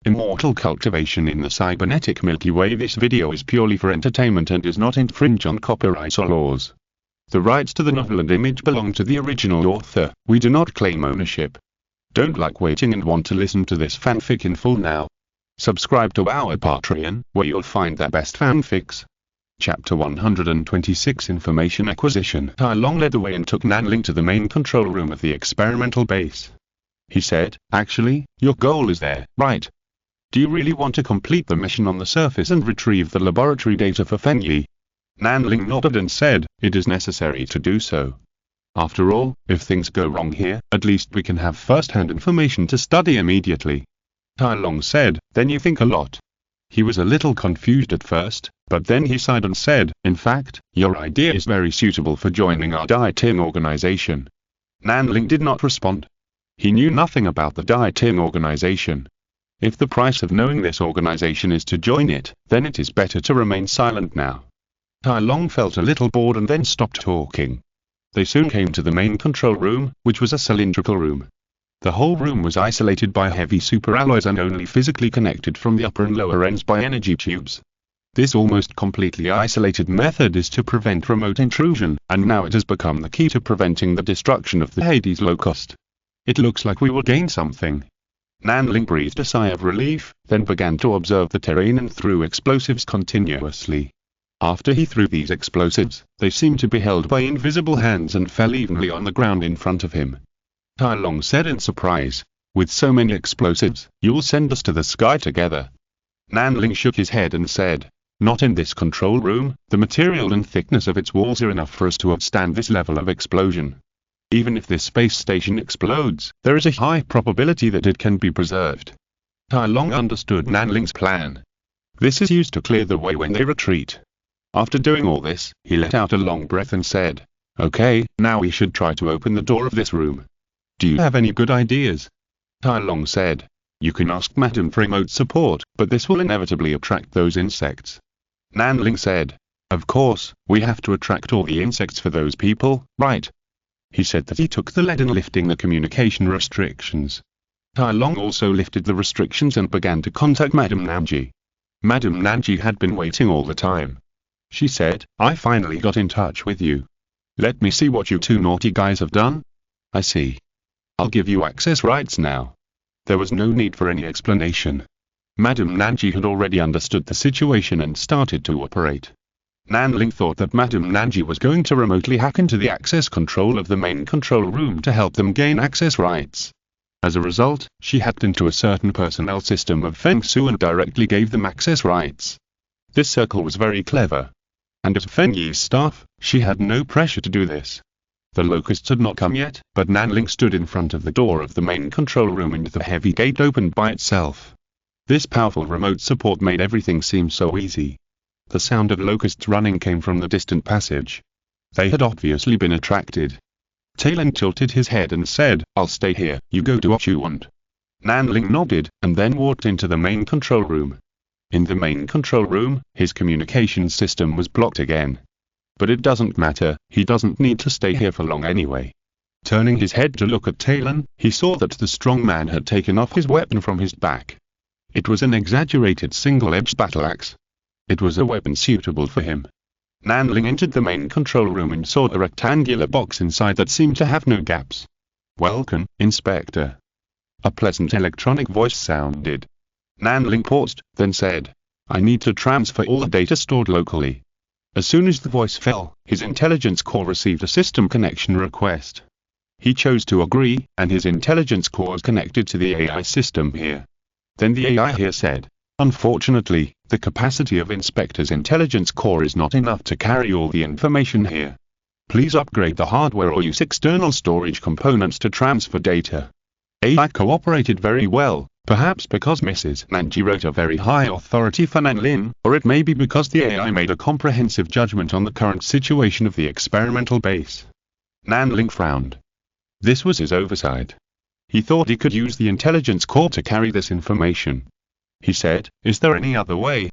Immortal Cultivation in the Cybernetic Milky Way. This video is purely for entertainment and does not infringe on copyright or laws. The rights to the novel and image belong to the original author. We do not claim ownership. Don't like waiting and want to listen to this fanfic in full now? Subscribe to our Patreon, where you'll find the best fanfics. Chapter 126 Information Acquisition. Tai Long led the way and took Nanling to the main control room of the experimental base. He said, "Actually, your goal is there, right? Do you really want to complete the mission on the surface and retrieve the laboratory data for Fengyi?" Nanling nodded and said, "It is necessary to do so. After all, if things go wrong here, at least we can have first-hand information to study immediately." Tai Long said, "Then you think a lot." He was a little confused at first, but then he sighed and said, "In fact, your idea is very suitable for joining our Dai Ting organization." Nanling did not respond. He knew nothing about the Dai Ting organization. If the price of knowing this organization is to join it, then it is better to remain silent now. Tai Long felt a little bored and then stopped talking. They soon came to the main control room, which was a cylindrical room. The whole room was isolated by heavy superalloys and only physically connected from the upper and lower ends by energy tubes. This almost completely isolated method is to prevent remote intrusion, and now it has become the key to preventing the destruction of the Hades locust. It looks like we will gain something. Nanling breathed a sigh of relief, then began to observe the terrain and threw explosives continuously. After he threw these explosives, they seemed to be held by invisible hands and fell evenly on the ground in front of him. Tai Long said in surprise, "With so many explosives, you'll send us to the sky together?" Nanling shook his head and said, "Not in this control room. The material and thickness of its walls are enough for us to withstand this level of explosion. Even if this space station explodes, there is a high probability that it can be preserved." Tai Long understood Nanling's plan. This is used to clear the way when they retreat. After doing all this, he let out a long breath and said, "Okay, now we should try to open the door of this room. Do you have any good ideas?" Tai Long said, "You can ask Madam for remote support, but this will inevitably attract those insects." Nanling said, "Of course, we have to attract all the insects for those people, right?" He said that he took the lead in lifting the communication restrictions. Tai Long also lifted the restrictions and began to contact Madam Nanji. Madam Nanji had been waiting all the time. She said, "I finally got in touch with you. Let me see what you two naughty guys have done." "I see. I'll give you access rights now." There was no need for any explanation. Madam Nanji had already understood the situation and started to operate. Nanling thought that Madam Nanji was going to remotely hack into the access control of the main control room to help them gain access rights. As a result, she hacked into a certain personnel system of Feng Su and directly gave them access rights. This circle was very clever. And as Feng Yi's staff, she had no pressure to do this. The locusts had not come yet, but Nanling stood in front of the door of the main control room and the heavy gate opened by itself. This powerful remote support made everything seem so easy. The sound of locusts running came from the distant passage. They had obviously been attracted. Talon tilted his head and said, "I'll stay here, you go do what you want." Nanling nodded, and then walked into the main control room. In the main control room, his communications system was blocked again. But it doesn't matter, he doesn't need to stay here for long anyway. Turning his head to look at Talon, he saw that the strong man had taken off his weapon from his back. It was an exaggerated single-edged battle axe. It was a weapon suitable for him. Nanling entered the main control room and saw a rectangular box inside that seemed to have no gaps. "Welcome, Inspector." A pleasant electronic voice sounded. Nanling paused, then said, "I need to transfer all the data stored locally." As soon as the voice fell, his intelligence core received a system connection request. He chose to agree, and his intelligence core was connected to the AI system here. Then the AI here said, "Unfortunately, the capacity of Inspector's intelligence core is not enough to carry all the information here. Please upgrade the hardware or use external storage components to transfer data." AI cooperated very well, perhaps because Mrs. Nanji wrote a very high authority for Nanlin, or it may be because the AI made a comprehensive judgment on the current situation of the experimental base. Nanling frowned. This was his oversight. He thought he could use the intelligence core to carry this information. He said, "Is there any other way?"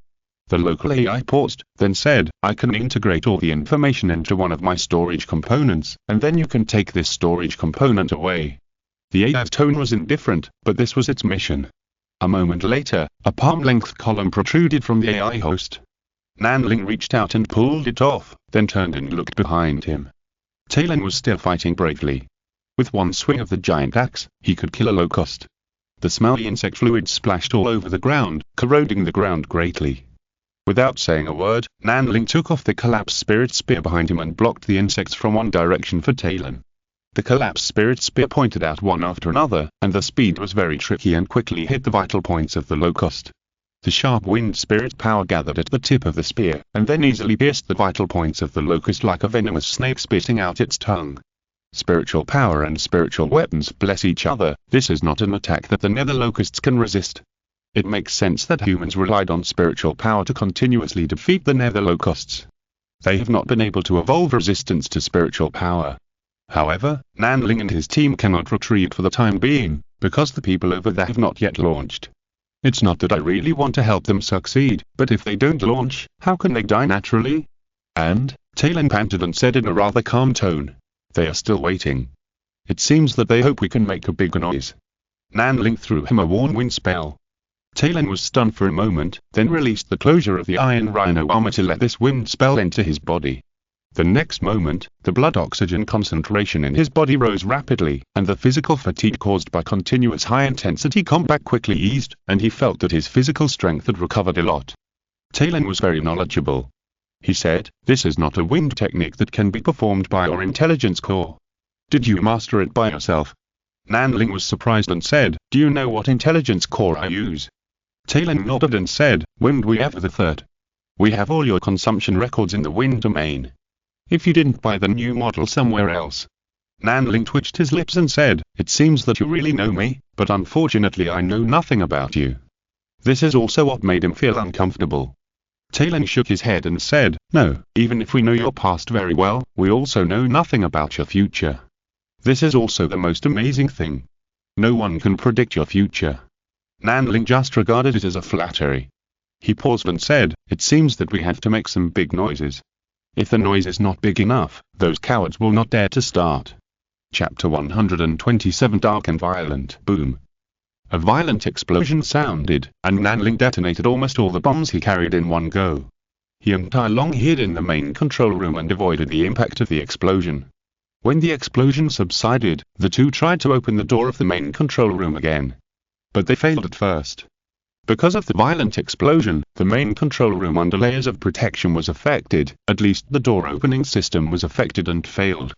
The local AI paused, then said, "I can integrate all the information into one of my storage components, and then you can take this storage component away." The AI's tone was indifferent, but this was its mission. A moment later, a palm-length column protruded from the AI host. Nanling reached out and pulled it off, then turned and looked behind him. Talon was still fighting bravely. With one swing of the giant axe, he could kill a locust. The smelly insect fluid splashed all over the ground, corroding the ground greatly. Without saying a word, Nanling took off the collapsed spirit spear behind him and blocked the insects from one direction for Talon. The collapsed spirit spear pointed out one after another, and the speed was very tricky and quickly hit the vital points of the locust. The sharp wind spirit power gathered at the tip of the spear, and then easily pierced the vital points of the locust like a venomous snake spitting out its tongue. Spiritual power and spiritual weapons bless each other. This is not an attack that the nether locusts can resist. It makes sense that humans relied on spiritual power to continuously defeat the nether locusts. They have not been able to evolve resistance to spiritual power. However, Nanling and his team cannot retreat for the time being, because the people over there have not yet launched. It's not that I really want to help them succeed, but if they don't launch, how can they die naturally? And, Talon panted and said in a rather calm tone, they are still waiting. It seems that they hope we can make a big noise. Nanling threw him a warm wind spell. Talon was stunned for a moment, then released the closure of the iron rhino armor to let this wind spell enter his body. The next moment, the blood oxygen concentration in his body rose rapidly, and the physical fatigue caused by continuous high-intensity combat quickly eased, and he felt that his physical strength had recovered a lot. Talon was very knowledgeable. He said, "This is not a wind technique that can be performed by your intelligence core. Did you master it by yourself?" Nanling was surprised and said, "Do you know what intelligence core I use?" Talon nodded and said, "Wind we have the third. We have all your consumption records in the wind domain. If you didn't buy the new model somewhere else." Nanling twitched his lips and said, "It seems that you really know me, but unfortunately I know nothing about you." This is also what made him feel uncomfortable. Talon shook his head and said, "No, even if we know your past very well, we also know nothing about your future. This is also the most amazing thing. No one can predict your future." Nanling just regarded it as a flattery. He paused and said, "It seems that we have to make some big noises. If the noise is not big enough, those cowards will not dare to start." Chapter 127 Dark and Violent. Boom. A violent explosion sounded, and Nanling detonated almost all the bombs he carried in one go. He and Tai Long hid in the main control room and avoided the impact of the explosion. When the explosion subsided, the two tried to open the door of the main control room again. But they failed at first. Because of the violent explosion, the main control room under layers of protection was affected, at least the door opening system was affected and failed.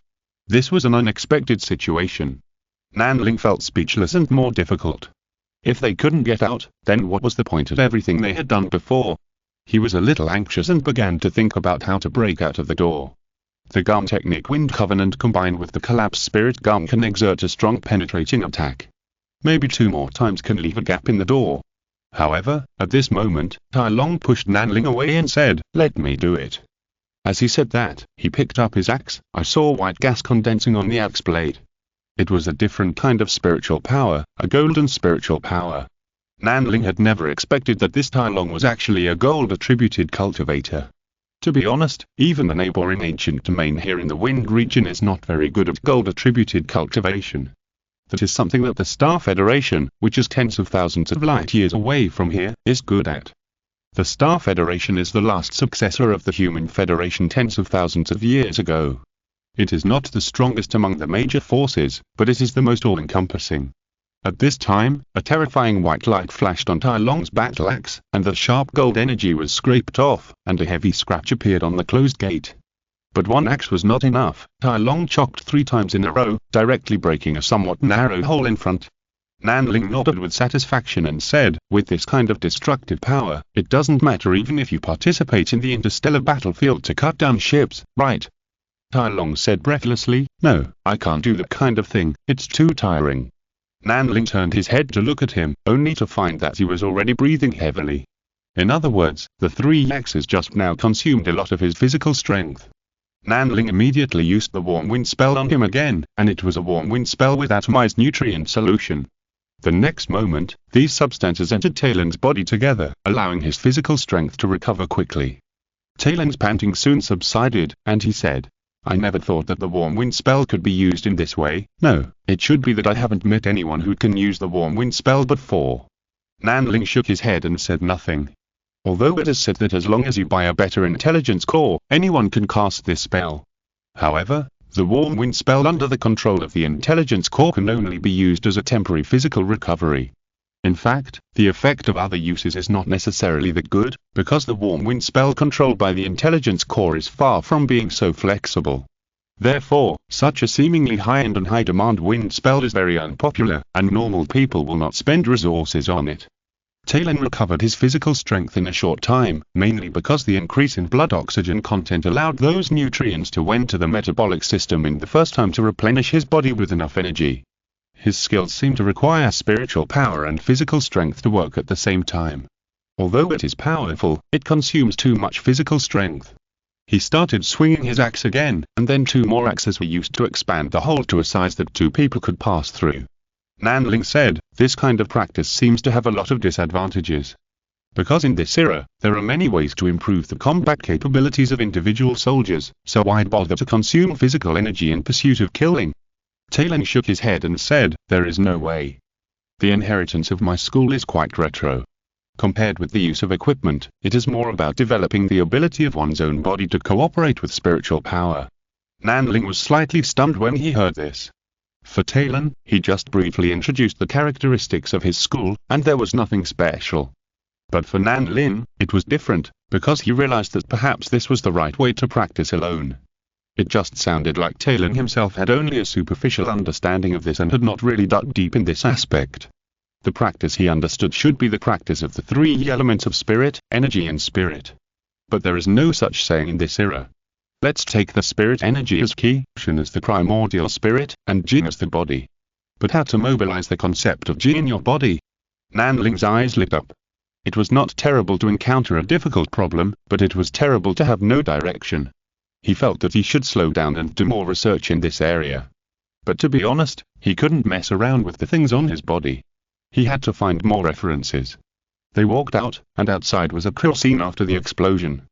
This was an unexpected situation. Nanling felt speechless and more difficult. If they couldn't get out, then what was the point of everything they had done before? He was a little anxious and began to think about how to break out of the door. The gum technique Wind Covenant combined with the collapsed spirit gum can exert a strong penetrating attack. Maybe 2 more times can leave a gap in the door. However, at this moment, Tai Long pushed Nanling away and said, "Let me do it." As he said that, he picked up his axe. I saw white gas condensing on the axe blade. It was a different kind of spiritual power, a golden spiritual power. Nanling had never expected that this Tai Long was actually a gold-attributed cultivator. To be honest, even the neighboring ancient domain here in the Wind region is not very good at gold-attributed cultivation. That is something that the Star Federation, which is tens of thousands of light years away from here, is good at. The Star Federation is the last successor of the Human Federation tens of thousands of years ago. It is not the strongest among the major forces, but it is the most all-encompassing. At this time, a terrifying white light flashed on Tai Long's battle axe, and the sharp gold energy was scraped off, and a heavy scratch appeared on the closed gate. But one axe was not enough. Tai Long chopped 3 times in a row, directly breaking a somewhat narrow hole in front. Nanling nodded with satisfaction and said, "With this kind of destructive power, it doesn't matter even if you participate in the interstellar battlefield to cut down ships, right?" Tai Long said breathlessly, "No, I can't do that kind of thing, it's too tiring." Nanling turned his head to look at him, only to find that he was already breathing heavily. In other words, the 3 axes just now consumed a lot of his physical strength. Nanling immediately used the warm wind spell on him again, and it was a warm wind spell with atomized nutrient solution. The next moment, these substances entered Talon's body together, allowing his physical strength to recover quickly. Talon's panting soon subsided, and he said, "I never thought that the warm wind spell could be used in this way. No, it should be that I haven't met anyone who can use the warm wind spell before." Nanling shook his head and said nothing. Although it is said that as long as you buy a better intelligence core, anyone can cast this spell. However, the warm wind spell under the control of the intelligence core can only be used as a temporary physical recovery. In fact, the effect of other uses is not necessarily that good, because the warm wind spell controlled by the intelligence core is far from being so flexible. Therefore, such a seemingly high-end and high-demand wind spell is very unpopular, and normal people will not spend resources on it. Talon recovered his physical strength in a short time, mainly because the increase in blood oxygen content allowed those nutrients to enter the metabolic system in the first time to replenish his body with enough energy. His skills seem to require spiritual power and physical strength to work at the same time. Although it is powerful, it consumes too much physical strength. He started swinging his axe again, and then 2 more axes were used to expand the hole to a size that 2 people could pass through. Nanling said, this kind of practice seems to have a lot of disadvantages. Because in this era, there are many ways to improve the combat capabilities of individual soldiers, so why bother to consume physical energy in pursuit of killing? Talon shook his head and said, there is no way. The inheritance of my school is quite retro. Compared with the use of equipment, it is more about developing the ability of one's own body to cooperate with spiritual power. Nanling was slightly stunned when he heard this. For Talon, he just briefly introduced the characteristics of his school, and there was nothing special. But for Nanling, it was different, because he realized that perhaps this was the right way to practice alone. It just sounded like Talon himself had only a superficial understanding of this and had not really dug deep in this aspect. The practice he understood should be the practice of the 3 elements of spirit, energy and spirit. But there is no such saying in this era. Let's take the spirit energy as key, Shin as the primordial spirit, and Jin as the body. But how to mobilize the concept of Jin in your body? Nanling's eyes lit up. It was not terrible to encounter a difficult problem, but it was terrible to have no direction. He felt that he should slow down and do more research in this area. But to be honest, he couldn't mess around with the things on his body. He had to find more references. They walked out, and outside was a cruel scene after the explosion.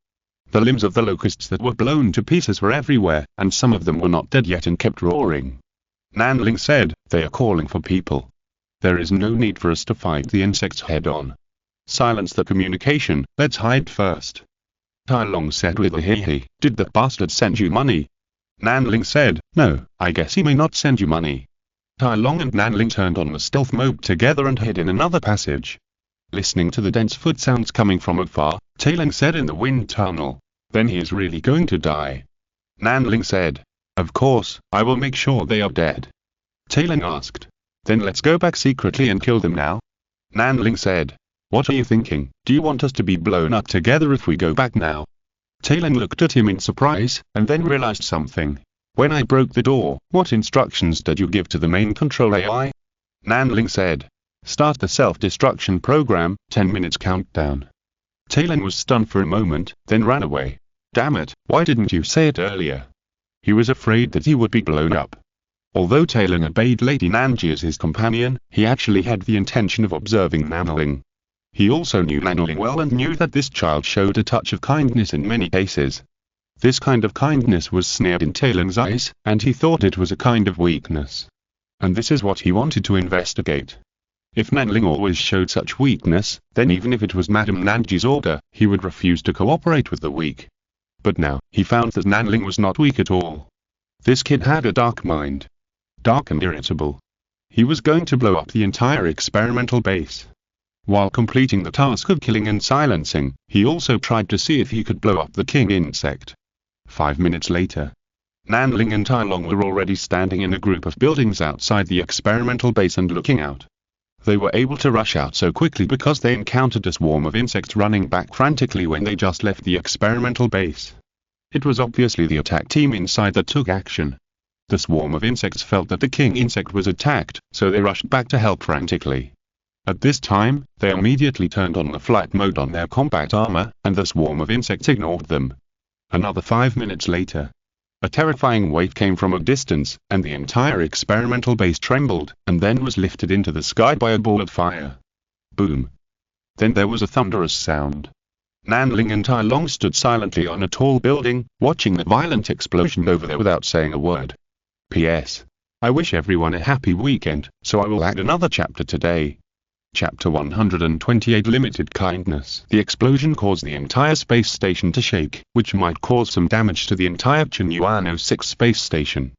The limbs of the locusts that were blown to pieces were everywhere, and some of them were not dead yet and kept roaring. Nanling said, they are calling for people. There is no need for us to fight the insects head-on. Silence the communication, let's hide first. Tai Long said with a hee-hee, did the bastard send you money? Nanling said, no, I guess he may not send you money. Tai Long and Nanling turned on the stealth mode together and hid in another passage. Listening to the dense foot sounds coming from afar, Talon said in the wind tunnel, then he is really going to die. Nanling said, of course, I will make sure they are dead. Talon asked, then let's go back secretly and kill them now? Nanling said, what are you thinking, do you want us to be blown up together if we go back now? Talon looked at him in surprise, and then realized something. When I broke the door, what instructions did you give to the main control AI? Nanling said, start the self-destruction program, 10 minutes countdown. Talon was stunned for a moment, then ran away. Damn it, why didn't you say it earlier? He was afraid that he would be blown up. Although Talon obeyed Lady Nanji as his companion, he actually had the intention of observing Nanling. He also knew Nanling well and knew that this child showed a touch of kindness in many cases. This kind of kindness was snared in Talon's eyes, and he thought it was a kind of weakness. And this is what he wanted to investigate. If Nanling always showed such weakness, then even if it was Madame Nanji's order, he would refuse to cooperate with the weak. But now, he found that Nanling was not weak at all. This kid had a dark mind. Dark and irritable. He was going to blow up the entire experimental base. While completing the task of killing and silencing, he also tried to see if he could blow up the king insect. 5 minutes later, Nanling and Tai Long were already standing in a group of buildings outside the experimental base and looking out. They were able to rush out so quickly because they encountered a swarm of insects running back frantically when they just left the experimental base. It was obviously the attack team inside that took action. The swarm of insects felt that the king insect was attacked, so they rushed back to help frantically. At this time, they immediately turned on the flight mode on their combat armor, and the swarm of insects ignored them. Another 5 minutes later, a terrifying wave came from a distance, and the entire experimental base trembled, and then was lifted into the sky by a ball of fire. Boom. Then there was a thunderous sound. Nanling and Tai Long stood silently on a tall building, watching the violent explosion over there without saying a word. P.S. I wish everyone a happy weekend, so I will add another chapter today. Chapter 128 Limited Kindness. The explosion caused the entire space station to shake, which might cause some damage to the entire Chunyuan 06 space station.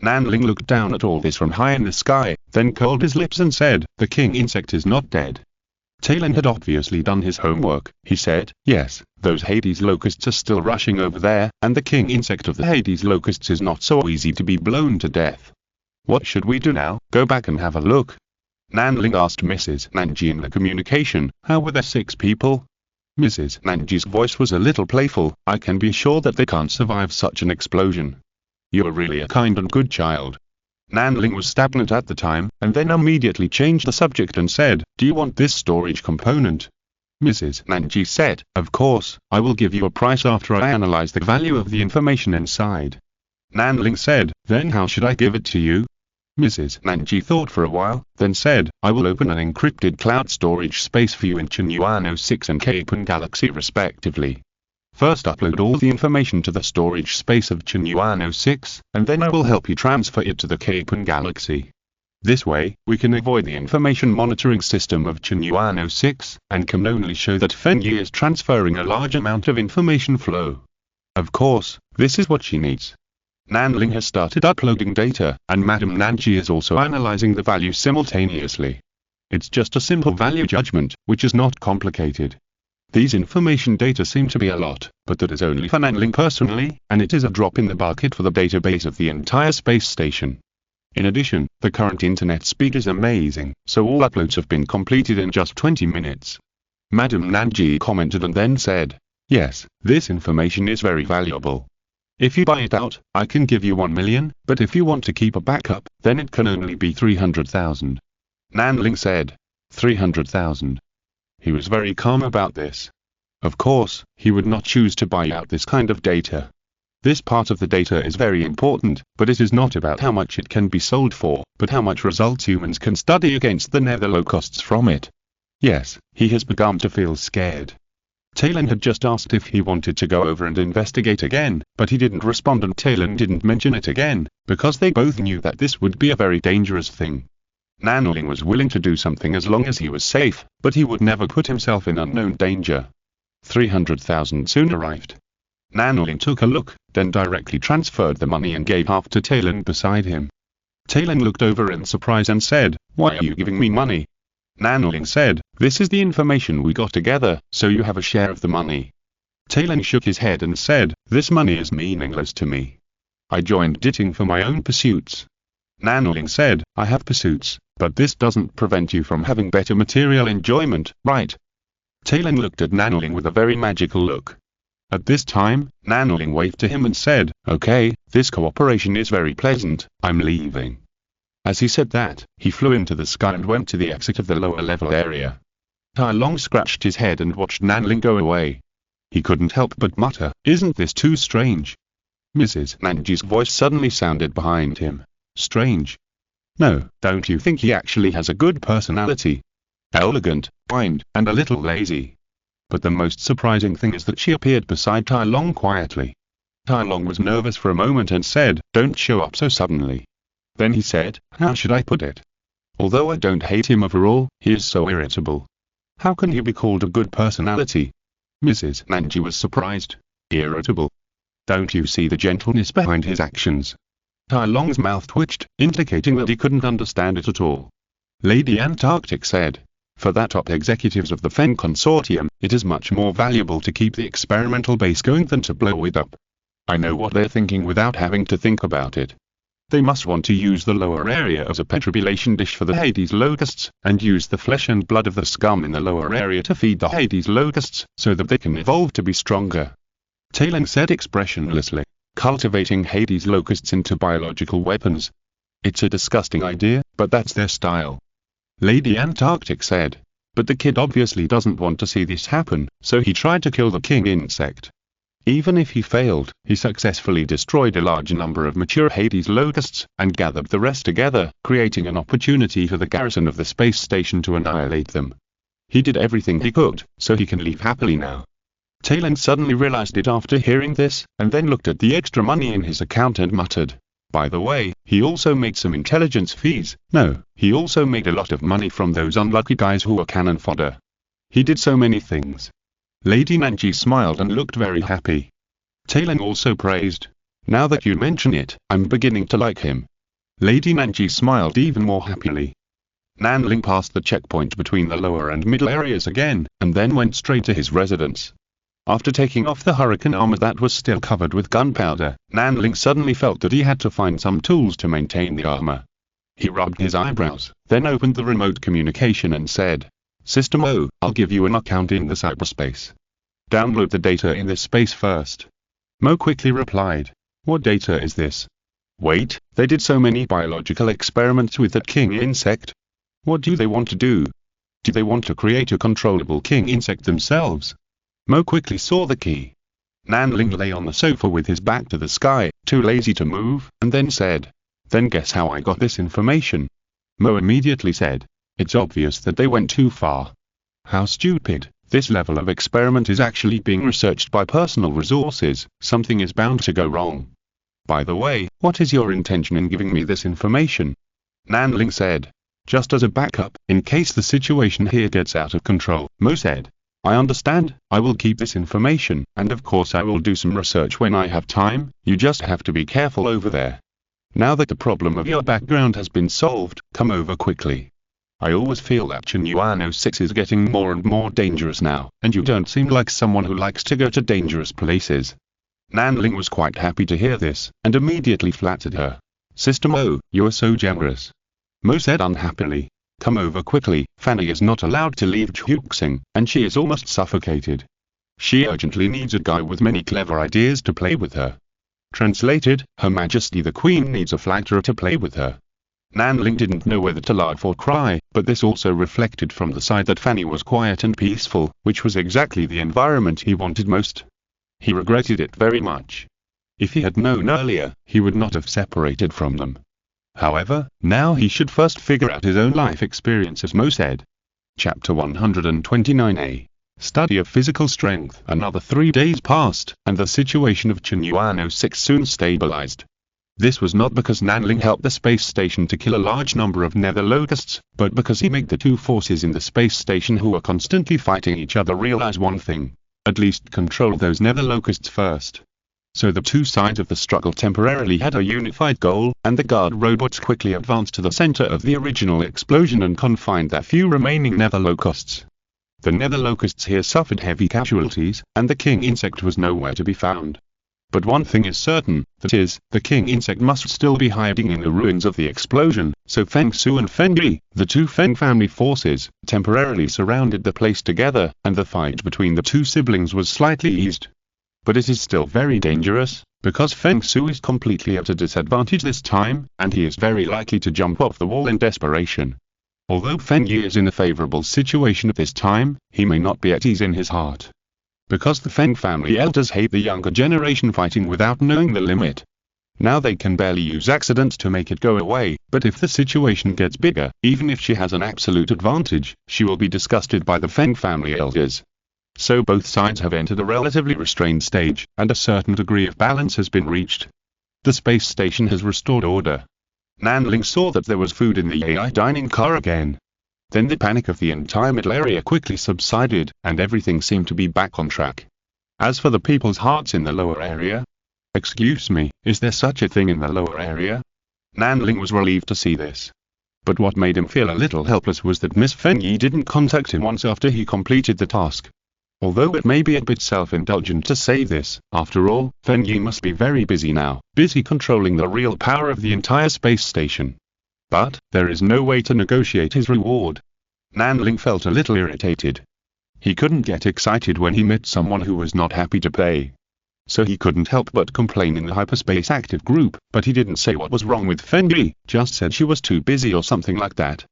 Nanling looked down at all this from high in the sky, then curled his lips and said, "The king insect is not dead." Talon had obviously done his homework. He said, "Yes, those Hades locusts are still rushing over there, and the king insect of the Hades locusts is not so easy to be blown to death. What should we do now? Go back and have a look?" Nanling asked Mrs. Nanji in the communication. "How were there 6 people?" Mrs. Nanji's voice was a little playful. "I can be sure that they can't survive such an explosion. You're really a kind and good child." Nanling was stagnant at the time, and then immediately changed the subject and said, "Do you want this storage component?" Mrs. Nanji said, "Of course, I will give you a price after I analyze the value of the information inside." Nanling said, "Then how should I give it to you?" Mrs. Nanji thought for a while, then said, "I will open an encrypted cloud storage space for you in Chunyuan 06 and Capon Galaxy respectively. First upload all the information to the storage space of Chunyuan 06, and then I will help you transfer it to the Capon Galaxy. This way, we can avoid the information monitoring system of Chunyuan 06, and can only show that Fenyi is transferring a large amount of information flow. Of course, this is what she needs." Nanling has started uploading data, and Madame Nanji is also analyzing the value simultaneously. It's just a simple value judgment, which is not complicated. These information data seem to be a lot, but that is only for Nanling personally, and it is a drop in the bucket for the database of the entire space station. In addition, the current internet speed is amazing, so all uploads have been completed in just 20 minutes. Madame Nanji commented and then said, "Yes, this information is very valuable. If you buy it out, I can give you 1 million, but if you want to keep a backup, then it can only be 300,000. Nanling said, 300,000. He was very calm about this. Of course, he would not choose to buy out this kind of data. This part of the data is very important, but it is not about how much it can be sold for, but how much results humans can study against the nether locusts from it. Yes, he has begun to feel scared." Talon had just asked if he wanted to go over and investigate again, but he didn't respond and Talon didn't mention it again, because they both knew that this would be a very dangerous thing. Nanling was willing to do something as long as he was safe, but he would never put himself in unknown danger. 300,000 soon arrived. Nanling took a look, then directly transferred the money and gave half to Talon beside him. Talon looked over in surprise and said, "Why are you giving me money?" Nanling said, "This is the information we got together, so you have a share of the money." Talon shook his head and said, "This money is meaningless to me. I joined Ditting for my own pursuits." Nanling said, "I have pursuits, but this doesn't prevent you from having better material enjoyment, right?" Talon looked at Nanling with a very magical look. At this time, Nanling waved to him and said, "Okay, this cooperation is very pleasant, I'm leaving." As he said that, he flew into the sky and went to the exit of the lower level area. Tai Long scratched his head and watched Nanling go away. He couldn't help but mutter, "Isn't this too strange?" Mrs. Nanji's voice suddenly sounded behind him. "Strange? No, don't you think he actually has a good personality? Elegant, kind, and a little lazy." But the most surprising thing is that she appeared beside Tai Long quietly. Tai Long was nervous for a moment and said, "Don't show up so suddenly." Then he said, "How should I put it? Although I don't hate him overall, he is so irritable. How can he be called a good personality?" Mrs. Nanji was surprised. "Irritable? Don't you see the gentleness behind his actions?" Tai Long's mouth twitched, indicating that he couldn't understand it at all. Lady Antarctic said, "For the top executives of the Fen Consortium, it is much more valuable to keep the experimental base going than to blow it up. I know what they're thinking without having to think about it. They must want to use the lower area as a petrification dish for the Hades locusts, and use the flesh and blood of the scum in the lower area to feed the Hades locusts, so that they can evolve to be stronger." Talon said expressionlessly, "Cultivating Hades locusts into biological weapons. It's a disgusting idea, but that's their style." Lady Antarctic said, "But the kid obviously doesn't want to see this happen, so he tried to kill the king insect. Even if he failed, he successfully destroyed a large number of mature Hades locusts, and gathered the rest together, creating an opportunity for the garrison of the space station to annihilate them. He did everything he could, so he can leave happily now." Talon suddenly realized it after hearing this, and then looked at the extra money in his account and muttered, "By the way, He also made some intelligence fees. No, he also made a lot of money from those unlucky guys who were cannon fodder. He did so many things. Lady Nanji smiled and looked very happy. Talon also praised. Now that you mention it, I'm beginning to like him. Lady Nanji smiled even more happily. Nanling passed the checkpoint between the lower and middle areas again, and then went straight to his residence. After taking off the hurricane armor that was still covered with gunpowder, Nanling suddenly felt that he had to find some tools to maintain the armor. He rubbed his eyebrows, then opened the remote communication and said, System O, I'll give you an account in the cyberspace. Download the data in this space first. Mo quickly replied, What data is this? Wait, they did so many biological experiments with that king insect. What do they want to do? Do they want to create a controllable king insect themselves? Mo quickly saw the key. Nanling lay on the sofa with his back to the sky, too lazy to move, and then said, Then guess how I got this information? Mo immediately said, It's obvious that they went too far. How stupid. This level of experiment is actually being researched by personal resources. Something is bound to go wrong. By the way, what is your intention in giving me this information? Nanling said. Just as a backup, in case the situation here gets out of control, Mo said. I understand, I will keep this information, and of course I will do some research when I have time, you just have to be careful over there. Now that the problem of your background has been solved, come over quickly. I always feel that Chunyuan 06 is getting more and more dangerous now, and you don't seem like someone who likes to go to dangerous places. Nanling was quite happy to hear this, and immediately flattered her. System O, you are so generous. Mo said unhappily. Come over quickly, Fanny is not allowed to leave Chuxing, and she is almost suffocated. She urgently needs a guy with many clever ideas to play with her. Translated, Her Majesty the Queen needs a flatterer to play with her. Nanling didn't know whether to laugh or cry, but this also reflected from the side that Fanny was quiet and peaceful, which was exactly the environment he wanted most. He regretted it very much. If he had known earlier, he would not have separated from them. However, now he should first figure out his own life experience, as Mo said. Chapter 129a. Study of Physical Strength. Another 3 days passed, and the situation of Chunyuan 06 soon stabilized. This was not because Nanling helped the space station to kill a large number of nether locusts, but because he made the two forces in the space station who were constantly fighting each other realize one thing. At least control those nether locusts first. So the two sides of the struggle temporarily had a unified goal, and the guard robots quickly advanced to the center of the original explosion and confined their few remaining nether locusts. The nether locusts here suffered heavy casualties, and the king insect was nowhere to be found. But one thing is certain, that is, the king insect must still be hiding in the ruins of the explosion, so Feng Su and Feng Yi, the two Feng family forces, temporarily surrounded the place together, and the fight between the two siblings was slightly eased. But it is still very dangerous, because Feng Su is completely at a disadvantage this time, and he is very likely to jump off the wall in desperation. Although Feng Yi is in a favorable situation at this time, he may not be at ease in his heart. Because the Feng family elders hate the younger generation fighting without knowing the limit. Now they can barely use accidents to make it go away, but if the situation gets bigger, even if she has an absolute advantage, she will be disgusted by the Feng family elders. So both sides have entered a relatively restrained stage, and a certain degree of balance has been reached. The space station has restored order. Nanling saw that there was food in the AI dining car again. Then the panic of the entire middle area quickly subsided, and everything seemed to be back on track. As for the people's hearts in the lower area, excuse me, is there such a thing in the lower area? Nanling was relieved to see this. But what made him feel a little helpless was that Miss Feng Yi didn't contact him once after he completed the task. Although it may be a bit self-indulgent to say this, after all, Feng Yi must be very busy now, busy controlling the real power of the entire space station. But, there is no way to negotiate his reward. Nanling felt a little irritated. He couldn't get excited when he met someone who was not happy to pay. So he couldn't help but complain in the hyperspace active group, but he didn't say what was wrong with Feng Yi, just said she was too busy or something like that.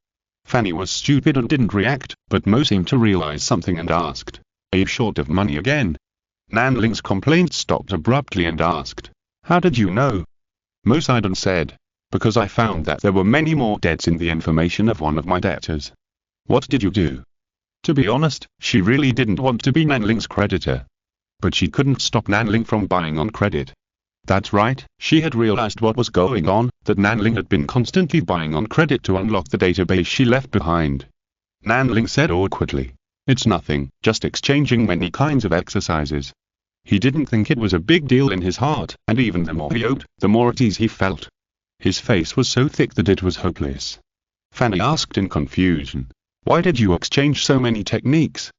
Fanny was stupid and didn't react, but Mo seemed to realize something and asked, "Are you short of money again?" Nanling's complaint stopped abruptly and asked, "How did you know?" Mo sighed and said, "Because I found that there were many more debts in the information of one of my debtors." "What did you do?" To be honest, she really didn't want to be Nanling's creditor. But she couldn't stop Nanling from buying on credit. That's right, she had realized what was going on, that Nanling had been constantly buying on credit to unlock the database she left behind. Nanling said awkwardly, "It's nothing, just exchanging many kinds of exercises." He didn't think it was a big deal in his heart, and even the more he hoped, the more at ease he felt. His face was so thick that it was hopeless. Fanny asked in confusion, "Why did you exchange so many techniques?"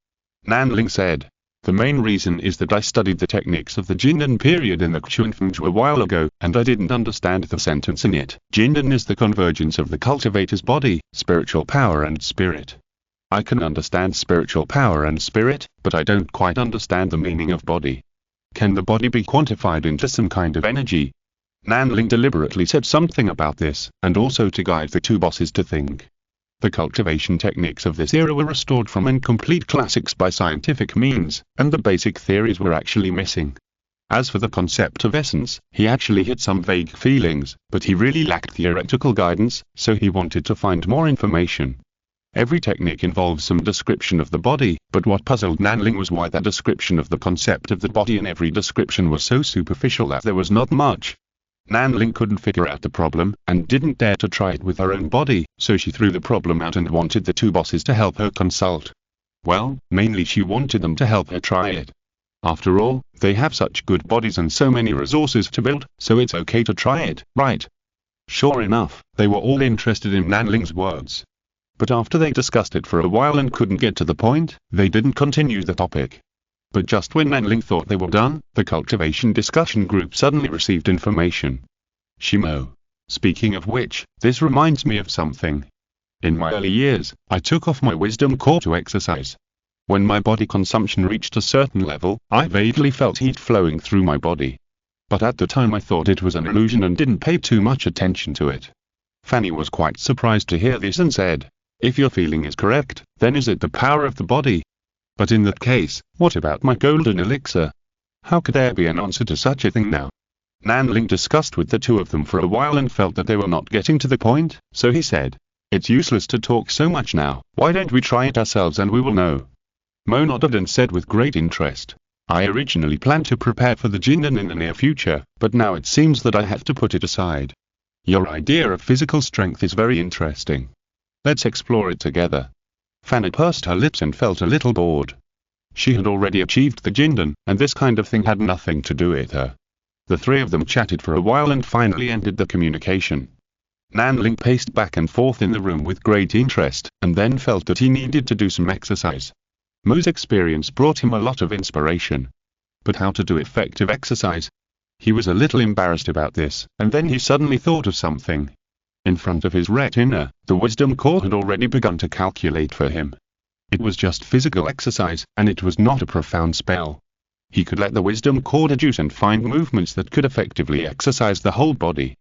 Nanling said, "The main reason is that I studied the techniques of the Jindan period in the Xuanfeng a while ago, and I didn't understand the sentence in it. Jindan is the convergence of the cultivator's body, spiritual power and spirit. I can understand spiritual power and spirit, but I don't quite understand the meaning of body. Can the body be quantified into some kind of energy?" Nanling deliberately said something about this, and also to guide the two bosses to think. The cultivation techniques of this era were restored from incomplete classics by scientific means, and the basic theories were actually missing. As for the concept of essence, he actually had some vague feelings, but he really lacked theoretical guidance, so he wanted to find more information. Every technique involves some description of the body, but what puzzled Nanling was why that description of the concept of the body in every description was so superficial that there was not much. Nanling couldn't figure out the problem, and didn't dare to try it with her own body, so she threw the problem out and wanted the two bosses to help her consult. Well, mainly she wanted them to help her try it. After all, they have such good bodies and so many resources to build, so it's okay to try it, right? Sure enough, they were all interested in Nanling's words. But after they discussed it for a while and couldn't get to the point, they didn't continue the topic. But just when Nanling thought they were done, the cultivation discussion group suddenly received information. Shimo. Speaking of which, this reminds me of something. In my early years, I took off my wisdom core to exercise. When my body consumption reached a certain level, I vaguely felt heat flowing through my body. But at the time I thought it was an illusion and didn't pay too much attention to it. Fanny was quite surprised to hear this and said, "If your feeling is correct, then is it the power of the body? But in that case, what about my golden elixir? How could there be an answer to such a thing now?" Nanling discussed with the two of them for a while and felt that they were not getting to the point, so he said, "It's useless to talk so much now, why don't we try it ourselves and we will know?" Mo nodded and said with great interest, "I originally planned to prepare for the Jindan in the near future, but now it seems that I have to put it aside. Your idea of physical strength is very interesting. Let's explore it together." Fanny pursed her lips and felt a little bored. She had already achieved the Jindan, and this kind of thing had nothing to do with her. The three of them chatted for a while and finally ended the communication. Nanling paced back and forth in the room with great interest, and then felt that he needed to do some exercise. Mo's experience brought him a lot of inspiration. But how to do effective exercise? He was a little embarrassed about this, and then he suddenly thought of something. In front of his retina, the wisdom core had already begun to calculate for him. It was just physical exercise, and it was not a profound spell. He could let the wisdom core deduce and find movements that could effectively exercise the whole body.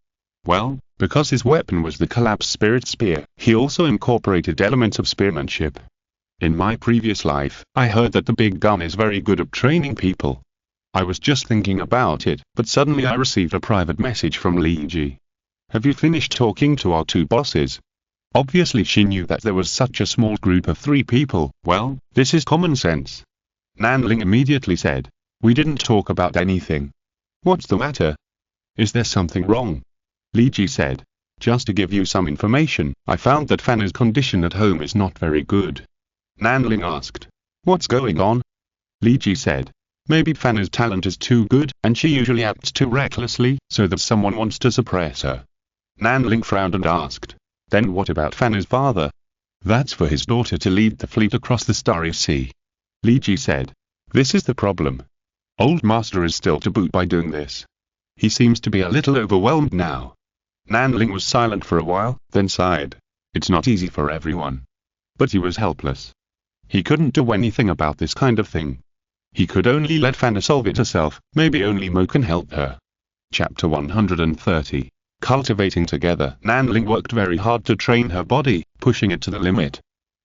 Well, because his weapon was the collapsed spirit spear, he also incorporated elements of spearmanship. In my previous life, I heard that the big gun is very good at training people. I was just thinking about it, but suddenly I received a private message from Li Ji. "Have you finished talking to our two bosses?" Obviously she knew that there was such a small group of 3 people. Well, this is common sense. Nanling immediately said, "We didn't talk about anything." "What's the matter? Is there something wrong?" Li Ji said, "Just to give you some information, I found that Fanny's condition at home is not very good." Nanling asked, "What's going on?" Li Ji said, "Maybe Fanny's talent is too good, and she usually acts too recklessly, so that someone wants to suppress her." Nanling frowned and asked, "Then what about Fanny's father?" "That's for his daughter to lead the fleet across the Starry Sea." Li Ji said, "This is the problem. Old Master is still to boot by doing this. He seems to be a little overwhelmed now." Nanling was silent for a while, then sighed. It's not easy for everyone. But he was helpless. He couldn't do anything about this kind of thing. He could only let Fanny solve it herself, maybe only Mo can help her. Chapter 130. Cultivating together. Nanling worked very hard to train her body, pushing it to the limit.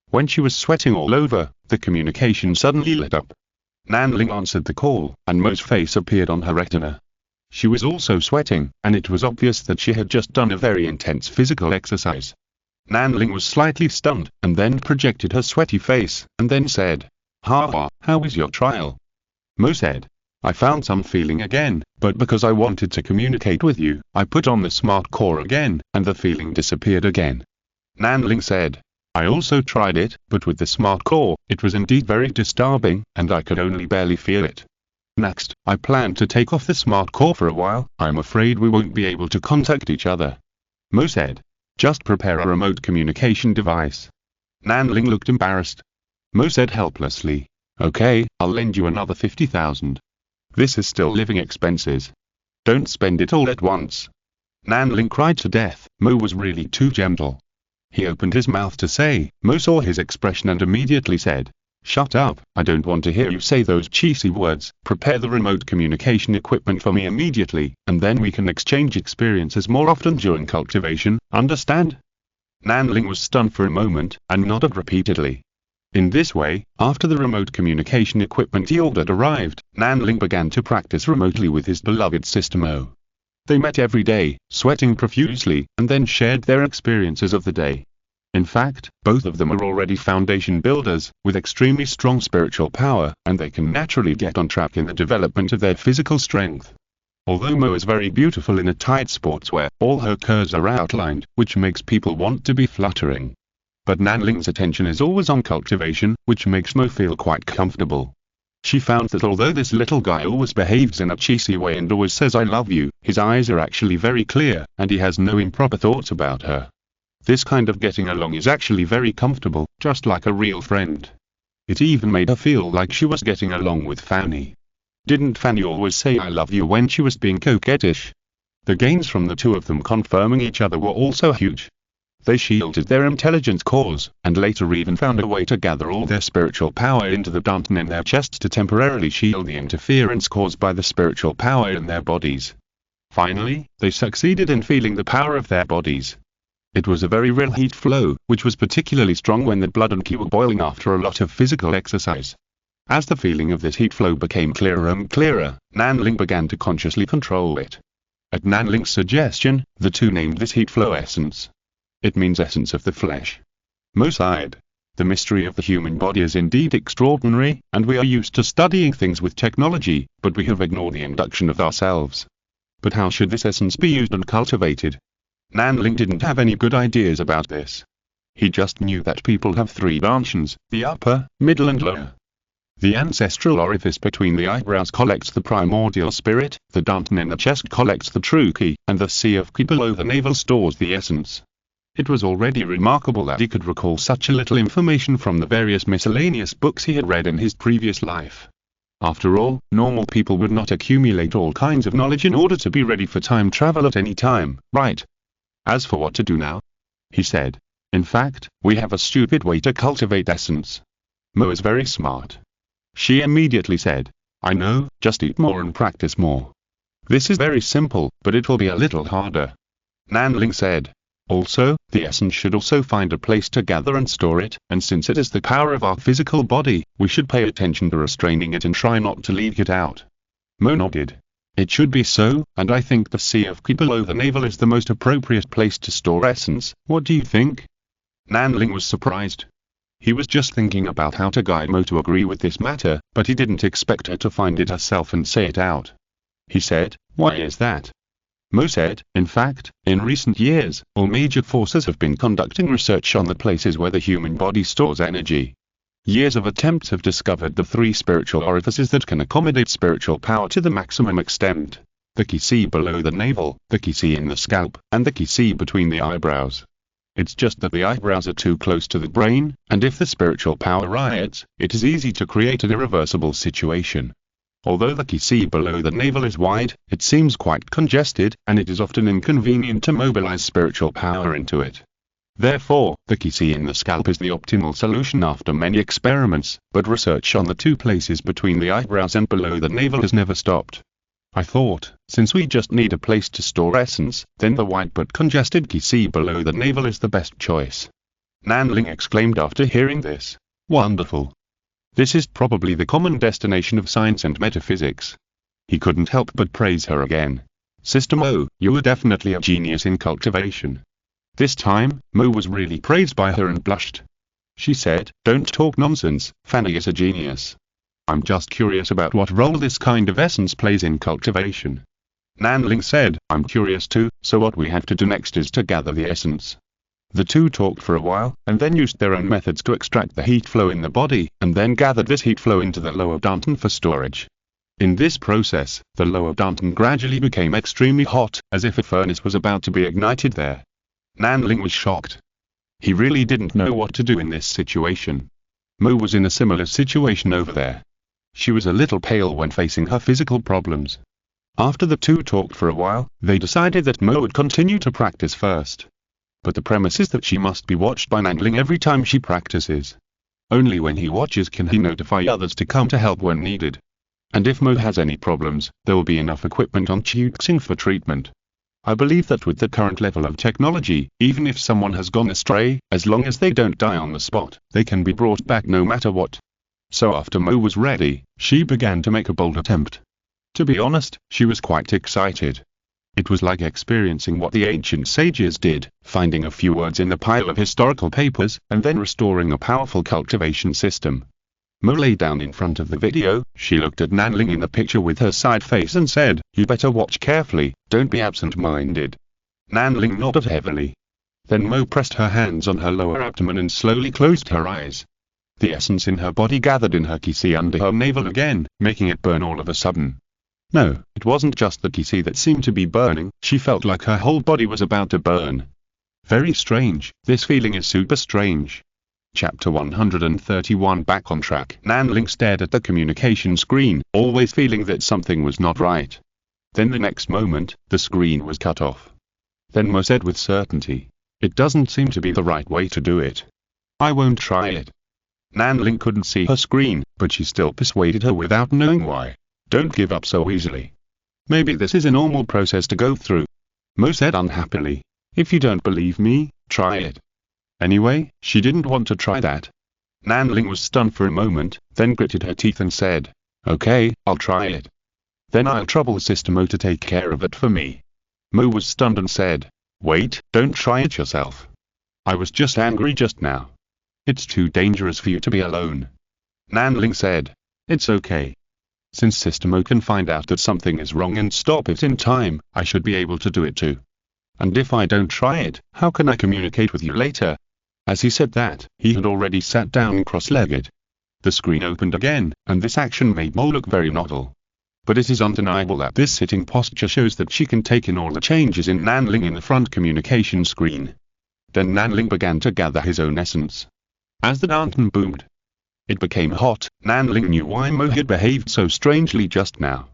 When she was sweating all over, the communication suddenly lit up. Nanling answered the call, and Mo's face appeared on her retina. She was also sweating, and it was obvious that she had just done a very intense physical exercise. Nanling was slightly stunned, and then projected her sweaty face, and then said, "Ha ha, how is your trial?" Mo said, I found some feeling again, but because I wanted to communicate with you, I put on the smart core again, and the feeling disappeared again. Nanling said. I also tried it, but with the smart core, it was indeed very disturbing, and I could only barely feel it. Next, I planned to take off the smart core for a while. I'm afraid we won't be able to contact each other. Mo said. Just prepare a remote communication device. Nanling looked embarrassed. Mo said helplessly. Okay, I'll lend you another 50,000. This is still living expenses. Don't spend it all at once. Nanling cried to death. Mo was really too gentle. He opened his mouth to say. Mo saw his expression and immediately said, Shut up, I don't want to hear you say those cheesy words. Prepare the remote communication equipment for me immediately, and then we can exchange experiences more often during cultivation, understand? Nanling was stunned for a moment, and nodded repeatedly. In this way, after the remote communication equipment he ordered arrived, Nanling began to practice remotely with his beloved sister Mo. They met every day, sweating profusely, and then shared their experiences of the day. In fact, both of them are already foundation builders, with extremely strong spiritual power, and they can naturally get on track in the development of their physical strength. Although Mo is very beautiful in a tight sportswear, all her curves are outlined, which makes people want to be fluttering. But Nanling's attention is always on cultivation, which makes Mo feel quite comfortable. She found that although this little guy always behaves in a cheesy way and always says I love you, his eyes are actually very clear, and he has no improper thoughts about her. This kind of getting along is actually very comfortable, just like a real friend. It even made her feel like she was getting along with Fanny. Didn't Fanny always say I love you when she was being coquettish? The gains from the two of them confirming each other were also huge. They shielded their intelligence cores, and later even found a way to gather all their spiritual power into the Danton in their chests to temporarily shield the interference caused by the spiritual power in their bodies. Finally, they succeeded in feeling the power of their bodies. It was a very real heat flow, which was particularly strong when the blood and ki were boiling after a lot of physical exercise. As the feeling of this heat flow became clearer and clearer, Nanling began to consciously control it. At Nanling's suggestion, the two named this heat flow essence. It means essence of the flesh. Mo sighed. The mystery of the human body is indeed extraordinary, and we are used to studying things with technology, but we have ignored the induction of ourselves. But how should this essence be used and cultivated? Nanling didn't have any good ideas about this. He just knew that people have three dimensions, the upper, middle and lower. The ancestral orifice between the eyebrows collects the primordial spirit, the Danton in the chest collects the true ki, and the sea of ki below the navel stores the essence. It was already remarkable that he could recall such a little information from the various miscellaneous books he had read in his previous life. After all, normal people would not accumulate all kinds of knowledge in order to be ready for time travel at any time, right? As for what to do now, he said. In fact, we have a stupid way to cultivate essence. Mo is very smart. She immediately said, I know, just eat more and practice more. This is very simple, but it will be a little harder. Nanling said. Also, the essence should also find a place to gather and store it, and since it is the power of our physical body, we should pay attention to restraining it and try not to leak it out. Mo nodded. It should be so, and I think the sea of ki below the navel is the most appropriate place to store essence. What do you think? Nanling was surprised. He was just thinking about how to guide Mo to agree with this matter, but he didn't expect her to find it herself and say it out. He said, why is that? Mo said, in fact, in recent years, all major forces have been conducting research on the places where the human body stores energy. Years of attempts have discovered the three spiritual orifices that can accommodate spiritual power to the maximum extent. The ki below the navel, the ki in the scalp, and the ki between the eyebrows. It's just that the eyebrows are too close to the brain, and if the spiritual power riots, it is easy to create an irreversible situation. Although the ki below the navel is wide, it seems quite congested, and it is often inconvenient to mobilize spiritual power into it. Therefore, the ki in the scalp is the optimal solution after many experiments, but research on the two places between the eyebrows and below the navel has never stopped. I thought, since we just need a place to store essence, then the wide but congested ki below the navel is the best choice. Nanling exclaimed after hearing this. Wonderful. This is probably the common destination of science and metaphysics. He couldn't help but praise her again. Sister Mo, you are definitely a genius in cultivation. This time, Mo was really praised by her and blushed. She said, don't talk nonsense, Fanny is a genius. I'm just curious about what role this kind of essence plays in cultivation. Nanling said, I'm curious too, so what we have to do next is to gather the essence. The two talked for a while, and then used their own methods to extract the heat flow in the body, and then gathered this heat flow into the lower dantian for storage. In this process, the lower dantian gradually became extremely hot, as if a furnace was about to be ignited there. Nanling was shocked. He really didn't know what to do in this situation. Mo was in a similar situation over there. She was a little pale when facing her physical problems. After the two talked for a while, they decided that Mo would continue to practice first. But the premise is that she must be watched by Nanling every time she practices. Only when he watches can he notify others to come to help when needed. And if Mo has any problems, there will be enough equipment on Chuxing for treatment. I believe that with the current level of technology, even if someone has gone astray, as long as they don't die on the spot, they can be brought back no matter what. So after Mo was ready, she began to make a bold attempt. To be honest, she was quite excited. It was like experiencing what the ancient sages did, finding a few words in the pile of historical papers, and then restoring a powerful cultivation system. Mo lay down in front of the video. She looked at Nanling in the picture with her side face and said, "You better watch carefully, don't be absent-minded." Nanling nodded heavily. Then Mo pressed her hands on her lower abdomen and slowly closed her eyes. The essence in her body gathered in her qi under her navel again, making it burn all of a sudden. No, it wasn't just the qi that seemed to be burning, she felt like her whole body was about to burn. Very strange, this feeling is super strange. Chapter 131 Back on track. Nanling stared at the communication screen, always feeling that something was not right. Then the next moment, the screen was cut off. Then Mo said with certainty, "It doesn't seem to be the right way to do it. I won't try it." Nanling couldn't see her screen, but she still persuaded her without knowing why. "Don't give up so easily. Maybe this is a normal process to go through." Mo said unhappily, "If you don't believe me, try it." Anyway, she didn't want to try that. Nanling was stunned for a moment, then gritted her teeth and said, "Okay, I'll try it. Then I'll trouble Sister Mo to take care of it for me." Mo was stunned and said, "Wait, don't try it yourself. I was just angry just now. It's too dangerous for you to be alone." Nanling said, "It's okay. Since Sister Mo can find out that something is wrong and stop it in time, I should be able to do it too. And if I don't try it, how can I communicate with you later?" As he said that, he had already sat down cross-legged. The screen opened again, and this action made Mo look very novel. But it is undeniable that this sitting posture shows that she can take in all the changes in Nanling in the front communication screen. Then Nanling began to gather his own essence. As the dantian boomed, it became hot. Nanling knew why Mo had behaved so strangely just now.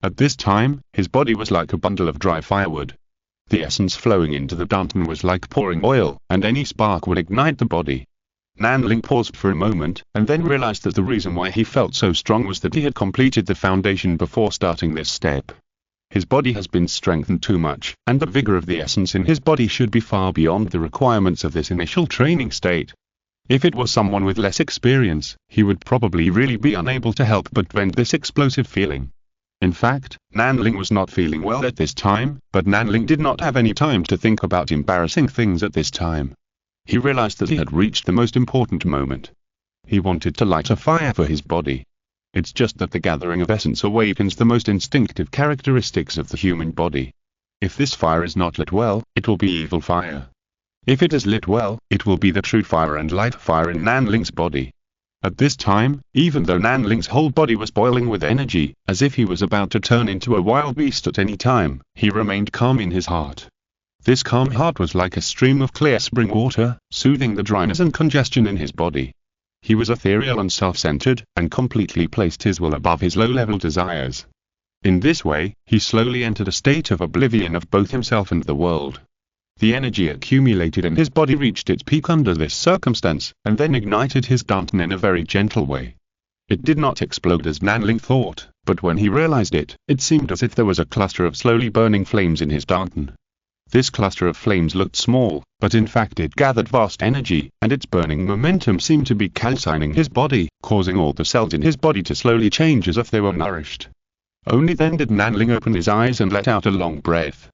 At this time, his body was like a bundle of dry firewood. The essence flowing into the dantian was like pouring oil, and any spark would ignite the body. Nanling paused for a moment, and then realized that the reason why he felt so strong was that he had completed the foundation before starting this step. His body has been strengthened too much, and the vigor of the essence in his body should be far beyond the requirements of this initial training state. If it was someone with less experience, he would probably really be unable to help but vent this explosive feeling. In fact, Nanling was not feeling well at this time, but Nanling did not have any time to think about embarrassing things at this time. He realized that he had reached the most important moment. He wanted to light a fire for his body. It's just that the gathering of essence awakens the most instinctive characteristics of the human body. If this fire is not lit well, it will be evil fire. If it is lit well, it will be the true fire and light fire in Nanling's body. At this time, even though Nanling's whole body was boiling with energy, as if he was about to turn into a wild beast at any time, he remained calm in his heart. This calm heart was like a stream of clear spring water, soothing the dryness and congestion in his body. He was ethereal and self-centered, and completely placed his will above his low-level desires. In this way, he slowly entered a state of oblivion of both himself and the world. The energy accumulated in his body reached its peak under this circumstance, and then ignited his dantian in a very gentle way. It did not explode as Nanling thought, but when he realized it, it seemed as if there was a cluster of slowly burning flames in his dantian. This cluster of flames looked small, but in fact it gathered vast energy, and its burning momentum seemed to be calcining his body, causing all the cells in his body to slowly change as if they were nourished. Only then did Nanling open his eyes and let out a long breath.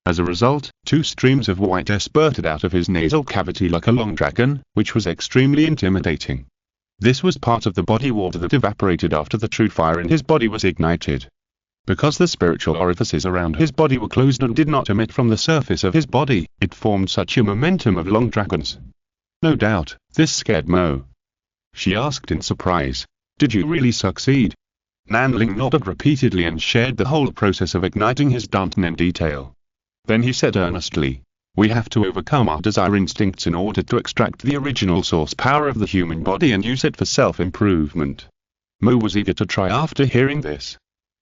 As a result, 2 streams of white air spurted out of his nasal cavity like a long dragon, which was extremely intimidating. This was part of the body water that evaporated after the true fire in his body was ignited. Because the spiritual orifices around his body were closed and did not emit from the surface of his body, it formed such a momentum of long dragons. No doubt, this scared Mo. She asked in surprise, "Did you really succeed?" Nanling nodded repeatedly and shared the whole process of igniting his danton in detail. Then he said earnestly, "We have to overcome our desire instincts in order to extract the original source power of the human body and use it for self-improvement." Mo was eager to try after hearing this.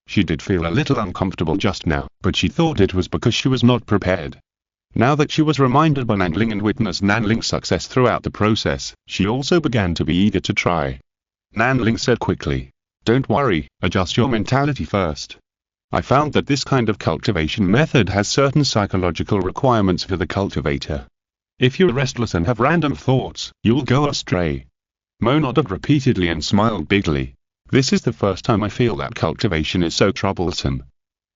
She did feel a little uncomfortable just now, but she thought it was because she was not prepared. Now that she was reminded by Nanling and witnessed Nanling's success throughout the process, she also began to be eager to try. Nanling said quickly, "Don't worry, adjust your mentality first. I found that this kind of cultivation method has certain psychological requirements for the cultivator. If you're restless and have random thoughts, you'll go astray." Mo nodded repeatedly and smiled bigly. "This is the first time I feel that cultivation is so troublesome."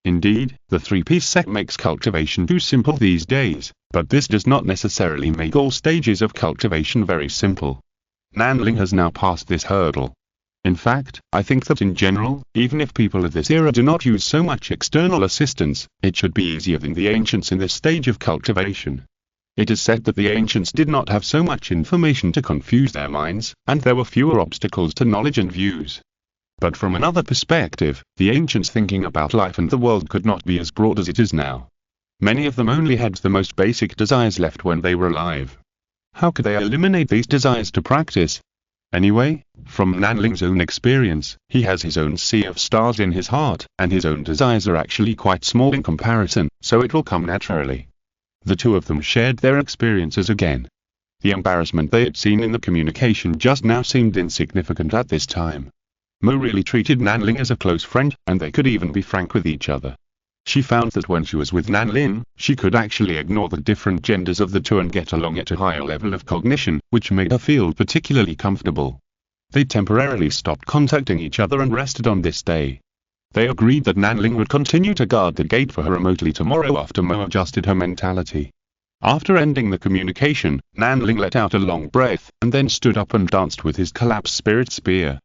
Indeed, the three-piece set makes cultivation too simple these days, but this does not necessarily make all stages of cultivation very simple. Nanling has now passed this hurdle. In fact, I think that in general, even if people of this era do not use so much external assistance, it should be easier than the ancients in this stage of cultivation. It is said that the ancients did not have so much information to confuse their minds, and there were fewer obstacles to knowledge and views. But from another perspective, the ancients' thinking about life and the world could not be as broad as it is now. Many of them only had the most basic desires left when they were alive. How could they eliminate these desires to practice? Anyway, from Nanling's own experience, he has his own sea of stars in his heart, and his own desires are actually quite small in comparison, so it will come naturally. The two of them shared their experiences again. The embarrassment they had seen in the communication just now seemed insignificant at this time. Mo really treated Nanling as a close friend, and they could even be frank with each other. She found that when she was with Nanling, she could actually ignore the different genders of the two and get along at a higher level of cognition, which made her feel particularly comfortable. They temporarily stopped contacting each other and rested on this day. They agreed that Nanling would continue to guard the gate for her remotely tomorrow after Mo adjusted her mentality. After ending the communication, Nanling let out a long breath, and then stood up and danced with his collapsed spirit spear.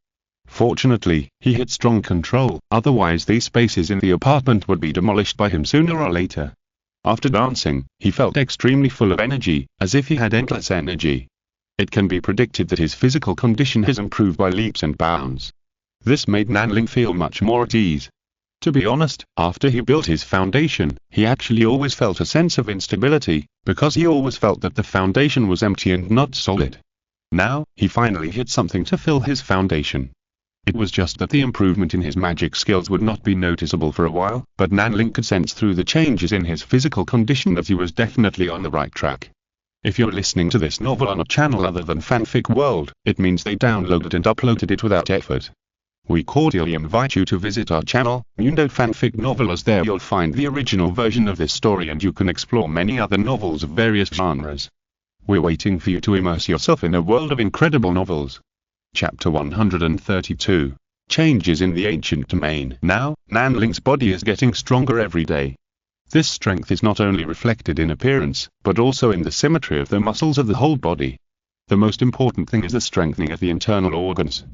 Fortunately, he had strong control, otherwise these spaces in the apartment would be demolished by him sooner or later. After dancing, he felt extremely full of energy, as if he had endless energy. It can be predicted that his physical condition has improved by leaps and bounds. This made Nanling feel much more at ease. To be honest, after he built his foundation, he actually always felt a sense of instability, because he always felt that the foundation was empty and not solid. Now, he finally hit something to fill his foundation. It was just that the improvement in his magic skills would not be noticeable for a while, but Nanling could sense through the changes in his physical condition that he was definitely on the right track. If you're listening to this novel on a channel other than Fanfic World, it means they downloaded and uploaded it without effort. We cordially invite you to visit our channel, Mundo Fanfic Novel, as there you'll find the original version of this story and you can explore many other novels of various genres. We're waiting for you to immerse yourself in a world of incredible novels. Chapter 132. Changes in the Ancient Domain. Now, Nanling's body is getting stronger every day. This strength is not only reflected in appearance, but also in the symmetry of the muscles of the whole body. The most important thing is the strengthening of the internal organs.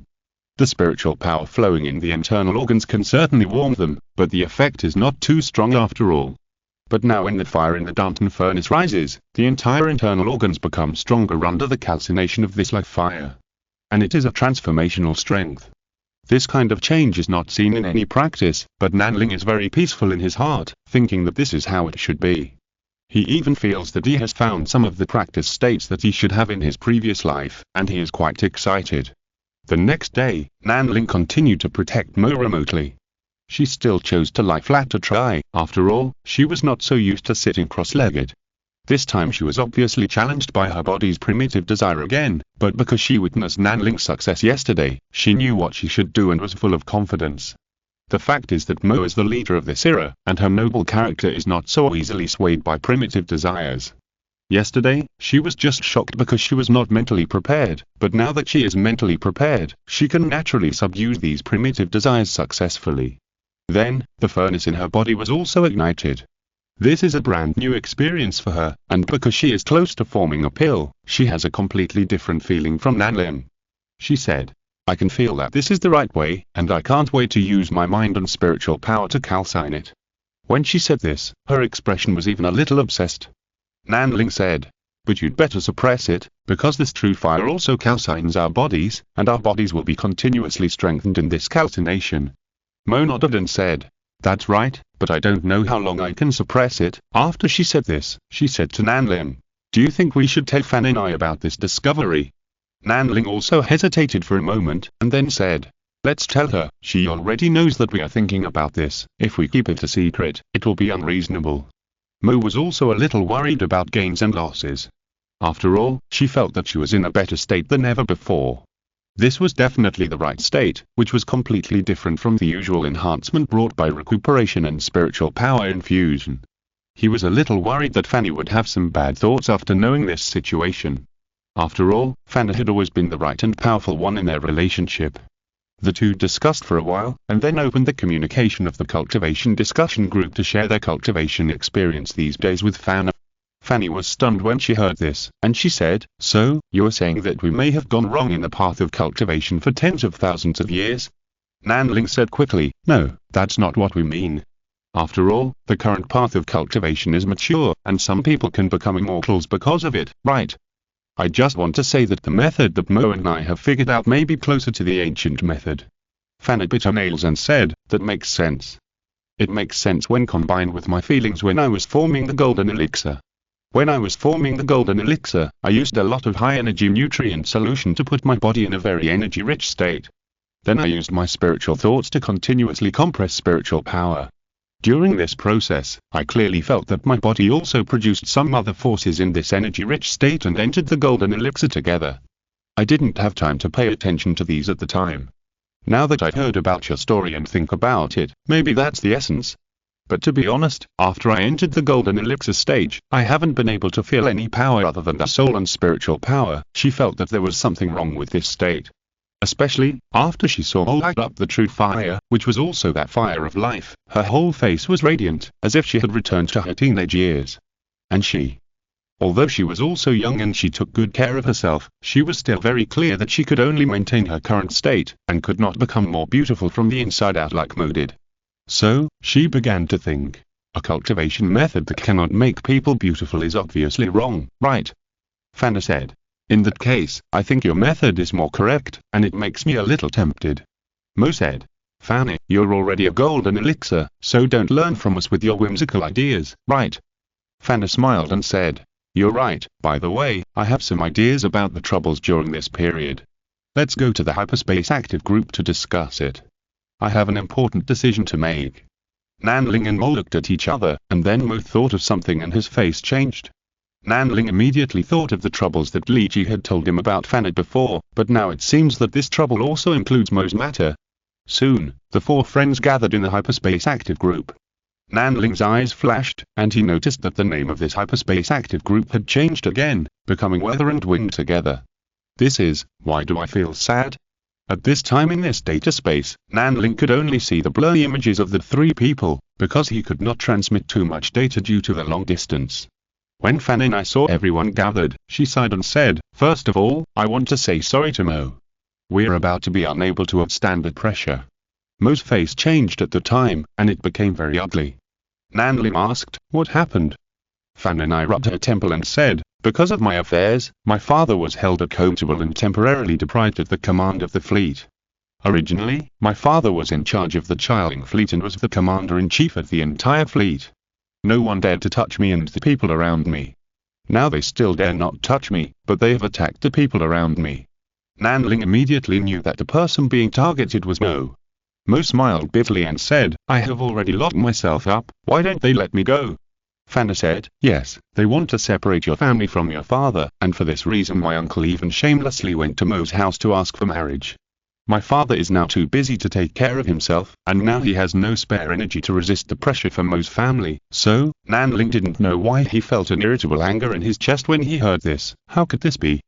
The spiritual power flowing in the internal organs can certainly warm them, but the effect is not too strong after all. But now when the fire in the Danton furnace rises, the entire internal organs become stronger under the calcination of this life fire. And it is a transformational strength. This kind of change is not seen in any practice, but Nanling is very peaceful in his heart, thinking that this is how it should be. He even feels that he has found some of the practice states that he should have in his previous life, and he is quite excited. The next day, Nanling continued to protect Mo remotely. She still chose to lie flat to try. After all, she was not so used to sitting cross-legged. This time she was obviously challenged by her body's primitive desire again, but because she witnessed Nanling's success yesterday, she knew what she should do and was full of confidence. The fact is that Mo is the leader of this era, and her noble character is not so easily swayed by primitive desires. Yesterday, she was just shocked because she was not mentally prepared, but now that she is mentally prepared, she can naturally subdue these primitive desires successfully. Then, the furnace in her body was also ignited. This is a brand new experience for her, and because she is close to forming a pill, she has a completely different feeling from Nanling. she said. I can feel that this is the right way, and I can't wait to use my mind and spiritual power to calcine it. When she said this, her expression was even a little obsessed. Nanling said, but you'd better suppress it, because this true fire also calcines our bodies, and our bodies will be continuously strengthened in this calcination. Mo nodded and said, that's right, but I don't know how long I can suppress it. After she said this, she said to Nanling, do you think we should tell Fan and I about this discovery? Nanling also hesitated for a moment, and then said, let's tell her. She already knows that we are thinking about this. If we keep it a secret, it will be unreasonable. Mo was also a little worried about gains and losses. After all, she felt that she was in a better state than ever before. This was definitely the right state, which was completely different from the usual enhancement brought by recuperation and spiritual power infusion. He was a little worried that Fanny would have some bad thoughts after knowing this situation. After all, Fanny had always been the right and powerful one in their relationship. The two discussed for a while, and then opened the communication of the cultivation discussion group to share their cultivation experience these days with Fanny. Fanny was stunned when she heard this, and she said, so, you're saying that we may have gone wrong in the path of cultivation for tens of thousands of years? Nanling said quickly, no, that's not what we mean. After all, the current path of cultivation is mature, and some people can become immortals because of it, right? I just want to say that the method that Mo and I have figured out may be closer to the ancient method. Fanny bit her nails and said, that makes sense. It makes sense when combined with my feelings when I was forming the golden elixir. When I was forming the golden elixir, I used a lot of high-energy nutrient solution to put my body in a very energy-rich state. Then I used my spiritual thoughts to continuously compress spiritual power. During this process, I clearly felt that my body also produced some other forces in this energy-rich state and entered the golden elixir together. I didn't have time to pay attention to these at the time. Now that I've heard about your story and think about it, maybe that's the essence. But to be honest, after I entered the golden elixir stage, I haven't been able to feel any power other than the soul and spiritual power. She felt that there was something wrong with this state. Especially, after she saw Mo light up the true fire, which was also that fire of life, her whole face was radiant, as if she had returned to her teenage years. And she, although she was also young and she took good care of herself, she was still very clear that she could only maintain her current state, and could not become more beautiful from the inside out like Mo did. So, she began to think, a cultivation method that cannot make people beautiful is obviously wrong, right? Fanny said. In that case, I think your method is more correct, and it makes me a little tempted. Mo said, Fanny, you're already a golden elixir, so don't learn from us with your whimsical ideas, right? Fanny smiled and said, you're right. By the way, I have some ideas about the troubles during this period. Let's go to the hyperspace active group to discuss it. I have an important decision to make. Nanling and Mo looked at each other, and then Mo thought of something and his face changed. Nanling immediately thought of the troubles that Li Ji had told him about Fanny before, but now it seems that this trouble also includes Mo's matter. Soon, the four friends gathered in the hyperspace active group. Nanling's eyes flashed, and he noticed that the name of this hyperspace active group had changed again, becoming Weather and Wind together. This is, why do I feel sad? At this time in this data space, Nanling could only see the blurry images of the three people, because he could not transmit too much data due to the long distance. When Fanny and I saw everyone gathered, she sighed and said, first of all, I want to say sorry to Mo. We're about to be unable to withstand the pressure. Mo's face changed at the time, and it became very ugly. Nanling asked, what happened? Fanny and I rubbed her temple and said, because of my affairs, my father was held accountable and temporarily deprived of the command of the fleet. Originally, my father was in charge of the Chiling fleet and was the commander-in-chief of the entire fleet. No one dared to touch me and the people around me. Now they still dare not touch me, but they have attacked the people around me. Nanling immediately knew that the person being targeted was Mo. Mo smiled bitterly and said, I have already locked myself up, why don't they let me go? Fanny said, yes, they want to separate your family from your father, and for this reason my uncle even shamelessly went to Mo's house to ask for marriage. My father is now too busy to take care of himself, and now he has no spare energy to resist the pressure from Mo's family, so, Nanling didn't know why he felt an irritable anger in his chest when he heard this. How could this be?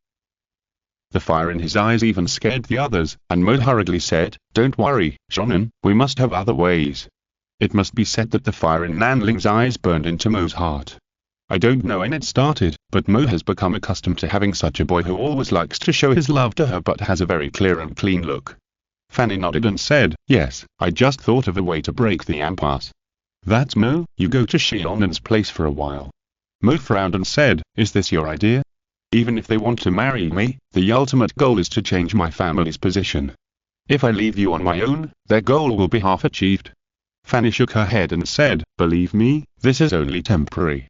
The fire in his eyes even scared the others, and Mo hurriedly said, don't worry, Shonen, we must have other ways. It must be said that the fire in Nanling's eyes burned into Mo's heart. I don't know when it started, but Mo has become accustomed to having such a boy who always likes to show his love to her but has a very clear and clean look. Fanny nodded and said, yes, I just thought of a way to break the impasse. That's Mo, you go to Shionan's place for a while. Mo frowned and said, is this your idea? Even if they want to marry me, the ultimate goal is to change my family's position. If I leave you on my own, their goal will be half achieved. Fanny shook her head and said, believe me, this is only temporary.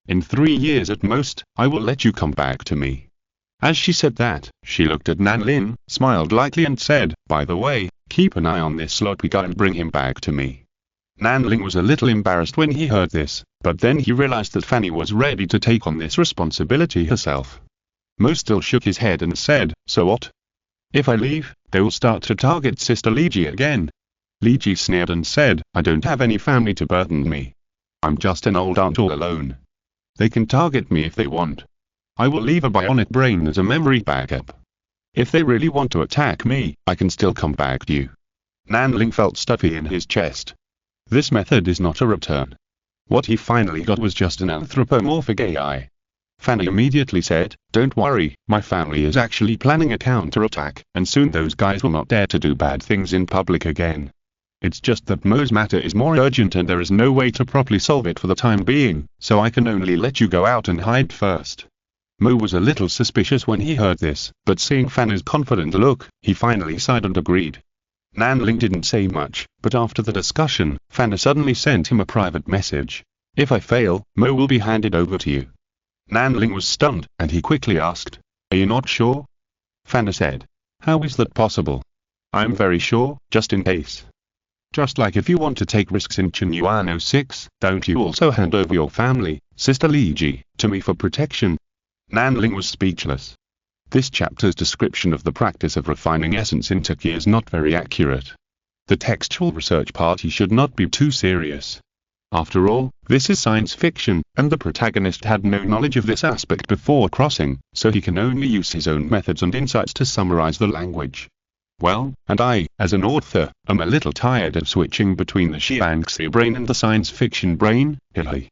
In 3 years at most, I will let you come back to me. As she said that, she looked at Nanlin, smiled lightly and said, by the way, keep an eye on this sloppy guy and bring him back to me. Nanling was a little embarrassed when he heard this, but then he realized that Fanny was ready to take on this responsibility herself. Mo still shook his head and said, so what? If I leave, they will start to target Sister Liji again. Liji sneered and said, I don't have any family to burden me. I'm just an old aunt all alone. They can target me if they want. I will leave a bionic brain as a memory backup. If they really want to attack me, I can still come back to you. Nanling felt stuffy in his chest. This method is not a return. What he finally got was just an anthropomorphic AI. Fanny immediately said, don't worry, my family is actually planning a counterattack, and soon those guys will not dare to do bad things in public again. It's just that Mo's matter is more urgent and there is no way to properly solve it for the time being, so I can only let you go out and hide first. Mo was a little suspicious when he heard this, but seeing Fanny's confident look, he finally sighed and agreed. Nanling didn't say much, but after the discussion, Fanny suddenly sent him a private message. If I fail, Mo will be handed over to you. Nanling was stunned, and he quickly asked, are you not sure? Fanny said, how is that possible? I'm very sure, just in case. Just like if you want to take risks in Chinyuano 6, don't you also hand over your family, Sister Liji, to me for protection? Nanling was speechless. This chapter's description of the practice of refining essence into ki is not very accurate. The textual research party should not be too serious. After all, this is science fiction, and the protagonist had no knowledge of this aspect before crossing, so he can only use his own methods and insights to summarize the language. Well, and I, as an author, am a little tired of switching between the Xiangxi brain and the science fiction brain, hehe.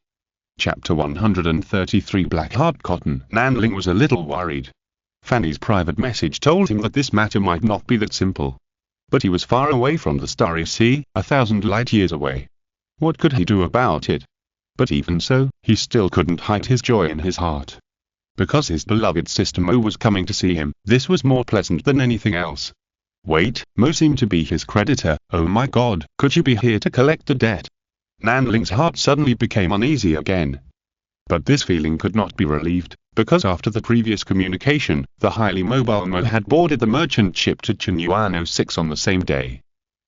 Chapter 133 Black Heart Cotton. Nanling was a little worried. Fanny's private message told him that this matter might not be that simple. But he was far away from the starry sea, 1,000 light years away. What could he do about it? But even so, he still couldn't hide his joy in his heart. Because his beloved sister Mo was coming to see him, this was more pleasant than anything else. Wait, Mo seemed to be his creditor, oh my god, could you be here to collect the debt? Nanling's heart suddenly became uneasy again. But this feeling could not be relieved, because after the previous communication, the highly mobile Mo had boarded the merchant ship to Chinyuano 6 on the same day.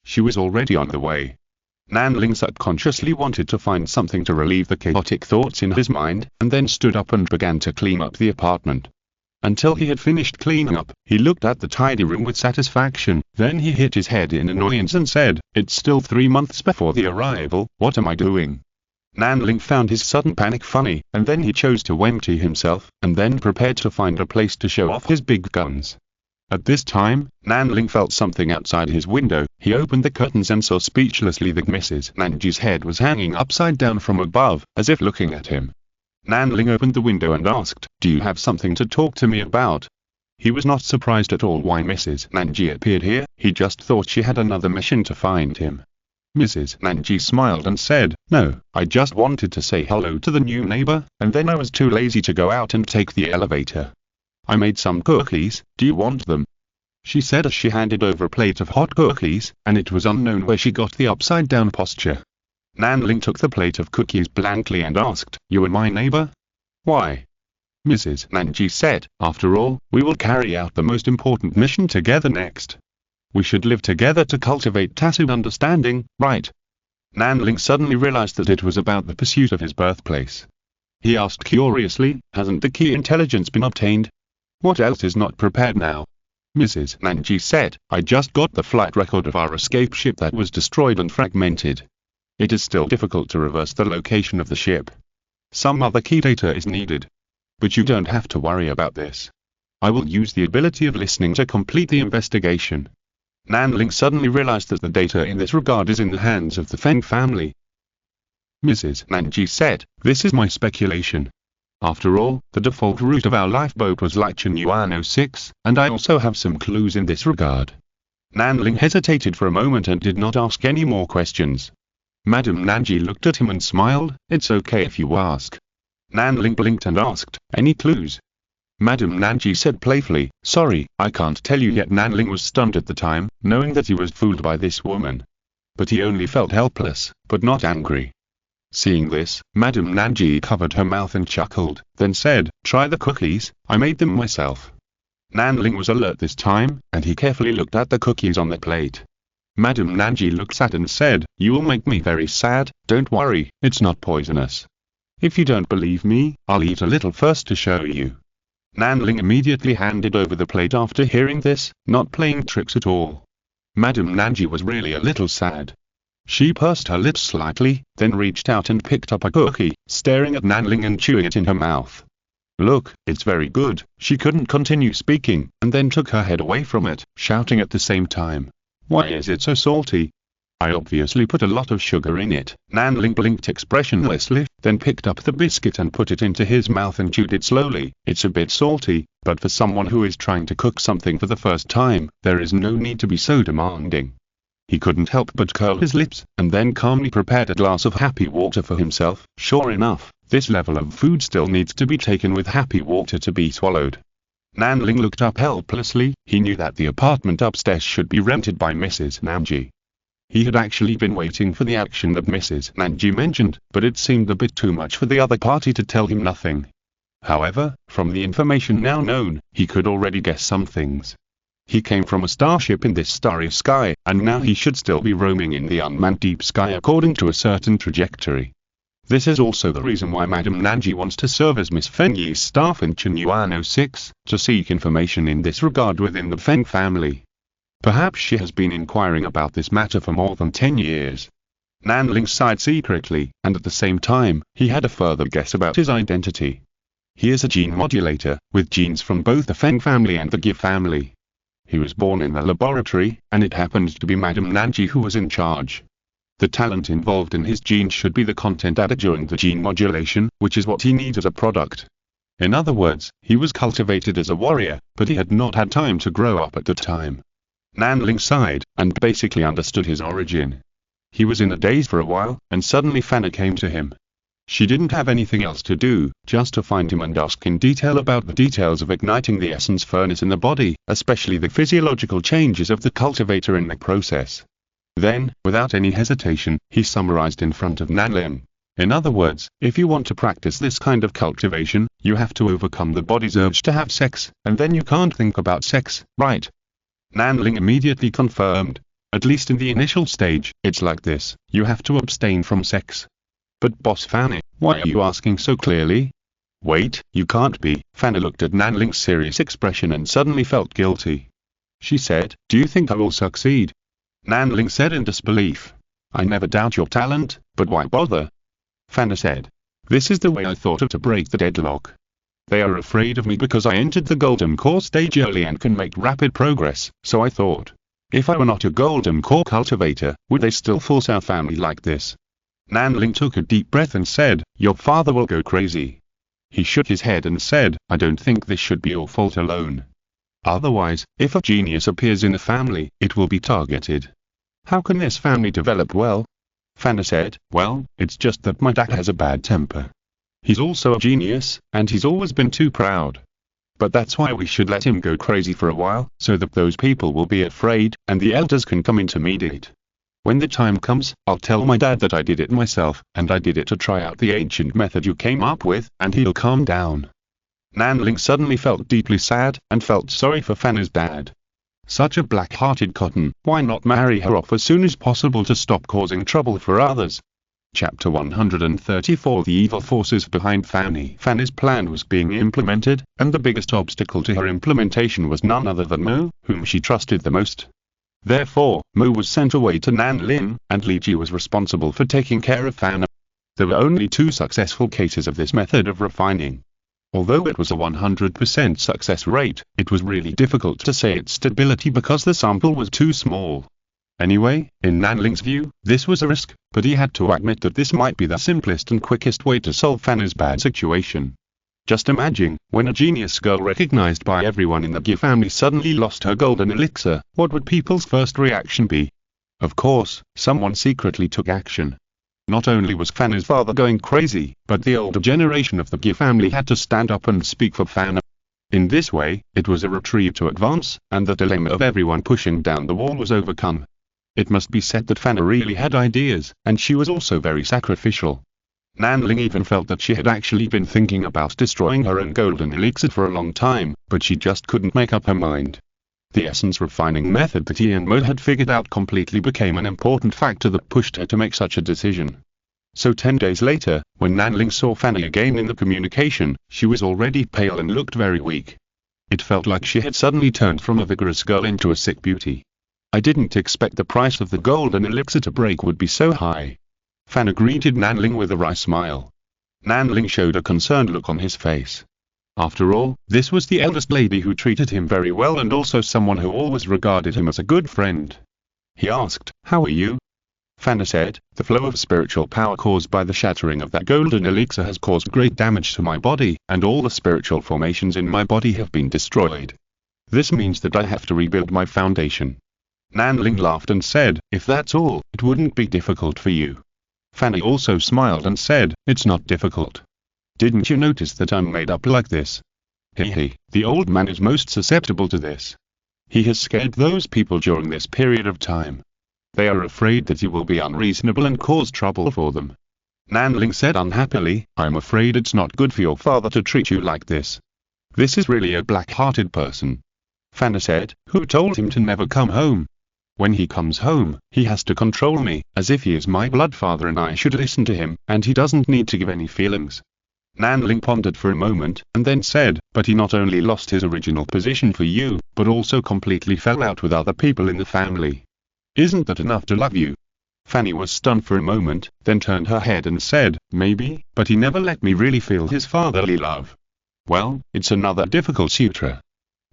She was already on the way. Nanling subconsciously wanted to find something to relieve the chaotic thoughts in his mind, and then stood up and began to clean up the apartment. Until he had finished cleaning up, he looked at the tidy room with satisfaction, then he hit his head in annoyance and said, it's still 3 months before the arrival, what am I doing? Nanling found his sudden panic funny, and then he chose to empty himself, and then prepared to find a place to show off his big guns. At this time, Nanling felt something outside his window. He opened the curtains and saw speechlessly that Mrs. Nanji's head was hanging upside down from above, as if looking at him. Nanling opened the window and asked, do you have something to talk to me about? He was not surprised at all why Mrs. Nanji appeared here, he just thought she had another mission to find him. Mrs. Nanji smiled and said, no, I just wanted to say hello to the new neighbor, and then I was too lazy to go out and take the elevator. I made some cookies, do you want them? She said as she handed over a plate of hot cookies, and it was unknown where she got the upside-down posture. Nanling took the plate of cookies blankly and asked, you and my neighbor? Why? Mrs. Nanji said, after all, we will carry out the most important mission together next. We should live together to cultivate tacit understanding, right? Nanling suddenly realized that it was about the pursuit of his birthplace. He asked curiously, hasn't the key intelligence been obtained? What else is not prepared now? Mrs. Nanji said, I just got the flight record of our escape ship that was destroyed and fragmented. It is still difficult to reverse the location of the ship. Some other key data is needed. But you don't have to worry about this. I will use the ability of listening to complete the investigation. Nanling suddenly realized that the data in this regard is in the hands of the Feng family. Mrs. Nanji said, this is my speculation. After all, the default route of our lifeboat was Lichenuano 6, and I also have some clues in this regard. Nanling hesitated for a moment and did not ask any more questions. Madame Nanji looked at him and smiled. It's okay if you ask. Nanling blinked and asked, any clues? Madame Nanji said playfully, sorry, I can't tell you yet. Nanling was stunned at the time, knowing that he was fooled by this woman. But he only felt helpless, but not angry. Seeing this, Madame Nanji covered her mouth and chuckled, then said, try the cookies, I made them myself. Nanling was alert this time, and he carefully looked at the cookies on the plate. Madame Nanji looked sad and said, you will make me very sad, don't worry, it's not poisonous. If you don't believe me, I'll eat a little first to show you. Nanling immediately handed over the plate after hearing this, not playing tricks at all. Madame Nanji was really a little sad. She pursed her lips slightly, then reached out and picked up a cookie, staring at Nanling and chewing it in her mouth. Look, it's very good. She couldn't continue speaking, and then took her head away from it, shouting at the same time. Why is it so salty? I obviously put a lot of sugar in it. Nanling blinked expressionlessly, then picked up the biscuit and put it into his mouth and chewed it slowly. It's a bit salty, but for someone who is trying to cook something for the first time, there is no need to be so demanding. He couldn't help but curl his lips, and then calmly prepared a glass of happy water for himself. Sure enough, this level of food still needs to be taken with happy water to be swallowed. Nanling looked up helplessly. He knew that the apartment upstairs should be rented by Mrs. Nanji. He had actually been waiting for the action that Mrs. Nanji mentioned, but it seemed a bit too much for the other party to tell him nothing. However, from the information now known, he could already guess some things. He came from a starship in this starry sky, and now he should still be roaming in the unmanned deep sky according to a certain trajectory. This is also the reason why Madame Nanji wants to serve as Miss Fengyi's staff in Chinuano 6, to seek information in this regard within the Feng family. Perhaps she has been inquiring about this matter for more than 10 years. Nanling sighed secretly, and at the same time, he had a further guess about his identity. He is a gene modulator, with genes from both the Feng family and the Ge family. He was born in the laboratory, and it happened to be Madame Nanji who was in charge. The talent involved in his genes should be the content added during the gene modulation, which is what he needs as a product. In other words, he was cultivated as a warrior, but he had not had time to grow up at the time. Nanling sighed, and basically understood his origin. He was in a daze for a while, and suddenly Fanna came to him. She didn't have anything else to do, just to find him and ask in detail about the details of igniting the essence furnace in the body, especially the physiological changes of the cultivator in the process. Then, without any hesitation, he summarized in front of Nanling. In other words, if you want to practice this kind of cultivation, you have to overcome the body's urge to have sex, and then you can't think about sex, right? Nanling immediately confirmed. At least in the initial stage, it's like this, you have to abstain from sex. But Boss Fanny, why are you asking so clearly? Wait, you can't be. Fanny looked at Nanling's serious expression and suddenly felt guilty. She said, do you think I will succeed? Nanling said in disbelief. I never doubt your talent, but why bother? Fanny said. This is the way I thought of to break the deadlock. They are afraid of me because I entered the Golden Core stage early and can make rapid progress, so I thought. If I were not a Golden Core cultivator, would they still force our family like this? Nanling took a deep breath and said, your father will go crazy. He shook his head and said, I don't think this should be your fault alone. Otherwise, if a genius appears in the family, it will be targeted. How can this family develop well? Fanna said, well, it's just that my dad has a bad temper. He's also a genius, and he's always been too proud. But that's why we should let him go crazy for a while, so that those people will be afraid, and the elders can come in to mediate. When the time comes, I'll tell my dad that I did it myself, and I did it to try out the ancient method you came up with, and he'll calm down. Nanling suddenly felt deeply sad, and felt sorry for Fanna's dad. Such a black-hearted cotton, why not marry her off as soon as possible to stop causing trouble for others? Chapter 134 The evil forces behind Fanny. Fanny's plan was being implemented, and the biggest obstacle to her implementation was none other than Mo, whom she trusted the most. Therefore, Mo was sent away to Nanlin, and Li Ji was responsible for taking care of Fanna. There were only 2 successful cases of this method of refining. Although it was a 100% success rate, it was really difficult to say its stability because the sample was too small. Anyway, in Nanling's view, this was a risk, but he had to admit that this might be the simplest and quickest way to solve Fanna's bad situation. Just imagine, when a genius girl recognized by everyone in the Gi family suddenly lost her golden elixir, what would people's first reaction be? Of course, someone secretly took action. Not only was Fanny's father going crazy, but the older generation of the Gi family had to stand up and speak for Fanny. In this way, it was a retrieve to advance, and the dilemma of everyone pushing down the wall was overcome. It must be said that Fanny really had ideas, and she was also very sacrificial. Nanling even felt that she had actually been thinking about destroying her own golden elixir for a long time, but she just couldn't make up her mind. The essence refining method that he and Mo had figured out completely became an important factor that pushed her to make such a decision. So 10 days later, when Nanling saw Fanny again in the communication, she was already pale and looked very weak. It felt like she had suddenly turned from a vigorous girl into a sick beauty. I didn't expect the price of the golden elixir to break would be so high. Fanny greeted Nanling with a wry smile. Nanling showed a concerned look on his face. After all, this was the eldest lady who treated him very well and also someone who always regarded him as a good friend. He asked, "How are you?" Fanny said, "The flow of spiritual power caused by the shattering of that golden elixir has caused great damage to my body, and all the spiritual formations in my body have been destroyed. This means that I have to rebuild my foundation." Nanling laughed and said, "If that's all, it wouldn't be difficult for you." Fanny also smiled and said, "It's not difficult. Didn't you notice that I'm made up like this?" Hehe, the old man is most susceptible to this. He has scared those people during this period of time. They are afraid that he will be unreasonable and cause trouble for them. Nanling said unhappily, "I'm afraid it's not good for your father to treat you like this. This is really a black-hearted person." Fanny said, "Who told him to never come home? When he comes home, he has to control me, as if he is my blood father and I should listen to him, and he doesn't need to give any feelings." Nanling pondered for a moment, and then said, "But he not only lost his original position for you, but also completely fell out with other people in the family. Isn't that enough to love you?" Fanny was stunned for a moment, then turned her head and said, "Maybe, but he never let me really feel his fatherly love." "Well, it's another difficult sutra."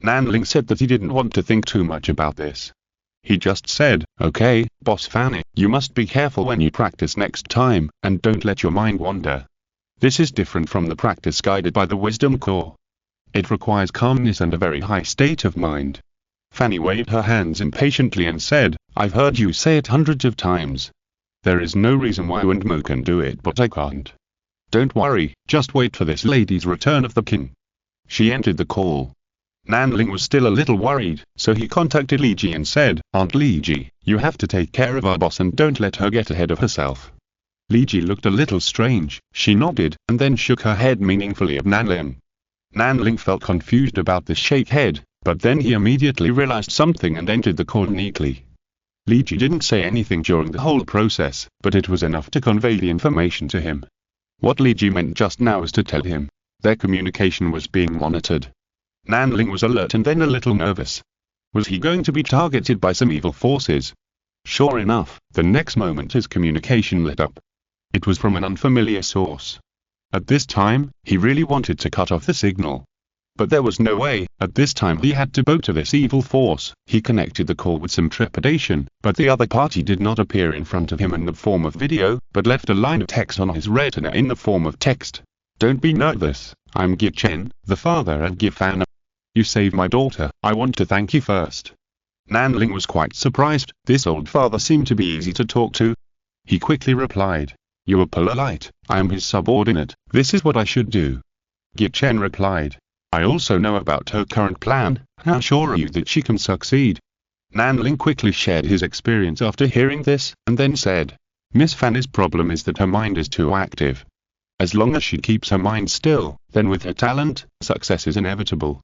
Nanling said that he didn't want to think too much about this. He just said, "Okay, Boss Fanny, you must be careful when you practice next time, and don't let your mind wander. This is different from the practice guided by the Wisdom Core. It requires calmness and a very high state of mind." Fanny waved her hands impatiently and said, "I've heard you say it hundreds of times. There is no reason why you and Mo can do it but I can't. Don't worry, just wait for this lady's return of the king." She entered the call. Nanling was still a little worried, so he contacted Li Ji and said, "Aunt Li Ji, you have to take care of our boss and don't let her get ahead of herself." Li Ji looked a little strange, she nodded, and then shook her head meaningfully at Nanling. Nanling felt confused about this shake head, but then he immediately realized something and entered the call neatly. Li Ji didn't say anything during the whole process, but it was enough to convey the information to him. What Li Ji meant just now was to tell him their communication was being monitored. Nanling was alert and then a little nervous. Was he going to be targeted by some evil forces? Sure enough, the next moment his communication lit up. It was from an unfamiliar source. At this time, he really wanted to cut off the signal. But there was no way. At this time he had to bow to this evil force. He connected the call with some trepidation, but the other party did not appear in front of him in the form of video, but left a line of text on his retina in the form of text. "Don't be nervous, I'm Gi Chen, the father at Gi Fan. You saved my daughter, I want to thank you first." Nanling was quite surprised, this old father seemed to be easy to talk to. He quickly replied, "You are polite, I am his subordinate, this is what I should do." Gi Chen replied, "I also know about her current plan, how sure are you that she can succeed?" Nanling quickly shared his experience after hearing this, and then said, "Miss Fanny's problem is that her mind is too active. As long as she keeps her mind still, then with her talent, success is inevitable."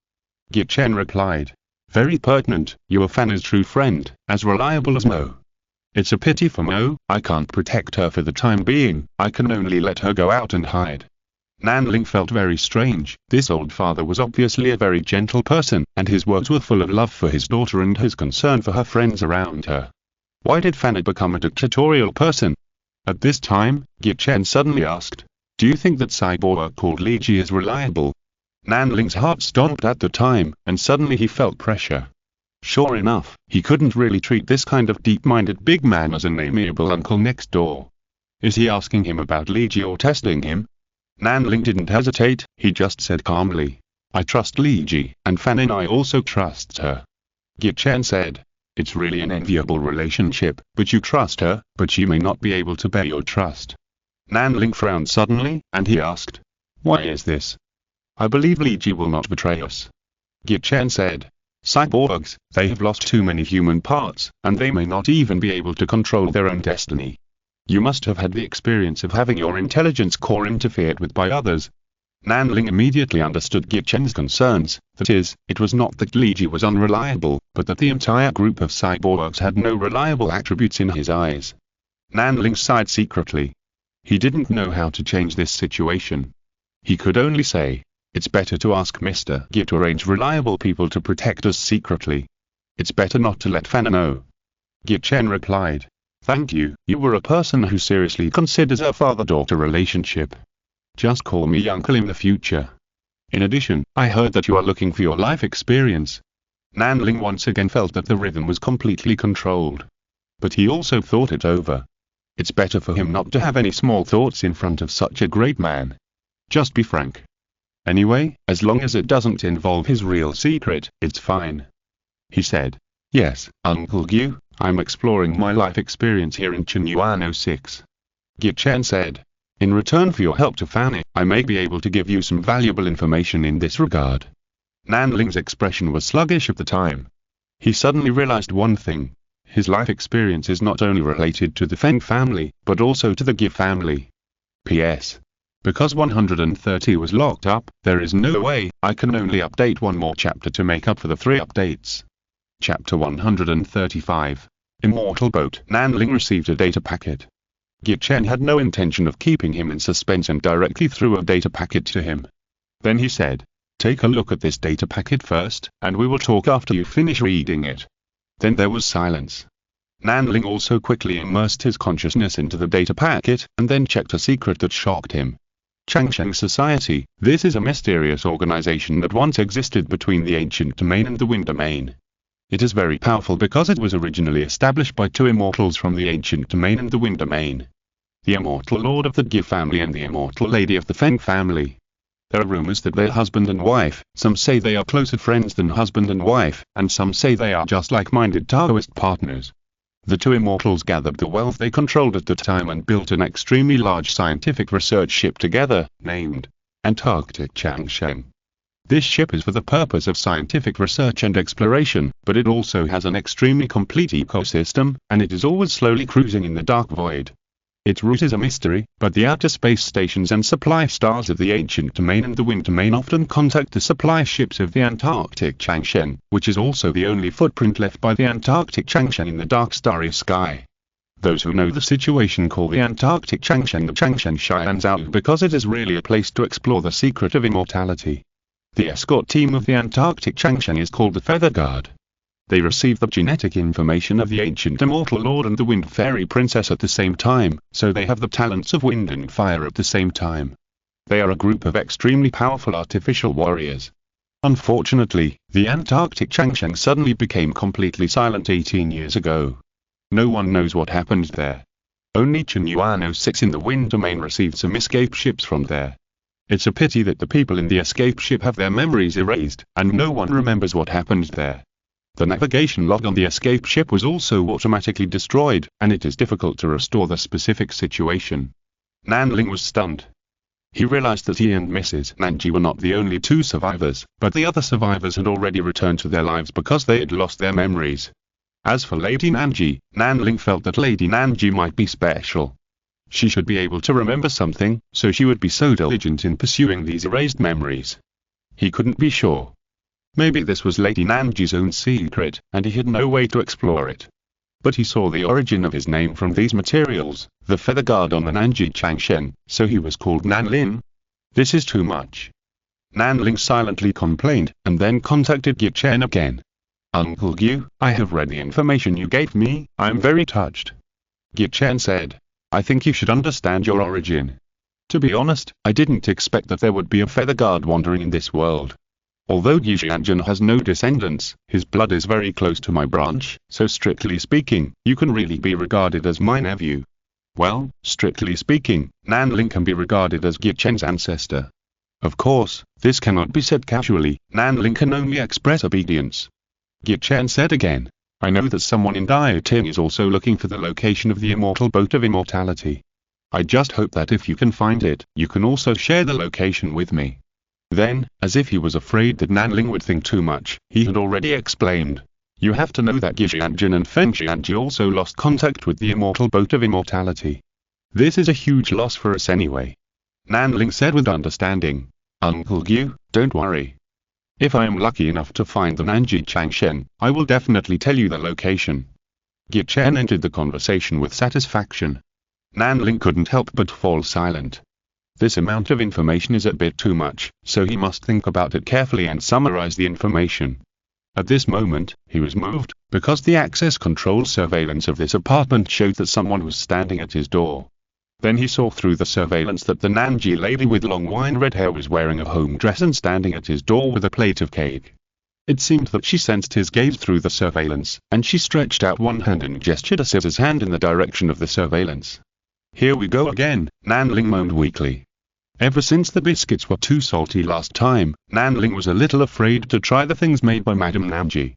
Gi Chen replied, "Very pertinent, you are Fanny's true friend, as reliable as Mo. It's a pity for Mo, I can't protect her for the time being, I can only let her go out and hide." Nanling felt very strange, this old father was obviously a very gentle person, and his words were full of love for his daughter and his concern for her friends around her. Why did Fanny become a dictatorial person? At this time, Gi Chen suddenly asked, "Do you think that cyborg called Li Ji is reliable?" Nanling's heart stomped at the time, and suddenly he felt pressure. Sure enough, he couldn't really treat this kind of deep-minded big man as an amiable uncle next door. Is he asking him about Li Ji or testing him? Nanling didn't hesitate, he just said calmly, I trust Li Ji, and Fan and I also trust her. Gye Chen said, it's really an enviable relationship, but you trust her, but she may not be able to bear your trust. Nanling frowned suddenly, and he asked, why is this? I believe Li Ji will not betray us. Gye Chen said, cyborgs, they have lost too many human parts, and they may not even be able to control their own destiny. You must have had the experience of having your intelligence core interfered with by others. Nanling immediately understood Gye Chen's concerns, that is, it was not that Li Ji was unreliable, but that the entire group of cyborgs had no reliable attributes in his eyes. Nanling sighed secretly. He didn't know how to change this situation. He could only say, it's better to ask Mr. Gye to arrange reliable people to protect us secretly. It's better not to let Fan know. Gye Chen replied, thank you, you were a person who seriously considers a father-daughter relationship. Just call me uncle in the future. In addition, I heard that you are looking for your life experience. Nanling once again felt that the rhythm was completely controlled. But he also thought it over. It's better for him not to have any small thoughts in front of such a great man. Just be frank. Anyway, as long as it doesn't involve his real secret, it's fine. He said, yes, Uncle Gye, I'm exploring my life experience here in Chenyuan 06. Gye Chen said, in return for your help to Fanny, I may be able to give you some valuable information in this regard. Nanling's expression was sluggish at the time. He suddenly realized one thing. His life experience is not only related to the Feng family, but also to the Gye family. P.S. Because 130 was locked up, there is no way, I can only update one more chapter to make up for the 3 updates. Chapter 135. Immortal Boat. Nanling received a data packet. Gye Chen had no intention of keeping him in suspense and directly threw a data packet to him. Then he said, take a look at this data packet first, and we will talk after you finish reading it. Then there was silence. Nanling also quickly immersed his consciousness into the data packet, and then checked a secret that shocked him. Changsheng Society, this is a mysterious organization that once existed between the ancient domain and the wind domain. It is very powerful because it was originally established by 2 immortals from the ancient domain and the wind domain. The immortal lord of the Gye family and the immortal lady of the Feng family. There are rumors that they're husband and wife, some say they are closer friends than husband and wife, and some say they are just like-minded Taoist partners. The 2 immortals gathered the wealth they controlled at the time and built an extremely large scientific research ship together, named Antarctic Changsheng. This ship is for the purpose of scientific research and exploration, but it also has an extremely complete ecosystem, and it is always slowly cruising in the dark void. Its route is a mystery, but the outer space stations and supply stars of the ancient domain and the wind domain often contact the supply ships of the Antarctic Changsheng, which is also the only footprint left by the Antarctic Changsheng in the dark starry sky. Those who know the situation call the Antarctic Changsheng the Changsheng Xianzhao because it is really a place to explore the secret of immortality. The escort team of the Antarctic Changsheng is called the Feather Guard. They receive the genetic information of the ancient immortal lord and the wind fairy princess at the same time, so they have the talents of wind and fire at the same time. They are a group of extremely powerful artificial warriors. Unfortunately, the Antarctic Changsheng suddenly became completely silent 18 years ago. No one knows what happened there. Only Chenyuan 06 in the wind domain received some escape ships from there. It's a pity that the people in the escape ship have their memories erased, and no one remembers what happened there. The navigation log on the escape ship was also automatically destroyed, and it is difficult to restore the specific situation. Nanling was stunned. He realized that he and Mrs. Nanji were not the only 2 survivors, but the other survivors had already returned to their lives because they had lost their memories. As for Lady Nanji, Nanling felt that Lady Nanji might be special. She should be able to remember something, so she would be so diligent in pursuing these erased memories. He couldn't be sure. Maybe this was Lady Nanji's own secret, and he had no way to explore it. But he saw the origin of his name from these materials, the feather guard on the Nanji Changsheng, so he was called Nanlin. This is too much. Nanling silently complained, and then contacted Gye Chen again. Uncle Gye, I have read the information you gave me, I am very touched. Gye Chen said, I think you should understand your origin. To be honest, I didn't expect that there would be a feather guard wandering in this world. Although Yijianjun has no descendants, his blood is very close to my branch, so strictly speaking, you can really be regarded as my nephew. Well, strictly speaking, Nanling can be regarded as Ge Chen's ancestor. Of course, this cannot be said casually. Nanling can only express obedience. Ge Chen said again, I know that someone in Dia Ting is also looking for the location of the immortal boat of immortality. I just hope that if you can find it, you can also share the location with me. Then, as if he was afraid that Nanling would think too much, he had already explained. You have to know that Ge Xianjin and Feng Xianji also lost contact with the immortal boat of immortality. This is a huge loss for us anyway. Nanling said with understanding. Uncle Gu, don't worry. If I am lucky enough to find the Nanji Changshen, I will definitely tell you the location. Ge Chen entered the conversation with satisfaction. Nanling couldn't help but fall silent. This amount of information is a bit too much, so he must think about it carefully and summarize the information. At this moment, he was moved, because the access control surveillance of this apartment showed that someone was standing at his door. Then he saw through the surveillance that the Nanji lady with long wine red hair was wearing a home dress and standing at his door with a plate of cake. It seemed that she sensed his gaze through the surveillance, and she stretched out one hand and gestured a scissors hand in the direction of the surveillance. Here we go again, Nanling moaned weakly. Ever since the biscuits were too salty last time, Nanling was a little afraid to try the things made by Madame Nanji.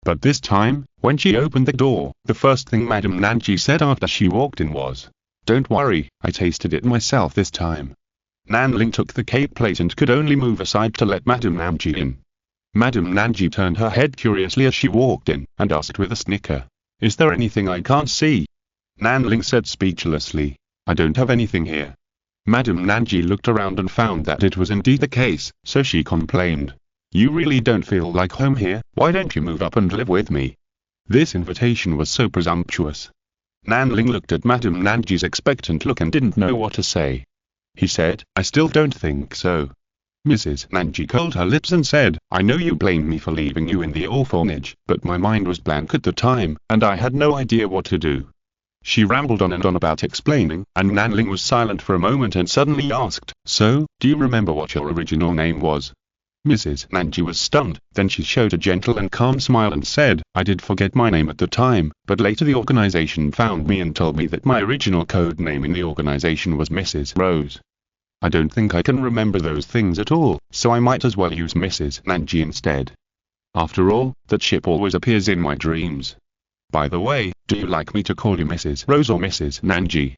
But this time, when she opened the door, the first thing Madame Nanji said after she walked in was, Don't worry, I tasted it myself this time. Nanling took the cake plate and could only move aside to let Madame Nanji in. Madame Nanji turned her head curiously as she walked in, and asked with a snicker, Is there anything I can't see? Nanling said speechlessly, I don't have anything here. Madame Nanji looked around and found that it was indeed the case, so she complained. You really don't feel like home here, why don't you move up and live with me? This invitation was so presumptuous. Nanling looked at Madame Nanji's expectant look and didn't know what to say. He said, I still don't think so. Mrs. Nanji curled her lips and said, I know you blamed me for leaving you in the orphanage, but my mind was blank at the time, and I had no idea what to do. She rambled on and on about explaining, and Nanling was silent for a moment and suddenly asked, So, do you remember what your original name was? Mrs. Nanji was stunned, then she showed a gentle and calm smile and said, I did forget my name at the time, but later the organization found me and told me that my original code name in the organization was Mrs. Rose. I don't think I can remember those things at all, so I might as well use Mrs. Nanji instead. After all, that ship always appears in my dreams. By the way, do you like me to call you Mrs. Rose or Mrs. Nanji?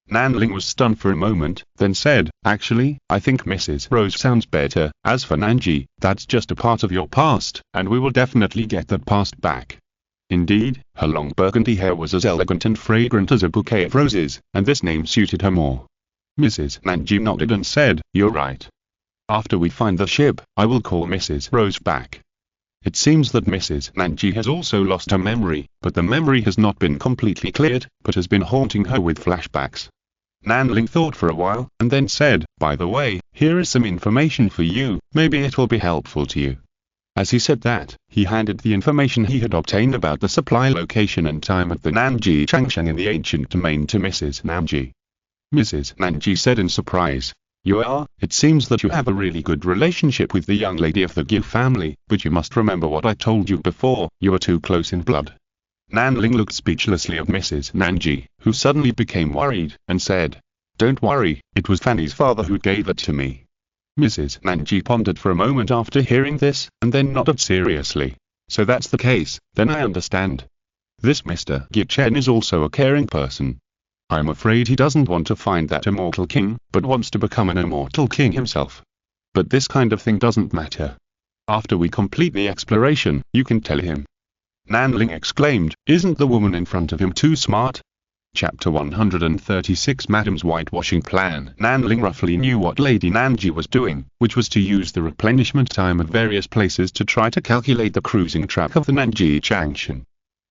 Nanling was stunned for a moment, then said, Actually, I think Mrs. Rose sounds better. As for Nanji, that's just a part of your past, and we will definitely get that past back. Indeed, her long burgundy hair was as elegant and fragrant as a bouquet of roses, and this name suited her more. Mrs. Nanji nodded and said, You're right. After we find the ship, I will call Mrs. Rose back. It seems that Mrs. Nanji has also lost her memory, but the memory has not been completely cleared, but has been haunting her with flashbacks. Nanling thought for a while, and then said, By the way, here is some information for you, maybe it will be helpful to you. As he said that, he handed the information he had obtained about the supply location and time at the Nanji Changshan in the ancient domain to Mrs. Nanji. Mrs. Nanji said in surprise, It seems that you have a really good relationship with the young lady of the Gu family, but you must remember what I told you before, you are too close in blood. Nanling looked speechlessly at Mrs. Nanji, who suddenly became worried, and said, Don't worry, it was Fanny's father who gave it to me. Mrs. Nanji pondered for a moment after hearing this, and then nodded seriously. So that's the case, then I understand. This Mr. Ge Chen is also a caring person. I'm afraid he doesn't want to find that immortal king, but wants to become an immortal king himself. But this kind of thing doesn't matter. After we complete the exploration, you can tell him. Nanling exclaimed, Isn't the woman in front of him too smart? Chapter 136 Madame's Whitewashing Plan. Nanling roughly knew what Lady Nanji was doing, which was to use the replenishment time at various places to try to calculate the cruising track of the Nanji Changshan.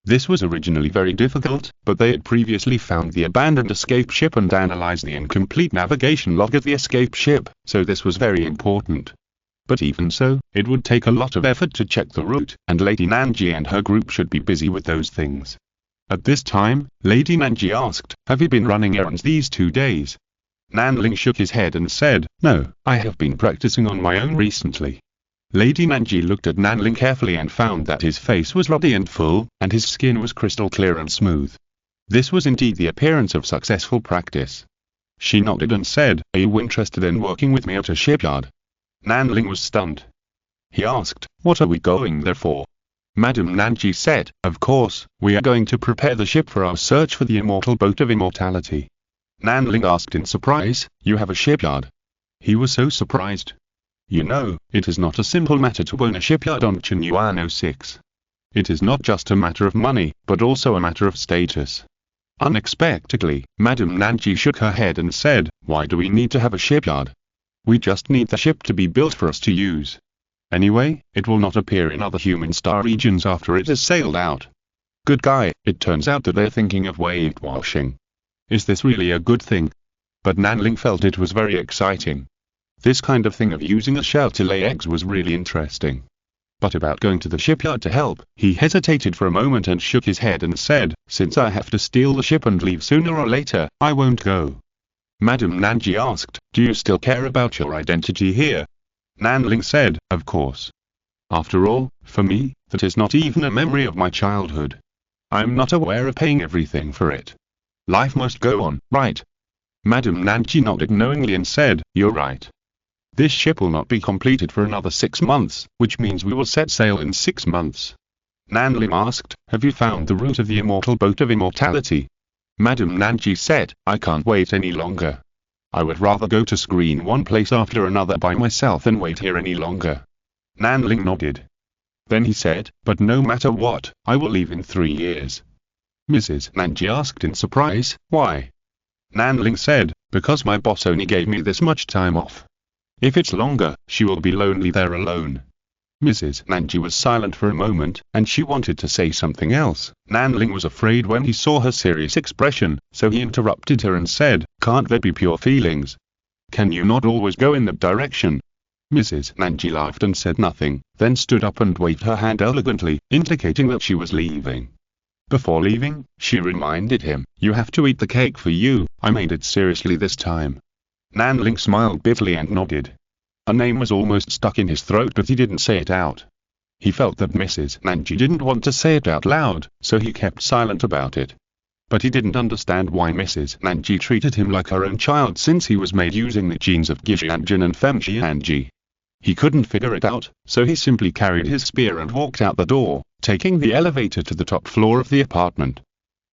This was originally very difficult, but they had previously found the abandoned escape ship and analyzed the incomplete navigation log of the escape ship, so this was very important. But even so, it would take a lot of effort to check the route, and Lady Nanji and her group should be busy with those things. At this time, Lady Nanji asked, Have you been running errands these 2 days? Nanling shook his head and said, No, I have been practicing on my own recently. Lady Nanji looked at Nanling carefully and found that his face was ruddy and full, and his skin was crystal clear and smooth. This was indeed the appearance of successful practice. She nodded and said, "Are you interested in working with me at a shipyard?" Nanling was stunned. He asked, "What are we going there for?" Madame Nanji said, "Of course, we are going to prepare the ship for our search for the immortal boat of immortality." Nanling asked in surprise, "You have a shipyard?" He was so surprised. You know, it is not a simple matter to own a shipyard on Chinyuan 06. It is not just a matter of money, but also a matter of status. Unexpectedly, Madame Nanji shook her head and said, "Why do we need to have a shipyard? We just need the ship to be built for us to use. Anyway, it will not appear in other human star regions after it has sailed out." Good guy, it turns out that they're thinking of whitewashing. Is this really a good thing? But Nanling felt it was very exciting. This kind of thing of using a shell to lay eggs was really interesting. But about going to the shipyard to help, he hesitated for a moment and shook his head and said, "Since I have to steal the ship and leave sooner or later, I won't go." Madame Nanji asked, "Do you still care about your identity here?" Nanling said, "Of course. After all, for me, that is not even a memory of my childhood. I'm not aware of paying everything for it. Life must go on, right?" Madame Nanji nodded knowingly and said, "You're right. This ship will not be completed for another 6 months, which means we will set sail in 6 months." Nanling asked, "Have you found the route of the immortal boat of immortality?" Madame Nanji said, "I can't wait any longer. I would rather go to screen one place after another by myself than wait here any longer." Nanling nodded. Then he said, "But no matter what, I will leave in 3 years." Mrs. Nanji asked in surprise, "Why?" Nanling said, "Because my boss only gave me this much time off. If it's longer, she will be lonely there alone." Mrs. Nanji was silent for a moment, and she wanted to say something else. Nanling was afraid when he saw her serious expression, so he interrupted her and said, "Can't there be pure feelings? Can you not always go in that direction?" Mrs. Nanji laughed and said nothing, then stood up and waved her hand elegantly, indicating that she was leaving. Before leaving, she reminded him, "You have to eat the cake for you, I made it seriously this time." Nanling smiled bitterly and nodded. A name was almost stuck in his throat but he didn't say it out. He felt that Mrs. Nanji didn't want to say it out loud, so he kept silent about it. But he didn't understand why Mrs. Nanji treated him like her own child since he was made using the genes of Gijianjin and Femjianji. He couldn't figure it out, so he simply carried his spear and walked out the door, taking the elevator to the top floor of the apartment.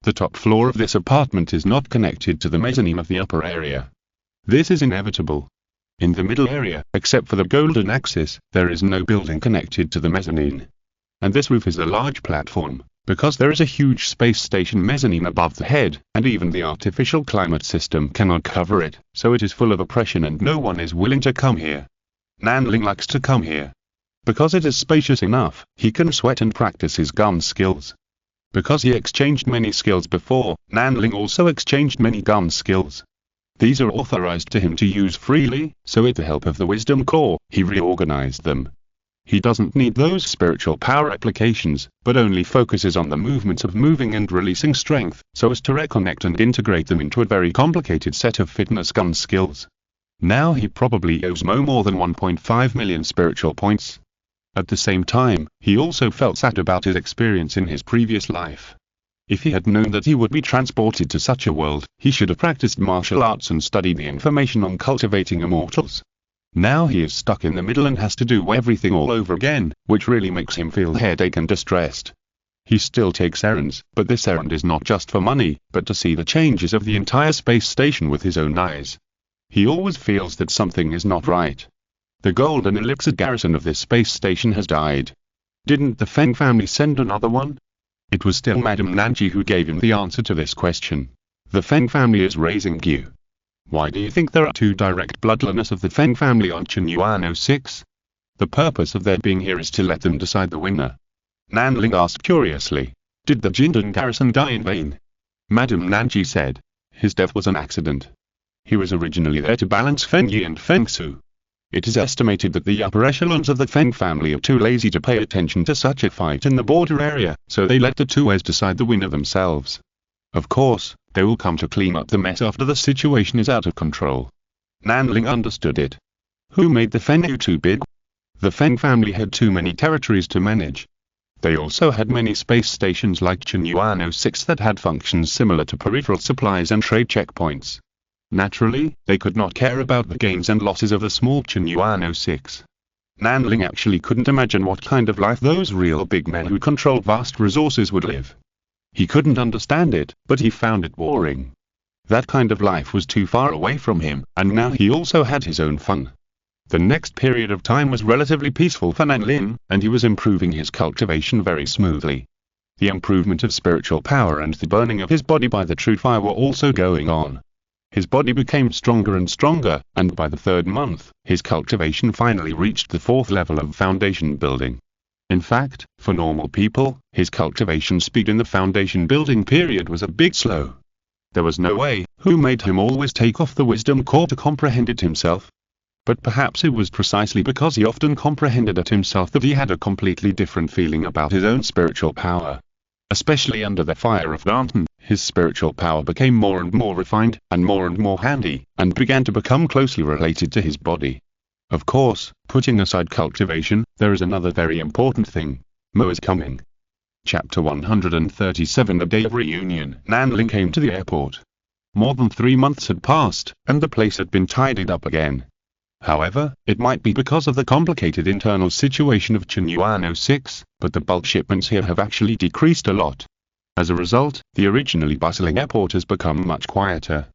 The top floor of this apartment is not connected to the mezzanine of the upper area. This is inevitable. In the middle area, except for the golden axis, there is no building connected to the mezzanine. And this roof is a large platform, because there is a huge space station mezzanine above the head, and even the artificial climate system cannot cover it, so it is full of oppression and no one is willing to come here. Nanling likes to come here. Because it is spacious enough, he can sweat and practice his gun skills. Because he exchanged many skills before, Nanling also exchanged many gun skills. These are authorized to him to use freely, so with the help of the Wisdom Core, he reorganized them. He doesn't need those spiritual power applications, but only focuses on the movements of moving and releasing strength, so as to reconnect and integrate them into a very complicated set of fitness gun skills. Now he probably owes Mo more than 1.5 million spiritual points. At the same time, he also felt sad about his experience in his previous life. If he had known that he would be transported to such a world, he should have practiced martial arts and studied the information on cultivating immortals. Now he is stuck in the middle and has to do everything all over again, which really makes him feel headache and distressed. He still takes errands, but this errand is not just for money, but to see the changes of the entire space station with his own eyes. He always feels that something is not right. The golden elixir garrison of this space station has died. Didn't the Feng family send another one? It was still Madame Nanji who gave him the answer to this question. The Feng family is raising you. Why do you think there are 2 direct bloodlines of the Feng family on Chinyuan 06? The purpose of their being here is to let them decide the winner. Nanling asked curiously. Did the Jindan garrison die in vain? Madame Nanji said. His death was an accident. He was originally there to balance Feng Yi and Feng Su. It is estimated that the upper echelons of the Feng family are too lazy to pay attention to such a fight in the border area, so they let the 2 heirs decide the winner themselves. Of course, they will come to clean up the mess after the situation is out of control. Nanling understood it. Who made the Feng too big? The Feng family had too many territories to manage. They also had many space stations like Chenuano 6 that had functions similar to peripheral supplies and trade checkpoints. Naturally, they could not care about the gains and losses of the small Chenuano 6. Nanling actually couldn't imagine what kind of life those real big men who controlled vast resources would live. He couldn't understand it, but he found it boring. That kind of life was too far away from him, and now he also had his own fun. The next period of time was relatively peaceful for Nanlin, and he was improving his cultivation very smoothly. The improvement of spiritual power and the burning of his body by the true fire were also going on. His body became stronger and stronger, and by the 3rd month, his cultivation finally reached the 4th level of foundation building. In fact, for normal people, his cultivation speed in the foundation building period was a bit slow. There was no way, who made him always take off the wisdom core to comprehend it himself? But perhaps it was precisely because he often comprehended it himself that he had a completely different feeling about his own spiritual power. Especially under the fire of Danton, his spiritual power became more and more refined, and more handy, and began to become closely related to his body. Of course, putting aside cultivation, there is another very important thing. Mo is coming. Chapter 137 The Day of Reunion. Nanling came to the airport. More than 3 months had passed, and the place had been tidied up again. However, it might be because of the complicated internal situation of Chenuano 6, but the bulk shipments here have actually decreased a lot. As a result, the originally bustling airport has become much quieter.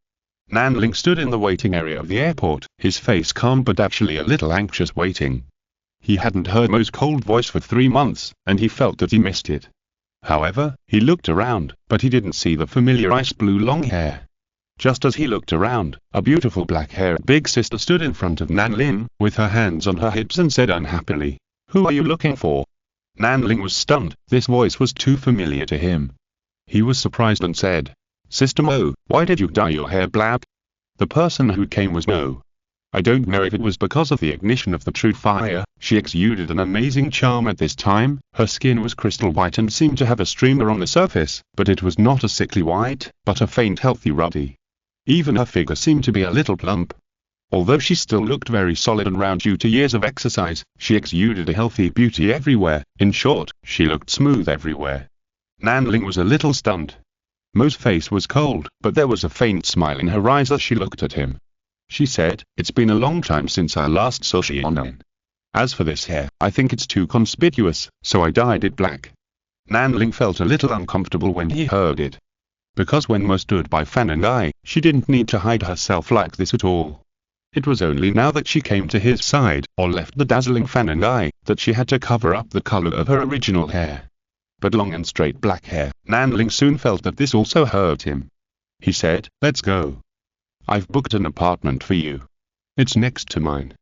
Nanling stood in the waiting area of the airport, his face calm but actually a little anxious waiting. He hadn't heard Mo's cold voice for 3 months, and he felt that he missed it. However, he looked around, but he didn't see the familiar ice blue long hair. Just as he looked around, a beautiful black-haired big sister stood in front of Nanling, with her hands on her hips and said unhappily, "Who are you looking for?" Nanling was stunned, this voice was too familiar to him. He was surprised and said, "Sister Mo, why did you dye your hair black?" The person who came was Mo. I don't know if it was because of the ignition of the true fire, she exuded an amazing charm at this time, her skin was crystal white and seemed to have a streamer on the surface, but it was not a sickly white, but a faint healthy ruddy. Even her figure seemed to be a little plump. Although she still looked very solid and round due to years of exercise, she exuded a healthy beauty everywhere, in short, she looked smooth everywhere. Nanling was a little stunned. Mo's face was cold, but there was a faint smile in her eyes as she looked at him. She said, "It's been a long time since I last saw Xiaonan. As for this hair, I think it's too conspicuous, so I dyed it black." Nanling felt a little uncomfortable when he heard it. Because when Mo stood by Fan and I, she didn't need to hide herself like this at all. It was only now that she came to his side, or left the dazzling Fan and I, that she had to cover up the color of her original hair. But long and straight black hair, Nanling soon felt that this also hurt him. He said, "Let's go. I've booked an apartment for you. It's next to mine.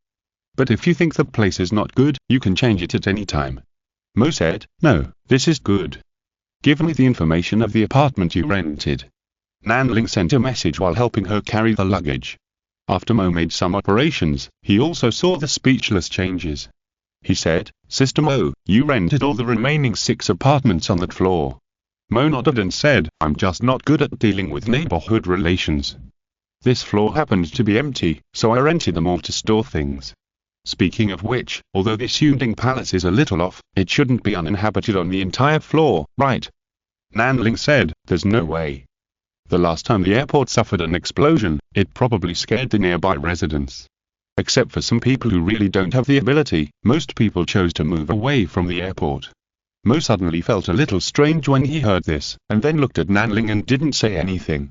But if you think the place is not good, you can change it at any time." Mo said, "No, this is good. Give me the information of the apartment you rented." Nanling sent a message while helping her carry the luggage. After Mo made some operations, he also saw the speechless changes. He said, "Sister Mo, you rented all the remaining 6 apartments on that floor." Mo nodded and said, "I'm just not good at dealing with neighborhood relations. This floor happened to be empty, so I rented them all to store things. Speaking of which, although this Yunding Palace is a little off, it shouldn't be uninhabited on the entire floor, right?" Nanling said, "There's no way. The last time the airport suffered an explosion, it probably scared the nearby residents. Except for some people who really don't have the ability, most people chose to move away from the airport." Mo suddenly felt a little strange when he heard this, and then looked at Nanling and didn't say anything.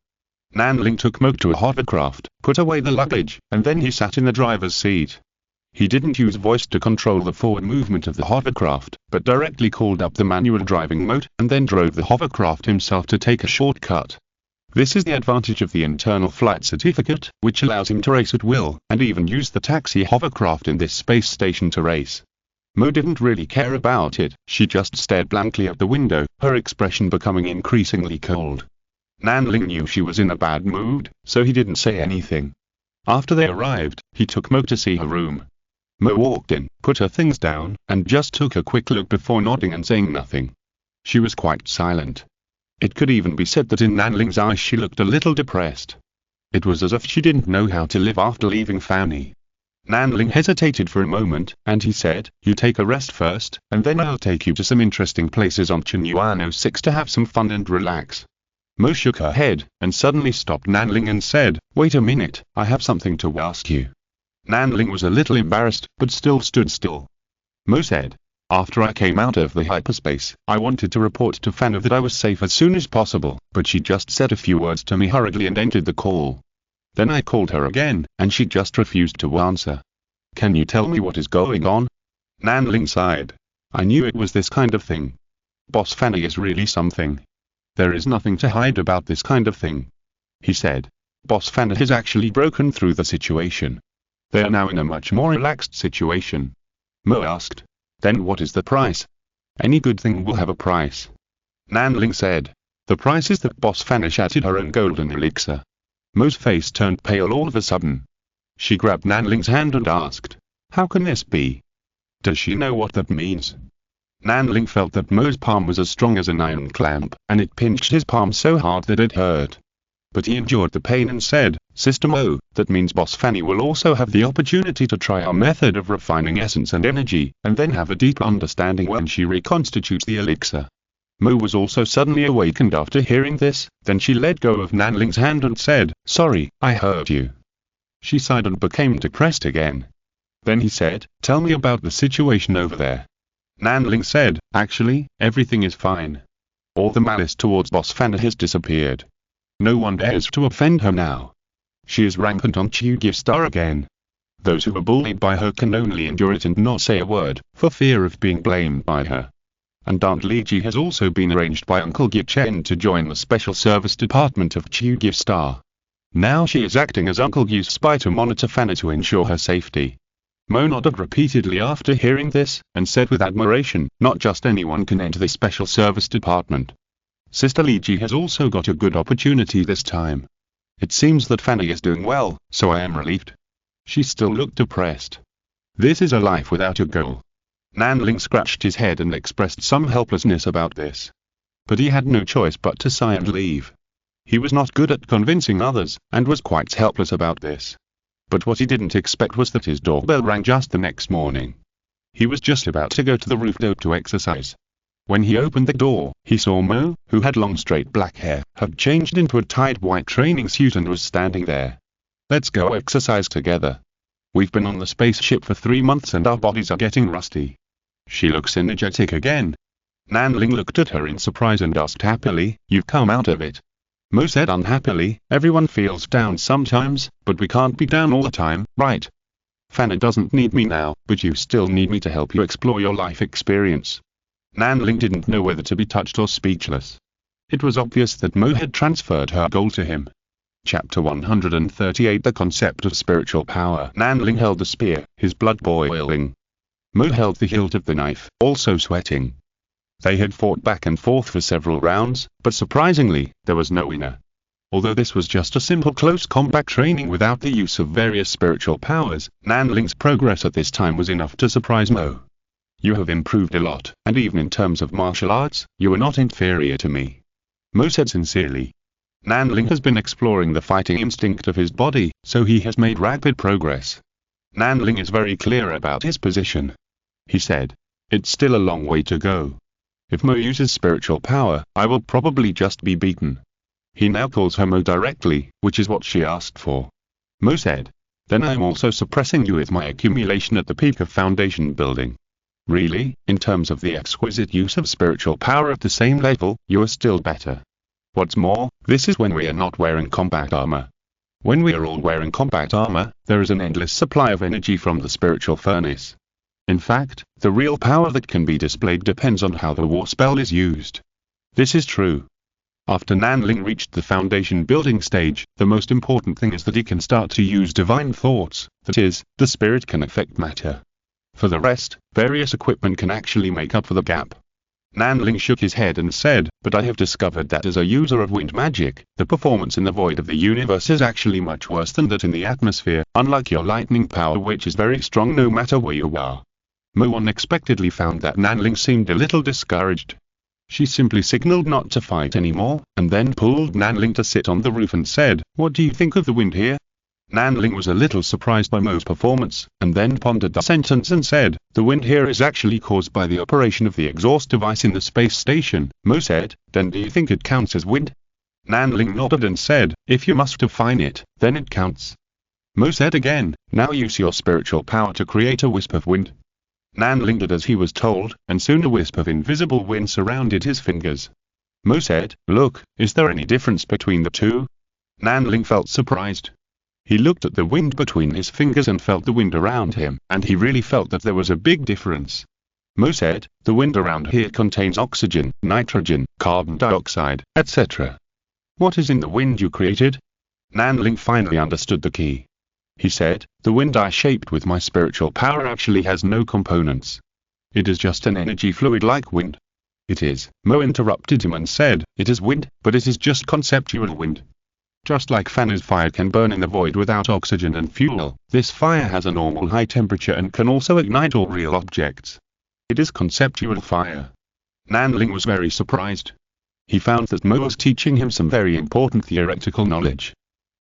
Nanling took Mo to a hovercraft, put away the luggage, and then he sat in the driver's seat. He didn't use voice to control the forward movement of the hovercraft, but directly called up the manual driving mode, and then drove the hovercraft himself to take a shortcut. This is the advantage of the internal flight certificate, which allows him to race at will, and even use the taxi hovercraft in this space station to race. Mo didn't really care about it, she just stared blankly at the window, her expression becoming increasingly cold. Nanling knew she was in a bad mood, so he didn't say anything. After they arrived, he took Mo to see her room. Mo walked in, put her things down, and just took a quick look before nodding and saying nothing. She was quite silent. It could even be said that in Nanling's eyes she looked a little depressed. It was as if she didn't know how to live after leaving Fanny. Nanling hesitated for a moment, and he said, "You take a rest first, and then I'll take you to some interesting places on Chinyuano 6 to have some fun and relax." Mo shook her head, and suddenly stopped Nanling and said, "Wait a minute, I have something to ask you." Nanling was a little embarrassed, but still stood still. Mo said, "After I came out of the hyperspace, I wanted to report to Fana that I was safe as soon as possible, but she just said a few words to me hurriedly and ended the call. Then I called her again, and she just refused to answer. Can you tell me what is going on?" Nanling sighed. "I knew it was this kind of thing. Boss Fanny is really something. There is nothing to hide about this kind of thing," he said. "Boss Fanny has actually broken through the situation. They are now in a much more relaxed situation." Mo asked, "Then what is the price?" "Any good thing will have a price," Nanling said. "The price is that Boss Fanny shattered her own golden elixir." Mo's face turned pale all of a sudden. She grabbed Nanling's hand and asked, "How can this be? Does she know what that means?" Nanling felt that Mo's palm was as strong as an iron clamp, and it pinched his palm so hard that it hurt. But he endured the pain and said, "Sister Mo, that means Boss Fanny will also have the opportunity to try our method of refining essence and energy, and then have a deeper understanding when she reconstitutes the elixir." Mo was also suddenly awakened after hearing this, then she let go of Nanling's hand and said, "Sorry, I hurt you." She sighed and became depressed again. Then he said, "Tell me about the situation over there." Nanling said, "Actually, everything is fine. All the malice towards Boss Fanny has disappeared. No one dares to offend her now. She is rampant on Chugif Star again. Those who were bullied by her can only endure it and not say a word, for fear of being blamed by her. And Aunt Liji has also been arranged by Uncle Gichen to join the Special Service Department of Chugif Star. Now she is acting as Uncle Yu's spy to monitor Fanny to ensure her safety." Mo nodded repeatedly after hearing this, and said with admiration, "Not just anyone can enter the Special Service Department. Sister Liji has also got a good opportunity this time. It seems that Fanny is doing well, so I am relieved." She still looked depressed. "This is a life without a goal." Nanling scratched his head and expressed some helplessness about this. But he had no choice but to sigh and leave. He was not good at convincing others, and was quite helpless about this. But what he didn't expect was that his doorbell rang just the next morning. He was just about to go to the rooftop to exercise. When he opened the door, he saw Mo, who had long straight black hair, had changed into a tight white training suit and was standing there. "Let's go exercise together. We've been on the spaceship for 3 months and our bodies are getting rusty." She looks energetic again. Nanling looked at her in surprise and asked happily, "You've come out of it?" Mo said unhappily, "Everyone feels down sometimes, but we can't be down all the time, right? Fanny doesn't need me now, but you still need me to help you explore your life experience." Nanling didn't know whether to be touched or speechless. It was obvious that Mo had transferred her goal to him. Chapter 138 The Concept of Spiritual Power. Nanling held the spear, his blood boiling. Mo held the hilt of the knife, also sweating. They had fought back and forth for several rounds, but surprisingly, there was no winner. Although this was just a simple close combat training without the use of various spiritual powers, Nanling's progress at this time was enough to surprise Mo. "You have improved a lot, and even in terms of martial arts, you are not inferior to me," Mo said sincerely. Nanling has been exploring the fighting instinct of his body, so he has made rapid progress. Nanling is very clear about his position. He said, "It's still a long way to go. If Mo uses spiritual power, I will probably just be beaten." He now calls her Mo directly, which is what she asked for. Mo said, "Then I am also suppressing you with my accumulation at the peak of Foundation building. Really, in terms of the exquisite use of spiritual power at the same level, you are still better. What's more, this is when we are not wearing combat armor. When we are all wearing combat armor, there is an endless supply of energy from the spiritual furnace. In fact, the real power that can be displayed depends on how the war spell is used. This is true." After Nanling reached the Foundation building stage, the most important thing is that he can start to use divine thoughts, that is, the spirit can affect matter. For the rest, various equipment can actually make up for the gap. Nanling shook his head and said, "But I have discovered that as a user of wind magic, the performance in the void of the universe is actually much worse than that in the atmosphere, unlike your lightning power which is very strong no matter where you are." Mo unexpectedly found that Nanling seemed a little discouraged. She simply signaled not to fight anymore, and then pulled Nanling to sit on the roof and said, "What do you think of the wind here?" Nanling was a little surprised by Mo's performance, and then pondered the sentence and said, "The wind here is actually caused by the operation of the exhaust device in the space station." Mo said, "Then do you think it counts as wind?" Nanling nodded and said, "If you must define it, then it counts." Mo said again, "Now use your spiritual power to create a wisp of wind." Nanling did as he was told, and soon a wisp of invisible wind surrounded his fingers. Mo said, "Look, is there any difference between the two?" Nanling felt surprised. He looked at the wind between his fingers and felt the wind around him, and he really felt that there was a big difference. Mo said, "The wind around here contains oxygen, nitrogen, carbon dioxide, etc. What is in the wind you created?" Nanling finally understood the key. He said, "The wind I shaped with my spiritual power actually has no components. It is just an energy fluid like wind." "It is," Mo interrupted him and said, "it is wind, but it is just conceptual wind. Just like fire can burn in the void without oxygen and fuel, this fire has a normal high temperature and can also ignite all real objects. It is conceptual fire." Nanling was very surprised. He found that Mo was teaching him some very important theoretical knowledge.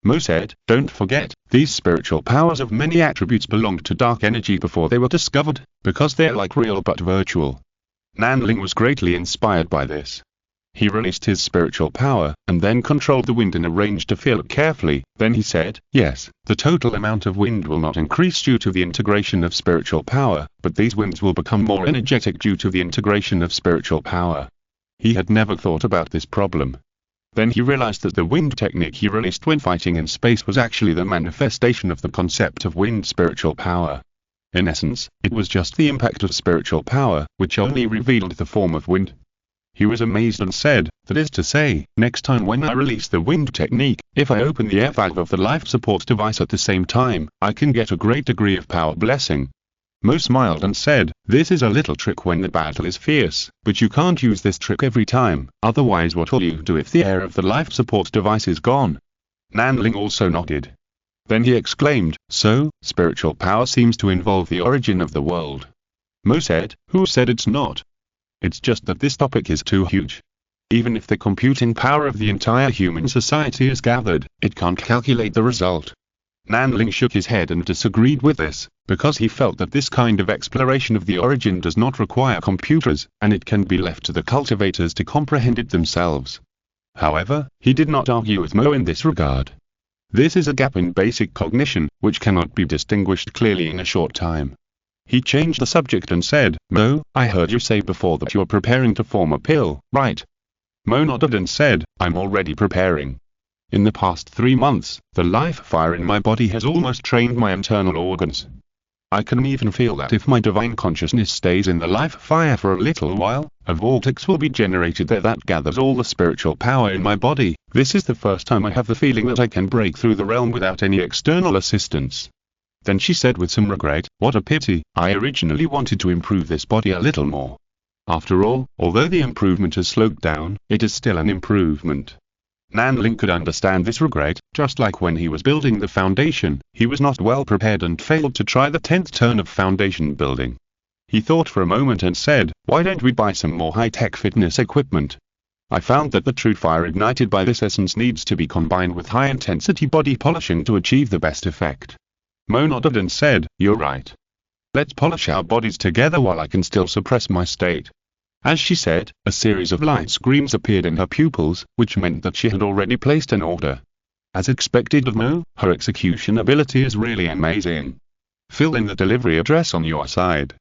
Mo said, "Don't forget, these spiritual powers of many attributes belonged to dark energy before they were discovered, because they're like real but virtual." Nanling was greatly inspired by this. He released his spiritual power, and then controlled the wind and arranged to feel it carefully. Then he said, "Yes, the total amount of wind will not increase due to the integration of spiritual power, but these winds will become more energetic due to the integration of spiritual power." He had never thought about this problem. Then he realized that the wind technique he released when fighting in space was actually the manifestation of the concept of wind spiritual power. In essence, it was just the impact of spiritual power, which only revealed the form of wind. He was amazed and said, "That is to say, next time when I release the wind technique, if I open the air valve of the life support device at the same time, I can get a great degree of power blessing." Mo smiled and said, "This is a little trick when the battle is fierce, but you can't use this trick every time, otherwise what will you do if the air of the life support device is gone?" Nanling also nodded. Then he exclaimed, "So, spiritual power seems to involve the origin of the world." Mo said, "Who said it's not? It's just that this topic is too huge. Even if the computing power of the entire human society is gathered, it can't calculate the result." Nanling shook his head and disagreed with this, because he felt that this kind of exploration of the origin does not require computers, and it can be left to the cultivators to comprehend it themselves. However, he did not argue with Mo in this regard. This is a gap in basic cognition, which cannot be distinguished clearly in a short time. He changed the subject and said, "Mo, I heard you say before that you're preparing to form a pill, right?" Mo nodded and said, "I'm already preparing. In the past 3 months, the life fire in my body has almost trained my internal organs. I can even feel that if my divine consciousness stays in the life fire for a little while, a vortex will be generated there that gathers all the spiritual power in my body. This is the first time I have the feeling that I can break through the realm without any external assistance." Then she said with some regret, "What a pity, I originally wanted to improve this body a little more. After all, although the improvement has slowed down, it is still an improvement." Nanling could understand this regret. Just like when he was building the foundation, he was not well prepared and failed to try the 10th turn of foundation building. He thought for a moment and said, "Why don't we buy some more high-tech fitness equipment? I found that the true fire ignited by this essence needs to be combined with high-intensity body polishing to achieve the best effect." Mo nodded and said, "You're right. Let's polish our bodies together while I can still suppress my state." As she said, a series of light screams appeared in her pupils, which meant that she had already placed an order. As expected of Mo, her execution ability is really amazing. Fill in the delivery address on your side.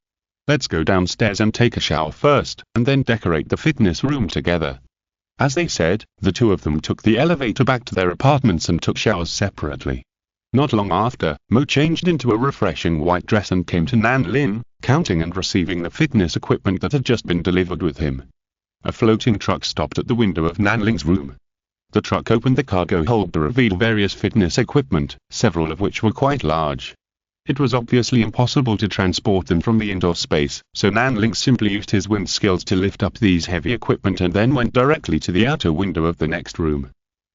Let's go downstairs and take a shower first, and then decorate the fitness room together. As they said, the two of them took the elevator back to their apartments and took showers separately. Not long after, Mo changed into a refreshing white dress and came to Nanlin, counting and receiving the fitness equipment that had just been delivered with him. A floating truck stopped at the window of Nanling's room. The truck opened the cargo hold to reveal various fitness equipment, several of which were quite large. It was obviously impossible to transport them from the indoor space, so Nanling simply used his wind skills to lift up these heavy equipment and then went directly to the outer window of the next room.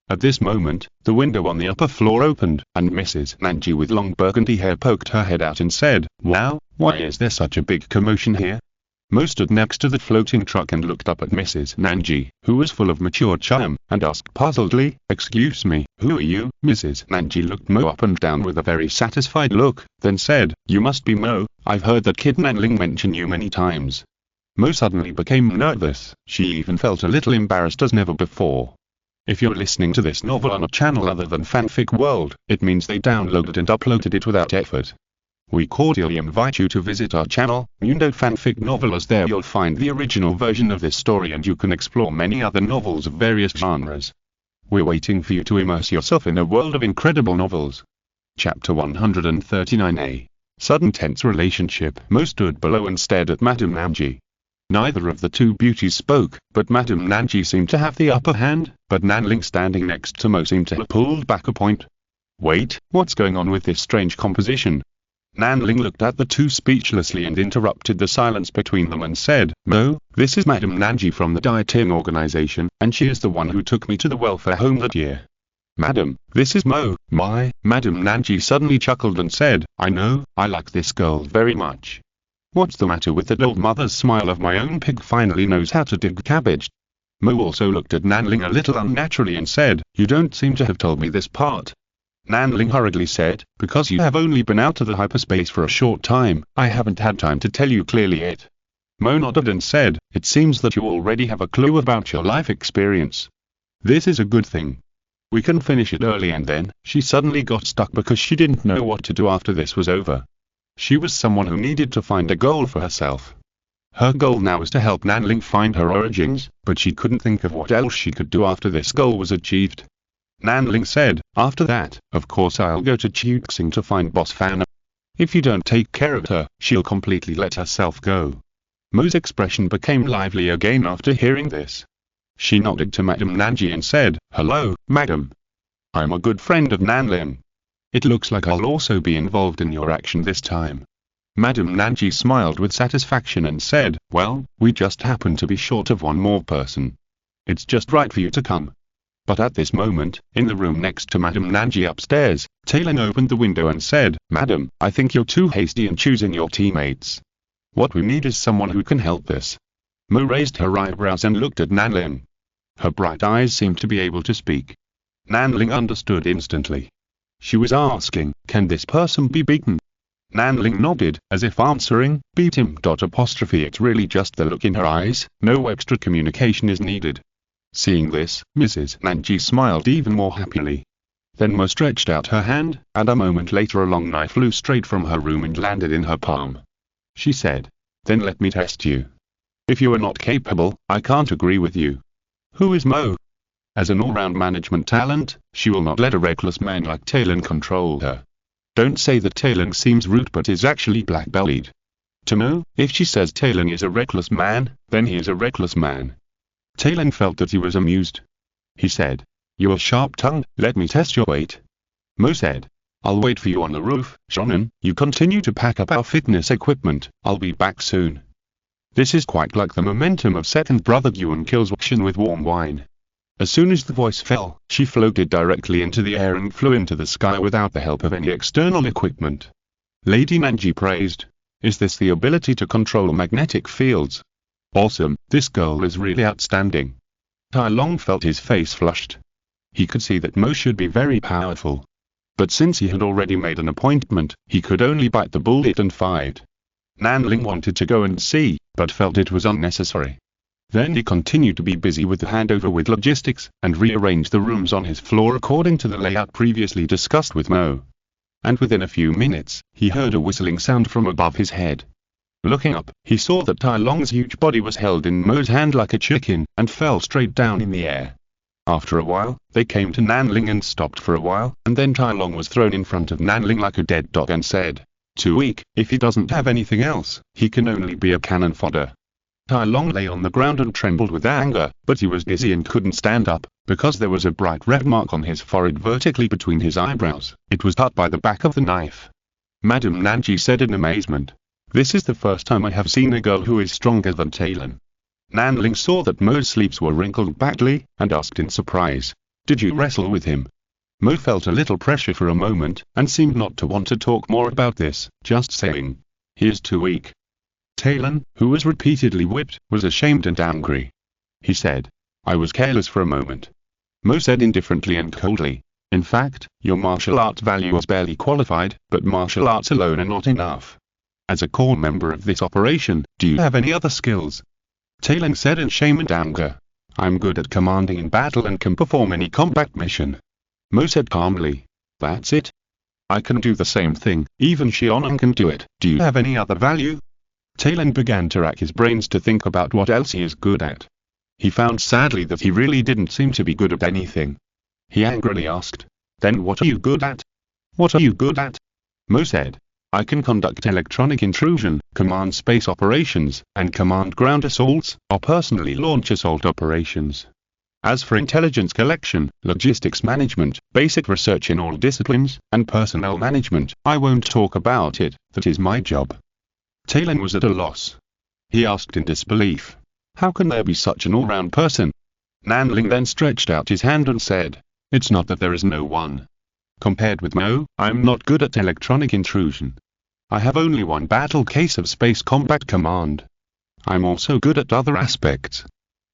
At this moment, the window on the upper floor opened, and Mrs. Nanji with long burgundy hair poked her head out and said, "Wow, why is there such a big commotion here?" Mo stood next to the floating truck and looked up at Mrs. Nanji, who was full of mature charm, and asked puzzledly, "Excuse me, who are you?" Mrs. Nanji looked Mo up and down with a very satisfied look, then said, "You must be Mo. I've heard that kid Nanling mention you many times." Mo suddenly became nervous. She even felt a little embarrassed as never before. If you're listening to this novel on a channel other than Fanfic World, it means they downloaded and uploaded it without effort. We cordially invite you to visit our channel, Mundo Fanfic Novel, as there you'll find the original version of this story and you can explore many other novels of various genres. We're waiting for you to immerse yourself in a world of incredible novels. Chapter 139A. Sudden tense relationship. Mo stood below and stared at Madame Nanji. Neither of the two beauties spoke, but Madame Nanji seemed to have the upper hand, but Nanling standing next to Mo seemed to have pulled back a point. Wait, what's going on with this strange composition? Nanling looked at the two speechlessly and interrupted the silence between them and said, "Mo, this is Madame Nanji from the dieting organization, and she is the one who took me to the welfare home that year." "Madam, this is Mo." Madame Nanji suddenly chuckled and said, "I know, I like this girl very much. What's the matter with that old mother's smile of my own pig finally knows how to dig cabbage?" Mo also looked at Nanling a little unnaturally and said, "You don't seem to have told me this part." Nanling hurriedly said, "Because you have only been out of the hyperspace for a short time, I haven't had time to tell you clearly yet." Mo nodded and said, "It seems that you already have a clue about your life experience. This is a good thing. We can finish it early." And then, she suddenly got stuck because she didn't know what to do after this was over. She was someone who needed to find a goal for herself. Her goal now was to help Nanling find her origins, but she couldn't think of what else she could do after this goal was achieved. Nanling said, "After that, of course I'll go to Chuxing to find Boss Fan. If you don't take care of her, she'll completely let herself go." Mo's expression became lively again after hearing this. She nodded to Madame Nanji and said, "Hello, Madam. I'm a good friend of Nanling. It looks like I'll also be involved in your action this time." Madame Nanji smiled with satisfaction and said, "Well, we just happen to be short of one more person. It's just right for you to come." But at this moment, in the room next to Madame Nanji upstairs, Talon opened the window and said, "Madam, I think you're too hasty in choosing your teammates. What we need is someone who can help us." Mo raised her eyebrows and looked at Nanling. Her bright eyes seemed to be able to speak. Nanling understood instantly. She was asking, "Can this person be beaten?" Nanling nodded, as if answering, "Beat him." It's really just the look in her eyes, no extra communication is needed. Seeing this, Mrs. Nanji smiled even more happily. Then Mo stretched out her hand, and a moment later a long knife flew straight from her room and landed in her palm. She said, "Then let me test you. If you are not capable, I can't agree with you." Who is Mo? As an all-round management talent, she will not let a reckless man like Talon control her. Don't say that Talon seems rude but is actually black-bellied. To Mo, if she says Talon is a reckless man, then he is a reckless man. Talon felt that he was amused. He said, "You are sharp-tongued, let me test your weight." Mo said, "I'll wait for you on the roof, Shonen. You continue to pack up our fitness equipment, I'll be back soon." This is quite like the momentum of second brother Yuan kills Wakshin with warm wine. As soon as the voice fell, she floated directly into the air and flew into the sky without the help of any external equipment. Lady Nanji praised, "Is this the ability to control magnetic fields? Awesome, this girl is really outstanding." Tai Long felt his face flushed. He could see that Mo should be very powerful. But since he had already made an appointment, he could only bite the bullet and fight. Nanling wanted to go and see, but felt it was unnecessary. Then he continued to be busy with the handover with logistics, and rearrange the rooms on his floor according to the layout previously discussed with Mo. And within a few minutes, he heard a whistling sound from above his head. Looking up, he saw that Tai Long's huge body was held in Mo's hand like a chicken, and fell straight down in the air. After a while, they came to Nanling and stopped for a while, and then Tai Long was thrown in front of Nanling like a dead dog and said, "Too weak, if he doesn't have anything else, he can only be a cannon fodder." Tai Long lay on the ground and trembled with anger, but he was dizzy and couldn't stand up, because there was a bright red mark on his forehead vertically between his eyebrows. It was cut by the back of the knife. Madame Nanji said in amazement, "This is the first time I have seen a girl who is stronger than Talon." Nanling saw that Mo's sleeves were wrinkled badly, and asked in surprise, "Did you wrestle with him?" Mo felt a little pressure for a moment, and seemed not to want to talk more about this, just saying, "He is too weak." Talon, who was repeatedly whipped, was ashamed and angry. He said, "I was careless for a moment." Mo said indifferently and coldly, "In fact, your martial arts value is barely qualified, but martial arts alone are not enough. As a core member of this operation, do you have any other skills?" Talon said in shame and anger, "I'm good at commanding in battle and can perform any combat mission." Mo said calmly, "That's it? I can do the same thing, even Shionon can do it. Do you have any other value?" Talon began to rack his brains to think about what else he is good at. He found sadly that he really didn't seem to be good at anything. He angrily asked, "Then what are you good at?" "What are you good at?" Mo said, "I can conduct electronic intrusion, command space operations, and command ground assaults, or personally launch assault operations. As for intelligence collection, logistics management, basic research in all disciplines, and personnel management, I won't talk about it, that is my job." Talon was at a loss. He asked in disbelief, "How can there be such an all-round person?" Nanling then stretched out his hand and said, "It's not that there is no one. Compared with Mo, I'm not good at electronic intrusion. I have only one battle case of space combat command. I'm also good at other aspects."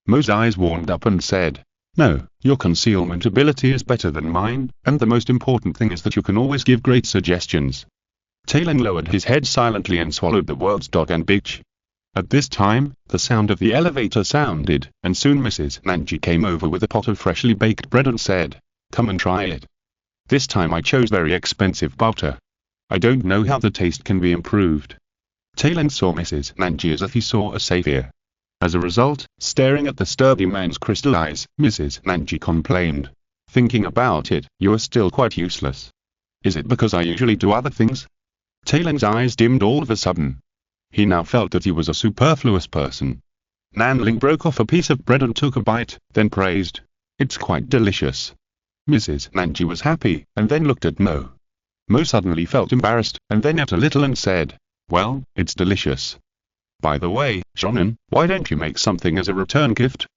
Mo's eyes warmed up and said, "No, your concealment ability is better than mine, and the most important thing is that you can always give great suggestions." Talon lowered his head silently and swallowed the words dog and bitch. At this time, the sound of the elevator sounded, and soon Mrs. Nanji came over with a pot of freshly baked bread and said, "Come and try it. This time I chose very expensive butter. I don't know how the taste can be improved." Talon saw Mrs. Nanji as if he saw a savior. As a result, staring at the sturdy man's crystal eyes, Mrs. Nanji complained, "Thinking about it, you are still quite useless. Is it because I usually do other things?" Talon's eyes dimmed all of a sudden. He now felt that he was a superfluous person. Nanling broke off a piece of bread and took a bite, then praised, "It's quite delicious." Mrs. Nanji was happy, and then looked at Mo. Mo suddenly felt embarrassed, and then ate a little and said, "Well, it's delicious. By the way, Shonen, why don't you make something as a return gift?"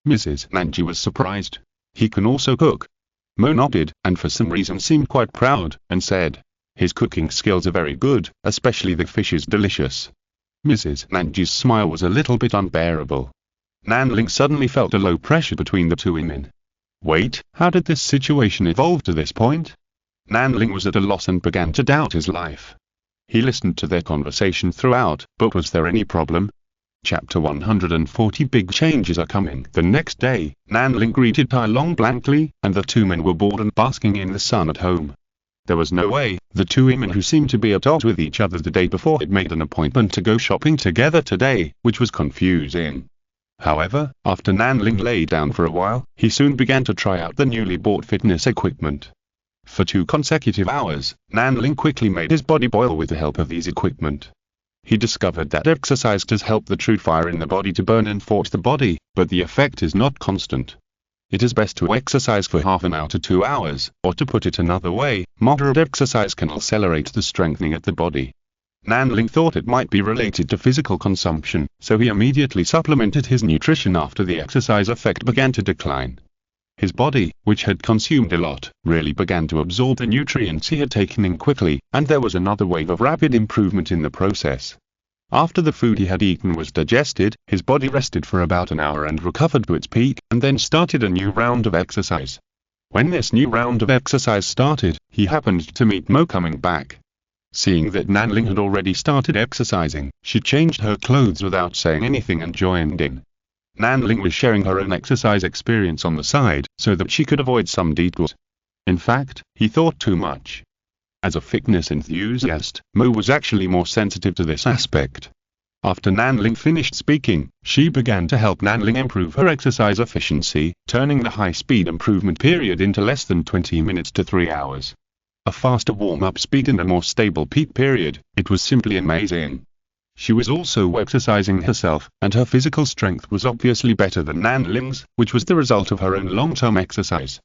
Mrs. Nanji was surprised. "He can also cook." Mo nodded, and for some reason seemed quite proud, and said, "His cooking skills are very good, especially the fish is delicious." Mrs. Nanji's smile was a little bit unbearable. Nanling suddenly felt a low pressure between the two women. Wait, how did this situation evolve to this point? Nanling was at a loss and began to doubt his life. He listened to their conversation throughout, but was there any problem? Chapter 140 Big changes are coming. The next day, Nanling greeted Tai Long blankly, and the two men were bored and basking in the sun at home. There was no way, the two women who seemed to be at odds with each other the day before had made an appointment to go shopping together today, which was confusing. However, after Nanling lay down for a while, he soon began to try out the newly bought fitness equipment. For 2 consecutive hours, Nanling quickly made his body boil with the help of these equipment. He discovered that exercise does help the true fire in the body to burn and forge the body, but the effect is not constant. It is best to exercise for half an hour to 2 hours, or to put it another way, moderate exercise can accelerate the strengthening of the body. Nanling thought it might be related to physical consumption, so he immediately supplemented his nutrition after the exercise effect began to decline. His body, which had consumed a lot, really began to absorb the nutrients he had taken in quickly, and there was another wave of rapid improvement in the process. After the food he had eaten was digested, his body rested for about an hour and recovered to its peak, and then started a new round of exercise. When this new round of exercise started, he happened to meet Mo coming back. Seeing that Nanling had already started exercising, she changed her clothes without saying anything and joined in. Nanling was sharing her own exercise experience on the side, so that she could avoid some detours. In fact, he thought too much. As a fitness enthusiast, Mo was actually more sensitive to this aspect. After Nanling finished speaking, she began to help Nanling improve her exercise efficiency, turning the high-speed improvement period into less than 20 minutes to 3 hours. A faster warm-up speed and a more stable peak period, it was simply amazing. She was also exercising herself, and her physical strength was obviously better than Nanling's, which was the result of her own long-term exercise.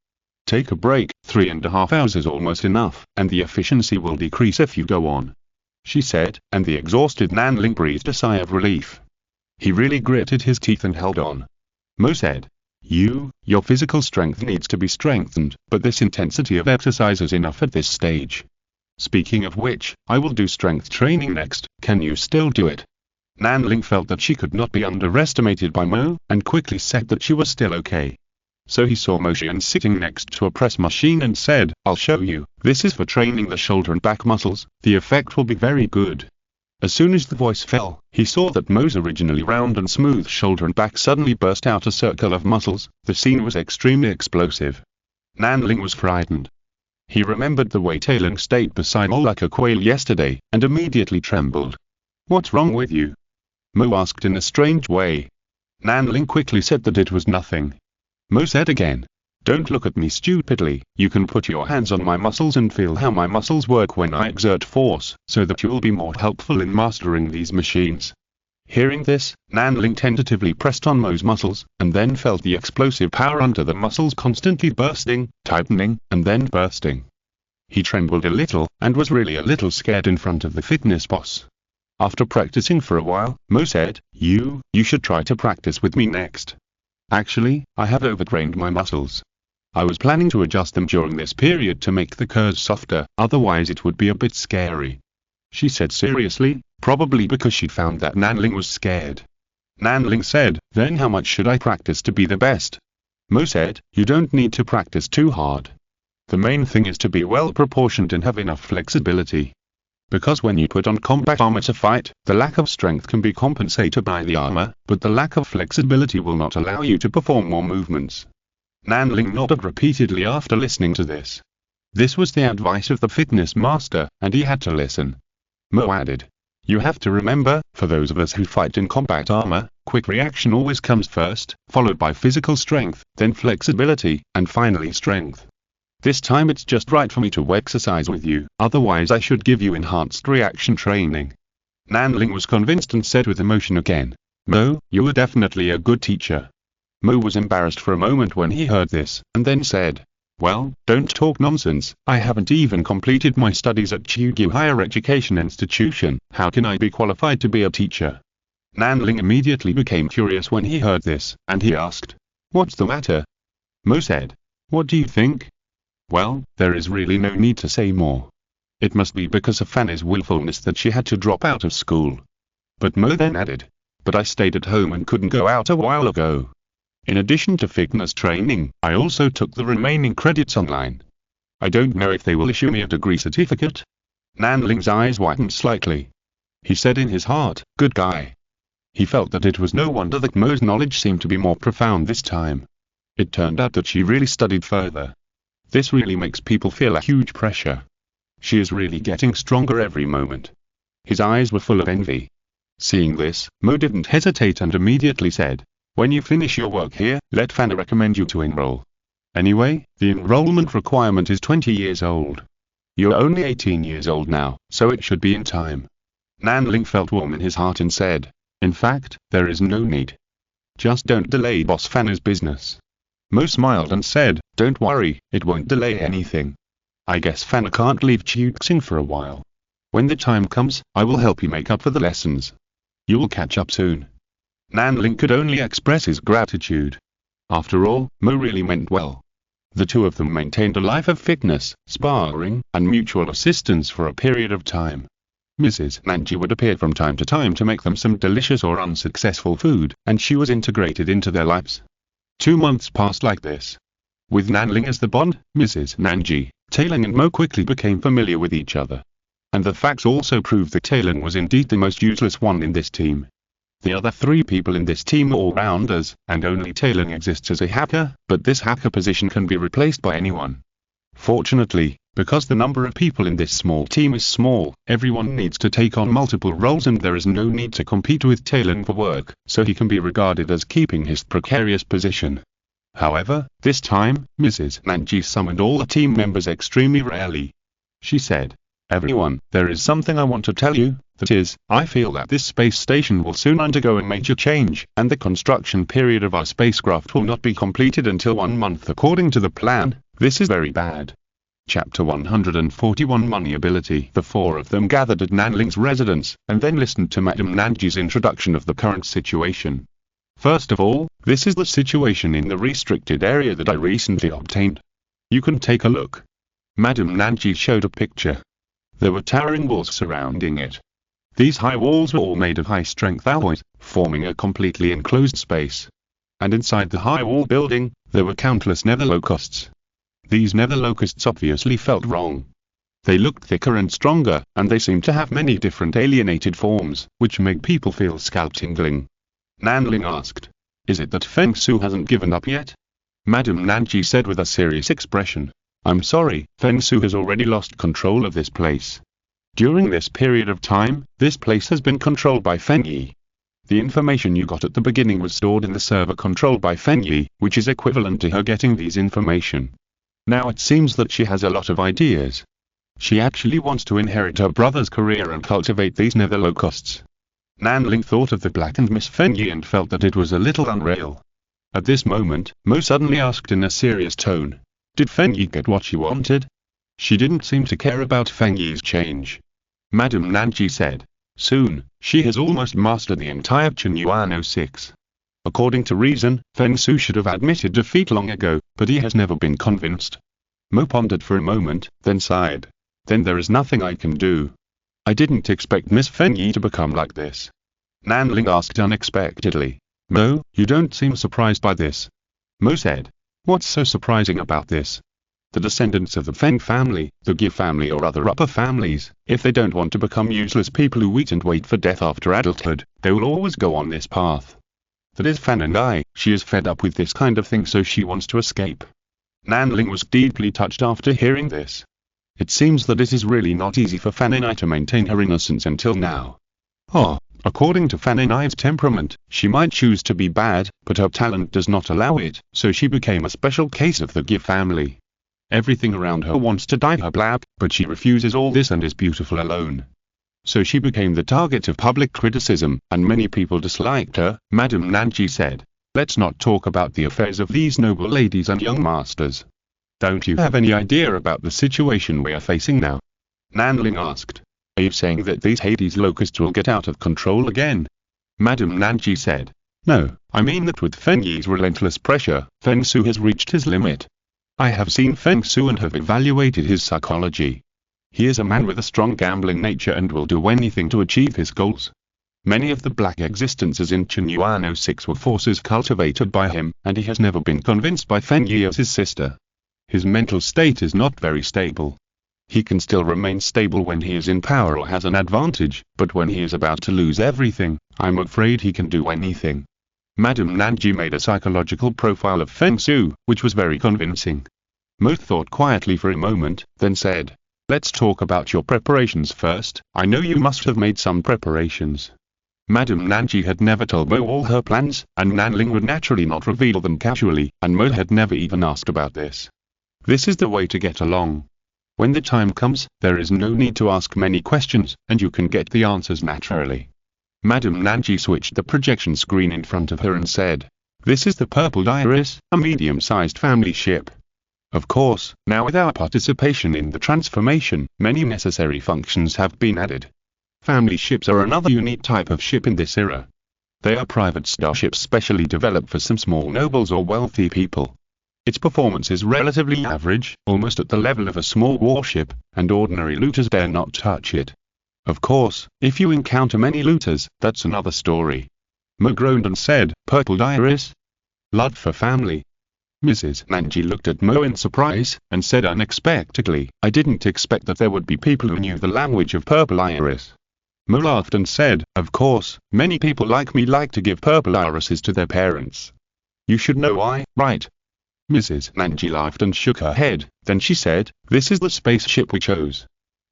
Take a break, 3.5 hours is almost enough, and the efficiency will decrease if you go on, she said, and the exhausted Nanling breathed a sigh of relief. He really gritted his teeth and held on. Mo said, Your physical strength needs to be strengthened, but this intensity of exercise is enough at this stage. Speaking of which, I will do strength training next, can you still do it? Nanling felt that she could not be underestimated by Mo, and quickly said that she was still okay. So he saw Mo Xian sitting next to a press machine and said, "I'll show you, this is for training the shoulder and back muscles, the effect will be very good." As soon as the voice fell, he saw that Mo's originally round and smooth shoulder and back suddenly burst out a circle of muscles. The scene was extremely explosive. Nanling was frightened. He remembered the way Tailing stayed beside Mo like a quail yesterday, and immediately trembled. "What's wrong with you?" Mo asked in a strange way. Nanling quickly said that it was nothing. Mo said again, "Don't look at me stupidly, you can put your hands on my muscles and feel how my muscles work when I exert force, so that you will be more helpful in mastering these machines." Hearing this, Nanling tentatively pressed on Mo's muscles, and then felt the explosive power under the muscles constantly bursting, tightening, and then bursting. He trembled a little, and was really a little scared in front of the fitness boss. After practicing for a while, Mo said, You should try to practice with me next. Actually, I have overtrained my muscles. I was planning to adjust them during this period to make the curves softer, otherwise it would be a bit scary. She said seriously, probably because she found that Nanling was scared. Nanling said, "Then how much should I practice to be the best?" Mo said, "You don't need to practice too hard. The main thing is to be well proportioned and have enough flexibility. Because when you put on combat armor to fight, the lack of strength can be compensated by the armor, but the lack of flexibility will not allow you to perform more movements." Nanling nodded repeatedly after listening to this. This was the advice of the fitness master, and he had to listen. Mo added, "You have to remember, for those of us who fight in combat armor, quick reaction always comes first, followed by physical strength, then flexibility, and finally strength. This time it's just right for me to exercise with you, otherwise I should give you enhanced reaction training." Nanling was convinced and said with emotion again, "Mo, you are definitely a good teacher." Mo was embarrassed for a moment when he heard this, and then said, "Well, don't talk nonsense, I haven't even completed my studies at Chugyu Higher Education Institution, how can I be qualified to be a teacher?" Nanling immediately became curious when he heard this, and he asked, "What's the matter?" Mo said, "What do you think?" Well, there is really no need to say more. It must be because of Fanny's willfulness that she had to drop out of school. But Mo then added, "But I stayed at home and couldn't go out a while ago. In addition to fitness training, I also took the remaining credits online. I don't know if they will issue me a degree certificate." Nanling's eyes widened slightly. He said in his heart, "Good guy." He felt that it was no wonder that Mo's knowledge seemed to be more profound this time. It turned out that she really studied further. This really makes people feel a huge pressure. She is really getting stronger every moment. His eyes were full of envy. Seeing this, Mo didn't hesitate and immediately said, "When you finish your work here, let Fanny recommend you to enroll. Anyway, the enrollment requirement is 20 years old. You're only 18 years old now, so it should be in time." Nanling felt warm in his heart and said, "In fact, there is no need. Just don't delay Boss Fanny's business." Mo smiled and said, "Don't worry, it won't delay anything. I guess Fanny can't leave Chuxing for a while. When the time comes, I will help you make up for the lessons. You will catch up soon." Nanling could only express his gratitude. After all, Mo really meant well. The two of them maintained a life of fitness, sparring, and mutual assistance for a period of time. Mrs. Nanji would appear from time to time to make them some delicious or unsuccessful food, and she was integrated into their lives. 2 months passed like this. With Nanling as the bond, Mrs. Nanji, Tailing and Mo quickly became familiar with each other. And the facts also proved that Tailing was indeed the most useless one in this team. The other 3 people in this team are all-rounders, and only Tailing exists as a hacker, but this hacker position can be replaced by anyone. Fortunately, because the number of people in this small team is small, everyone needs to take on multiple roles and there is no need to compete with Tailing for work, so he can be regarded as keeping his precarious position. However, this time, Mrs. Nanji summoned all the team members extremely rarely. She said, "Everyone, there is something I want to tell you, that is, I feel that this space station will soon undergo a major change, and the construction period of our spacecraft will not be completed until 1 month according to the plan. This is very bad." Chapter 141 Money Ability. The 4 of them gathered at Nanling's residence, and then listened to Madame Nanji's introduction of the current situation. "First of all, this is the situation in the restricted area that I recently obtained. You can take a look." Madame Nanji showed a picture. There were towering walls surrounding it. These high walls were all made of high-strength alloys, forming a completely enclosed space. And inside the high-wall building, there were countless nether locusts. These nether locusts obviously felt wrong. They looked thicker and stronger, and they seemed to have many different alienated forms, which made people feel scalp tingling. Nanling asked, "Is it that Feng Su hasn't given up yet?" Madame Nanji said with a serious expression, "I'm sorry, Feng Su has already lost control of this place. During this period of time, this place has been controlled by Feng Yi. The information you got at the beginning was stored in the server controlled by Feng Yi, which is equivalent to her getting these information. Now it seems that she has a lot of ideas. She actually wants to inherit her brother's career and cultivate these nether locusts." Nanling thought of the blackened Miss Feng Yi and felt that it was a little unreal. At this moment, Mo suddenly asked in a serious tone, "Did Feng Yi get what she wanted?" She didn't seem to care about Feng Yi's change. Madame Nanji said, "Soon, she has almost mastered the entire Chunyuan 06. According to reason, Feng Su should have admitted defeat long ago, but he has never been convinced." Mo pondered for a moment, then sighed. "Then there is nothing I can do. I didn't expect Miss Feng Yi to become like this." Nanling asked unexpectedly, "Mo, you don't seem surprised by this." Mo said, "What's so surprising about this? The descendants of the Feng family, the Ge family or other upper families, if they don't want to become useless people who eat and wait for death after adulthood, they will always go on this path. That is Fan and I, she is fed up with this kind of thing so she wants to escape." Nanling was deeply touched after hearing this. It seems that it is really not easy for Fan and I to maintain her innocence until now. According to Fan and I's temperament, she might choose to be bad, but her talent does not allow it, so she became a special case of the Ge family. Everything around her wants to dye her black, but she refuses all this and is beautiful alone. So she became the target of public criticism, and many people disliked her. Madame Nanji said, "Let's not talk about the affairs of these noble ladies and young masters. Don't you have any idea about the situation we are facing now?" Nanling asked, "Are you saying that these Hades locusts will get out of control again?" Madame Nanji said, "No, I mean that with Feng Yi's relentless pressure, Feng Su has reached his limit. I have seen Feng Su and have evaluated his psychology. He is a man with a strong gambling nature and will do anything to achieve his goals. Many of the black existences in Chunyuan 06 were forces cultivated by him, and he has never been convinced by Feng Yi as his sister. His mental state is not very stable. He can still remain stable when he is in power or has an advantage, but when he is about to lose everything, I'm afraid he can do anything." Madame Nanji made a psychological profile of Feng Su, which was very convincing. Mo thought quietly for a moment, then said, "Let's talk about your preparations first. I know you must have made some preparations." Madame Nanji had never told Mo all her plans, and Nanling would naturally not reveal them casually, and Mo had never even asked about this. This is the way to get along. When the time comes, there is no need to ask many questions, and you can get the answers naturally. Madame Nanji switched the projection screen in front of her and said, "This is the Purple Iris, a medium-sized family ship. Of course, now with our participation in the transformation, many necessary functions have been added. Family ships are another unique type of ship in this era. They are private starships specially developed for some small nobles or wealthy people. Its performance is relatively average, almost at the level of a small warship, and ordinary looters dare not touch it. Of course, if you encounter many looters, that's another story." Mo groaned and said, "Purple Iris? Blood for family?" Mrs. Nanji looked at Mo in surprise, and said unexpectedly, "I didn't expect that there would be people who knew the language of Purple Iris." Mo laughed and said, "Of course, many people like me like to give purple irises to their parents. You should know why, right?" Mrs. Nanji laughed and shook her head, then she said, "This is the spaceship we chose.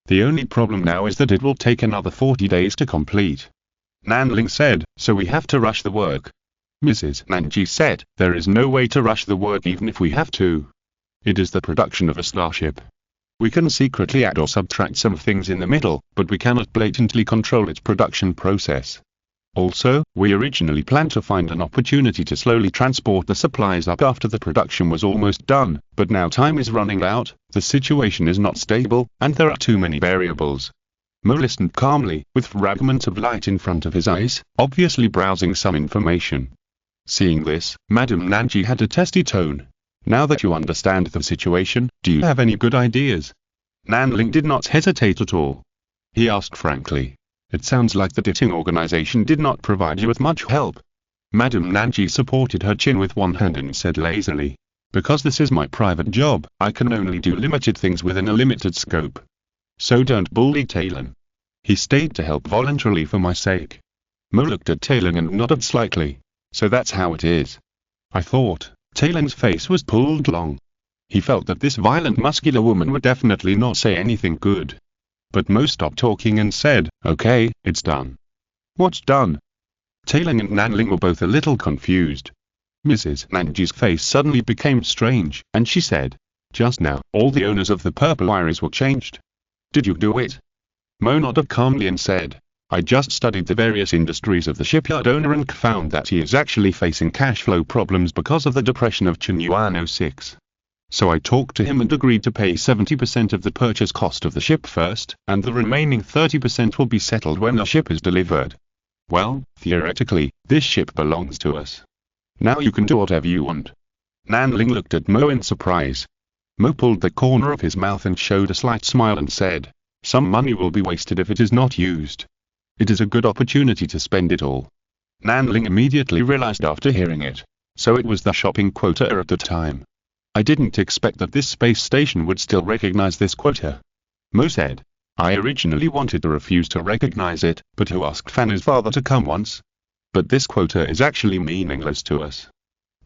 The only problem now is that it will take another 40 days to complete." Nanling said, "So we have to rush the work." Mrs. Nanji said, "There is no way to rush the work even if we have to. It is the production of a starship. We can secretly add or subtract some things in the middle, but we cannot blatantly control its production process. Also, we originally planned to find an opportunity to slowly transport the supplies up after the production was almost done, but now time is running out, the situation is not stable, and there are too many variables." Mo listened calmly, with fragments of light in front of his eyes, obviously browsing some information. Seeing this, Madame Nanji had a testy tone. "Now that you understand the situation, do you have any good ideas?" Nanling did not hesitate at all. He asked frankly, It sounds like the dating organization did not provide you with much help. Madame Nanji supported her chin with one hand and said lazily, "Because this is my private job, I can only do limited things within a limited scope. So don't bully Talon. He stayed to help voluntarily for my sake." Mo looked at Talon and nodded slightly. "So that's how it is." I thought. Talon's face was pulled long. He felt that this violent muscular woman would definitely not say anything good. But Mo stopped talking and said, "Okay, it's done." "What's done?" Talon and Nanling were both a little confused. Mrs. Nanji's face suddenly became strange, and she said, "Just now, all the owners of the Purple Iris were changed. Did you do it?" Mo nodded calmly and said, "I just studied the various industries of the shipyard owner and found that he is actually facing cash flow problems because of the depression of Chunyuan 06. So I talked to him and agreed to pay 70% of the purchase cost of the ship first, and the remaining 30% will be settled when the ship is delivered. Well, theoretically, this ship belongs to us. Now you can do whatever you want." Nanling looked at Mo in surprise. Mo pulled the corner of his mouth and showed a slight smile and said, "Some money will be wasted if it is not used. It is a good opportunity to spend it all." Nanling immediately realized after hearing it. So it was the shopping quota at the time. "I didn't expect that this space station would still recognize this quota." Mo said, "I originally wanted to refuse to recognize it, but who asked Fanny's father to come once? But this quota is actually meaningless to us.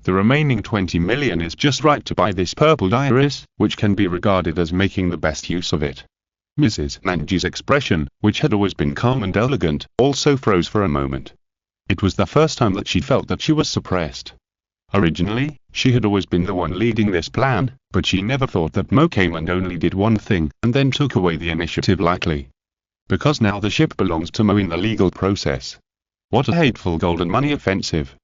The remaining 20 million is just right to buy this purple iris, which can be regarded as making the best use of it." Mrs. Nanji's expression, which had always been calm and elegant, also froze for a moment. It was the first time that she felt that she was suppressed. Originally, she had always been the one leading this plan, but she never thought that Mo came and only did one thing, and then took away the initiative lightly. Because now the ship belongs to Mo in the legal process. What a hateful golden money offensive.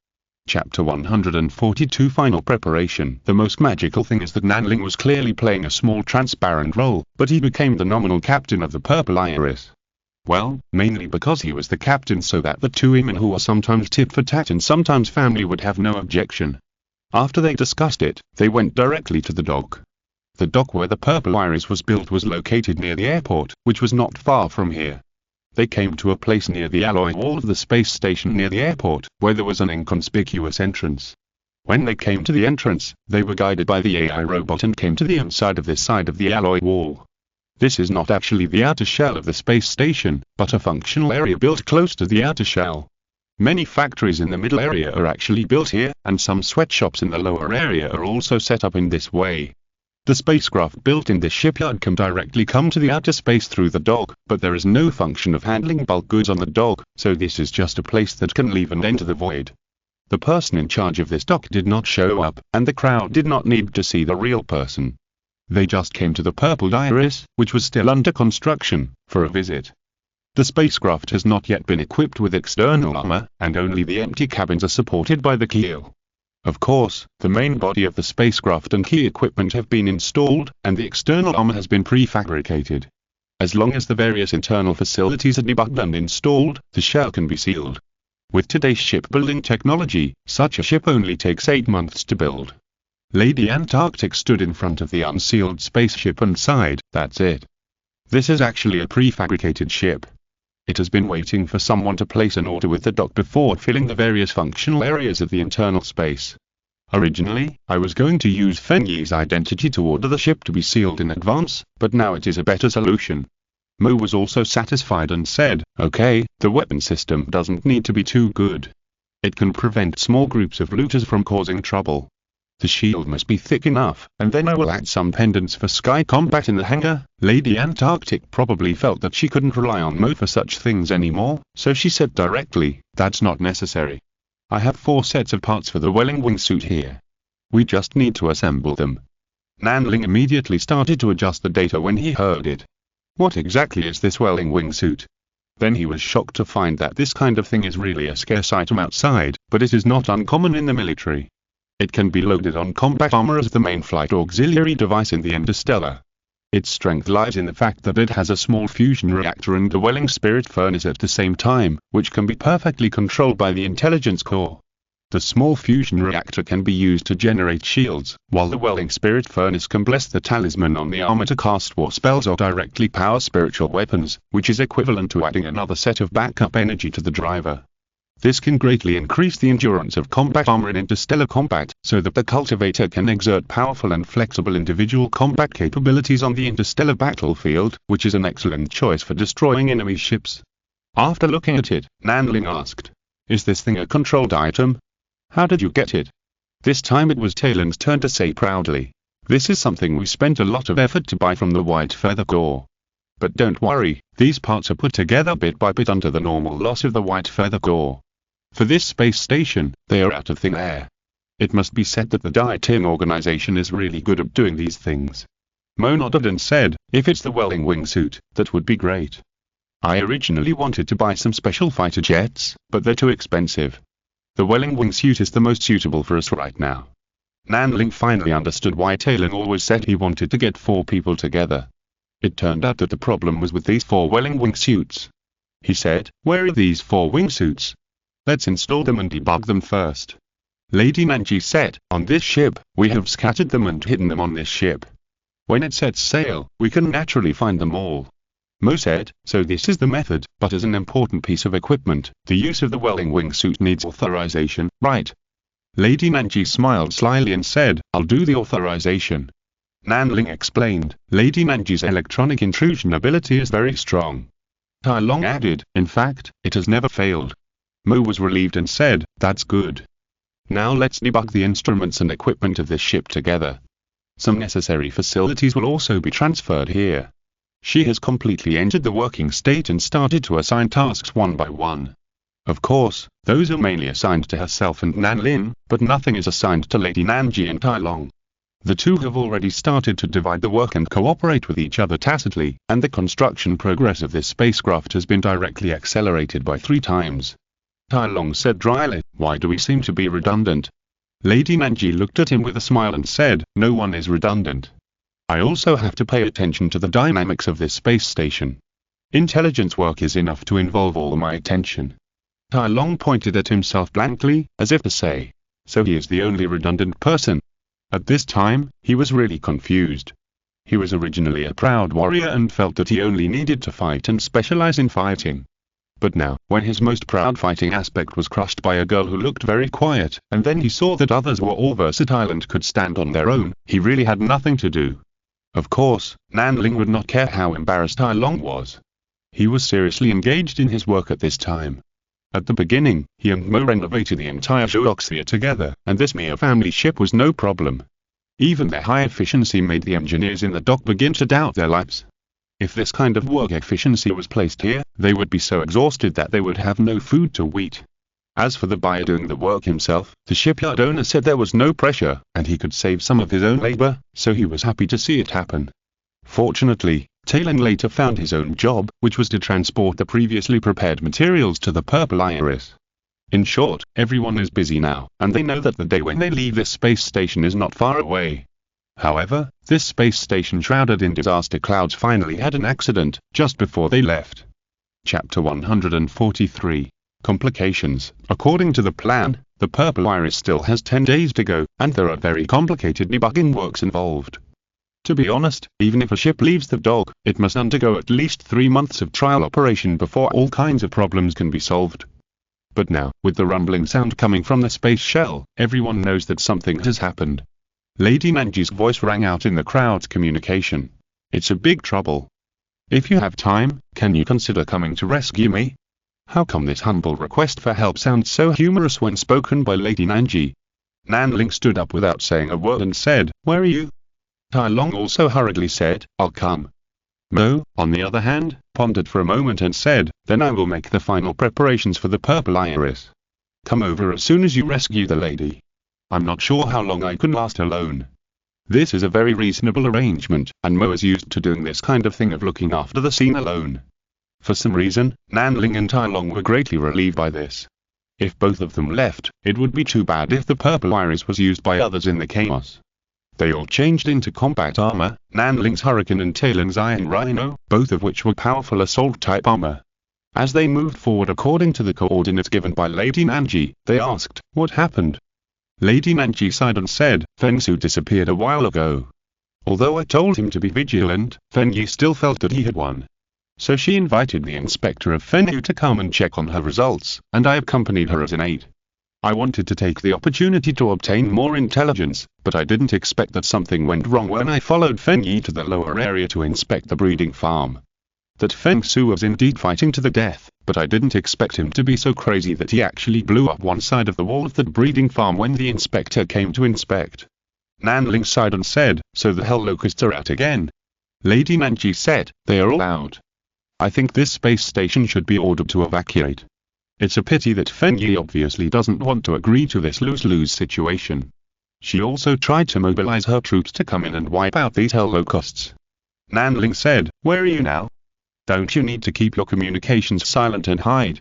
Chapter 142 Final Preparation. The most magical thing is that Nanling was clearly playing a small transparent role, but he became the nominal captain of the Purple Iris. Well, mainly because he was the captain so that the two women who were sometimes tit for tat and sometimes family would have no objection. After they discussed it, they went directly to the dock. The dock where the Purple Iris was built was located near the airport, which was not far from here. They came to a place near the alloy wall of the space station near the airport, where there was an inconspicuous entrance. When they came to the entrance, they were guided by the AI robot and came to the inside of this side of the alloy wall. This is not actually the outer shell of the space station, but a functional area built close to the outer shell. Many factories in the middle area are actually built here, and some sweatshops in the lower area are also set up in this way. The spacecraft built in this shipyard can directly come to the outer space through the dock, but there is no function of handling bulk goods on the dock, so this is just a place that can leave and enter the void. The person in charge of this dock did not show up, and the crowd did not need to see the real person. They just came to the Purple Iris, which was still under construction, for a visit. The spacecraft has not yet been equipped with external armor, and only the empty cabins are supported by the keel. Of course, the main body of the spacecraft and key equipment have been installed, and the external armor has been prefabricated. As long as the various internal facilities are debugged and installed, the shell can be sealed. With today's shipbuilding technology, such a ship only takes 8 months to build. Lady Antarctic stood in front of the unsealed spaceship and sighed, "That's it. This is actually a prefabricated ship. It has been waiting for someone to place an order with the dock before filling the various functional areas of the internal space. Originally, I was going to use Fengyi's identity to order the ship to be sealed in advance, but now it is a better solution." Mo was also satisfied and said, "Okay, the weapon system doesn't need to be too good. It can prevent small groups of looters from causing trouble. The shield must be thick enough, and then I will add some pendants for sky combat in the hangar." Lady Antarctic probably felt that she couldn't rely on Mo for such things anymore, so she said directly, "That's not necessary. I have 4 sets of parts for the Welling wingsuit here. We just need to assemble them." Nanling immediately started to adjust the data when he heard it. What exactly is this Welling wingsuit? Then he was shocked to find that this kind of thing is really a scarce item outside, but it is not uncommon in the military. It can be loaded on combat armor as the main flight auxiliary device in the Interstellar. Its strength lies in the fact that it has a small fusion reactor and a Welling spirit furnace at the same time, which can be perfectly controlled by the intelligence core. The small fusion reactor can be used to generate shields, while the Welling Spirit Furnace can bless the talisman on the armor to cast war spells or directly power spiritual weapons, which is equivalent to adding another set of backup energy to the driver. This can greatly increase the endurance of combat armor in interstellar combat, so that the cultivator can exert powerful and flexible individual combat capabilities on the interstellar battlefield, which is an excellent choice for destroying enemy ships. After looking at it, Nanling asked, "Is this thing a controlled item? How did you get it?" This time it was Talon's turn to say proudly, "This is something we spent a lot of effort to buy from the White Feather Gore. But don't worry, these parts are put together bit by bit under the normal loss of the White Feather Gore. For this space station, they are out of thin air. It must be said that the Dieting organization is really good at doing these things." Mo nodded and said, "If it's the Welling wingsuit, that would be great. I originally wanted to buy some special fighter jets, but they're too expensive. The Welling wingsuit is the most suitable for us right now." Nanling finally understood why Talon always said he wanted to get 4 people together. It turned out that the problem was with these 4 Welling wingsuits. He said, "Where are these 4 wingsuits? Let's install them and debug them first." Lady Nanji said, "On this ship, we have scattered them and hidden them on this ship. When it sets sail, we can naturally find them all." Mo said, "So this is the method, but as an important piece of equipment, the use of the Welling wingsuit needs authorization, right?" Lady Nanji smiled slyly and said, "I'll do the authorization." Nanling explained, "Lady Nanji's electronic intrusion ability is very strong." Tai Long added, "In fact, it has never failed." Mo was relieved and said, "That's good. Now let's debug the instruments and equipment of this ship together. Some necessary facilities will also be transferred here." She has completely entered the working state and started to assign tasks one by one. Of course, those are mainly assigned to herself and Nanlin, but nothing is assigned to Lady Nanji and Tai Long. The two have already started to divide the work and cooperate with each other tacitly, and the construction progress of this spacecraft has been directly accelerated by 3 times. Tai Long said dryly, "Why do we seem to be redundant?" Lady Nanji looked at him with a smile and said, "No one is redundant. I also have to pay attention to the dynamics of this space station. Intelligence work is enough to involve all my attention." Tai Long pointed at himself blankly, as if to say, "So he is the only redundant person?" At this time, he was really confused. He was originally a proud warrior and felt that he only needed to fight and specialize in fighting. But now, when his most proud fighting aspect was crushed by a girl who looked very quiet, and then he saw that others were all versatile and could stand on their own, he really had nothing to do. Of course, Nanling would not care how embarrassed Tai Long was. He was seriously engaged in his work at this time. At the beginning, he and Mo renovated the entire Zooxia together, and this mere family ship was no problem. Even their high efficiency made the engineers in the dock begin to doubt their lives. If this kind of work efficiency was placed here, they would be so exhausted that they would have no food to eat. As for the buyer doing the work himself, the shipyard owner said there was no pressure, and he could save some of his own labor, so he was happy to see it happen. Fortunately, Talon later found his own job, which was to transport the previously prepared materials to the Purple Iris. In short, everyone is busy now, and they know that the day when they leave this space station is not far away. However, this space station shrouded in disaster clouds finally had an accident, just before they left. Chapter 143. Complications. According to the plan, the Purple Iris still has 10 days to go, and there are very complicated debugging works involved. To be honest, even if a ship leaves the dock, it must undergo at least 3 months of trial operation before all kinds of problems can be solved. But now, with the rumbling sound coming from the space shell, everyone knows that something has happened. Lady Nanji's voice rang out in the crowd's communication. "It's a big trouble. If you have time, can you consider coming to rescue me?" How come this humble request for help sounds so humorous when spoken by Lady Nanji? Nanling stood up without saying a word and said, "Where are you?" Tai Long also hurriedly said, "I'll come." Mo, on the other hand, pondered for a moment and said, "Then I will make the final preparations for the Purple Iris. Come over as soon as you rescue the lady. I'm not sure how long I can last alone." This is a very reasonable arrangement, and Mo is used to doing this kind of thing of looking after the scene alone. For some reason, Nanling and Tai Long were greatly relieved by this. If both of them left, it would be too bad if the Purple Iris was used by others in the chaos. They all changed into combat armor, Nanling's Hurricane and Talon's Iron Rhino, both of which were powerful assault-type armor. As they moved forward according to the coordinates given by Lady Nanji, they asked, "What happened?" Lady Nanji sighed and said, "Feng Su disappeared a while ago. Although I told him to be vigilant, Feng Yi still felt that he had won. So she invited the inspector of Feng Yu to come and check on her results, and I accompanied her as an aide. I wanted to take the opportunity to obtain more intelligence, but I didn't expect that something went wrong when I followed Feng Yi to the lower area to inspect the breeding farm. That Feng Su was indeed fighting to the death, but I didn't expect him to be so crazy that he actually blew up one side of the wall of the breeding farm when the inspector came to inspect." Nanling sighed and said, "So the hell locusts are out again?" Lady Nanji said, "They are all out. I think this space station should be ordered to evacuate. It's a pity that Feng Yi obviously doesn't want to agree to this lose-lose situation. She also tried to mobilize her troops to come in and wipe out these hell locusts." Nanling said, "Where are you now? Don't you need to keep your communications silent and hide?"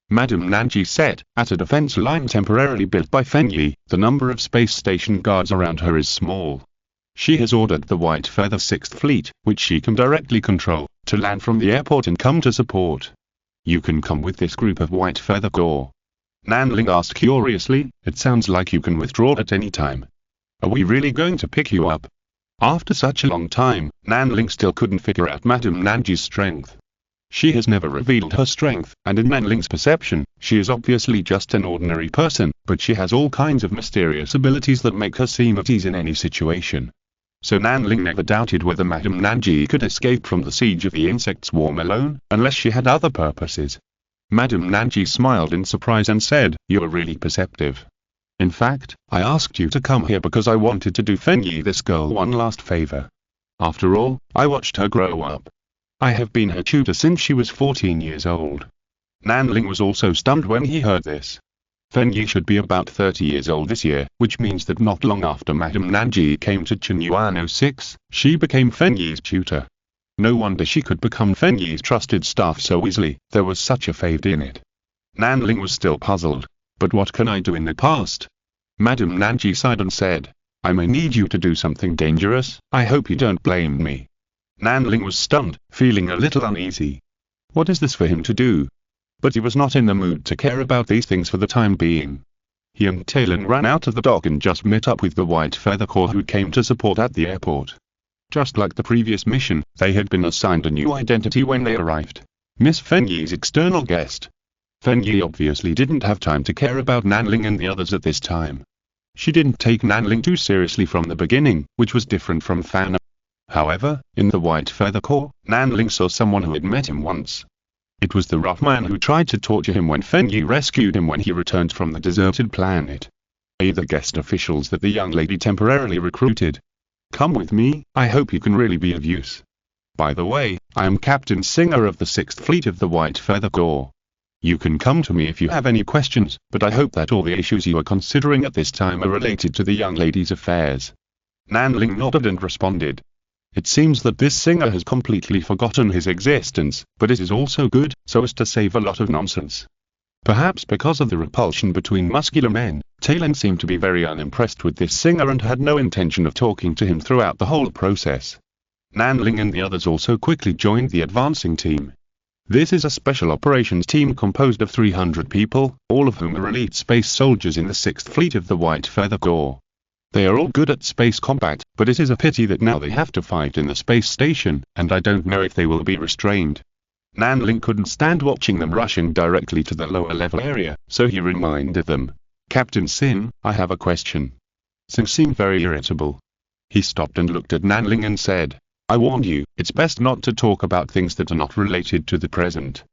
Madame Nanji said, "At a defense line temporarily built by Feng Yi, the number of space station guards around her is small. She has ordered the White Feather 6th Fleet, which she can directly control, to land from the airport and come to support. You can come with this group of White Feather Corps." Nanling asked curiously, "It sounds like you can withdraw at any time. Are we really going to pick you up?" After such a long time, Nanling still couldn't figure out Madame Nanji's strength. She has never revealed her strength, and in Nanling's perception, she is obviously just an ordinary person, but she has all kinds of mysterious abilities that make her seem at ease in any situation. So Nanling never doubted whether Madame Nanji could escape from the siege of the insect swarm alone, unless she had other purposes. Madame Nanji smiled in surprise and said, "You are really perceptive. In fact, I asked you to come here because I wanted to do Feng Yi this girl one last favor. After all, I watched her grow up. I have been her tutor since she was 14 years old." Nanling was also stunned when he heard this. Feng Yi should be about 30 years old this year, which means that not long after Madame Nanji came to Chenyuan 06, she became Feng Yi's tutor. No wonder she could become Feng Yi's trusted staff so easily, there was such a fate in it. Nanling was still puzzled. "But what can I do in the past?" Madame Nanji sighed and said, "I may need you to do something dangerous, I hope you don't blame me." Nanling was stunned, feeling a little uneasy. What is this for him to do? But he was not in the mood to care about these things for the time being. He and Talon ran out of the dock and just met up with the White Feather Corps who came to support at the airport. Just like the previous mission, they had been assigned a new identity when they arrived. Miss Feng Yi's external guest. Feng Yi obviously didn't have time to care about Nanling and the others at this time. She didn't take Nanling too seriously from the beginning, which was different from Fan. However, in the White Feather Corps, Nanling saw someone who had met him once. It was the rough man who tried to torture him when Feng Yi rescued him when he returned from the deserted planet. They are the guest officials that the young lady temporarily recruited. "Come with me, I hope you can really be of use. By the way, I am Captain Singer of the 6th Fleet of the White Feather Corps. You can come to me if you have any questions, but I hope that all the issues you are considering at this time are related to the young lady's affairs." Nanling nodded and responded. It seems that this Singer has completely forgotten his existence, but it is also good, so as to save a lot of nonsense. Perhaps because of the repulsion between muscular men, Talon seemed to be very unimpressed with this Singer and had no intention of talking to him throughout the whole process. Nanling and the others also quickly joined the advancing team. This is a special operations team composed of 300 people, all of whom are elite space soldiers in the 6th Fleet of the White Feather Corps. They are all good at space combat, but it is a pity that now they have to fight in the space station, and I don't know if they will be restrained. Nanling couldn't stand watching them rushing directly to the lower level area, so he reminded them. "Captain Sin, I have a question." Sin seemed very irritable. He stopped and looked at Nanling and said, "I warned you, it's best not to talk about things that are not related to the present."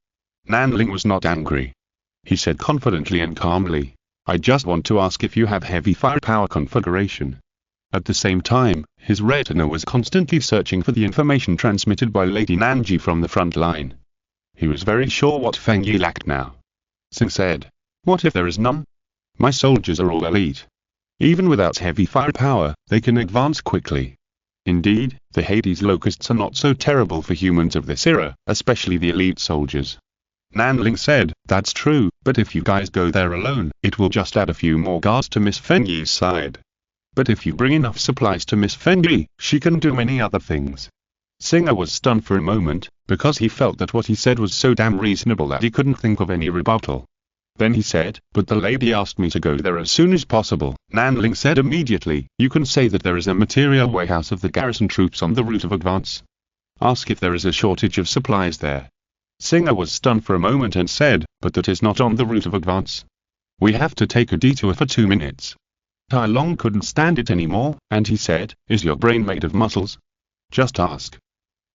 Nanling was not angry. He said confidently and calmly, "I just want to ask if you have heavy firepower configuration." At the same time, his retina was constantly searching for the information transmitted by Lady Nanji from the front line. He was very sure what Feng Yi lacked now. Singh said, "What if there is none? My soldiers are all elite. Even without heavy firepower, they can advance quickly. Indeed, the Hades locusts are not so terrible for humans of this era, especially the elite soldiers." Nanling said, "That's true, but if you guys go there alone, it will just add a few more guards to Miss Feng Yi's side. But if you bring enough supplies to Miss Feng Yi, she can do many other things." Singer was stunned for a moment, because he felt that what he said was so damn reasonable that he couldn't think of any rebuttal. Then he said, "But the lady asked me to go there as soon as possible." Nanling said immediately, "You can say that there is a material warehouse of the garrison troops on the route of advance. Ask if there is a shortage of supplies there." Singer was stunned for a moment and said, "But that is not on the route of advance. We have to take a detour for 2 minutes." Tai Long couldn't stand it anymore, and he said, "Is your brain made of muscles? Just ask.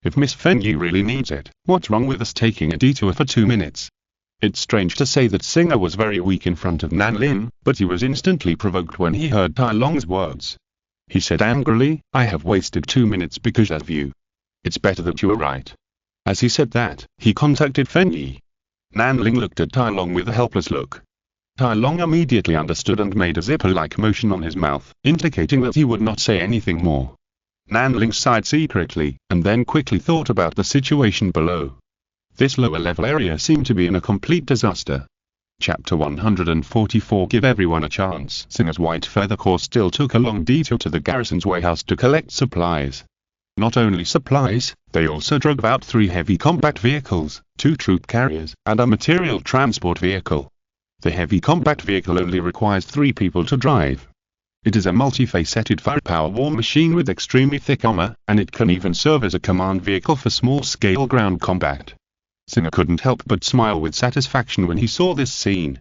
If Miss Fenyi really needs it, what's wrong with us taking a detour for 2 minutes?" It's strange to say that Singer was very weak in front of Nanlin, but he was instantly provoked when he heard Tai Long's words. He said angrily, "I have wasted 2 minutes because of you. It's better that you were right." As he said that, he contacted Fenyi. Nanling looked at Tai Long with a helpless look. Tai Long immediately understood and made a zipper-like motion on his mouth, indicating that he would not say anything more. Nanling sighed secretly, and then quickly thought about the situation below. This lower-level area seemed to be in a complete disaster. Chapter 144 Give everyone a chance. Singer's White Feather Corps still took a long detour to the garrison's warehouse to collect supplies. Not only supplies, they also drove out 3 heavy combat vehicles, 2 troop carriers, and a material transport vehicle. The heavy combat vehicle only requires 3 people to drive. It is a multifaceted firepower war machine with extremely thick armor, and it can even serve as a command vehicle for small-scale ground combat. Singer couldn't help but smile with satisfaction when he saw this scene.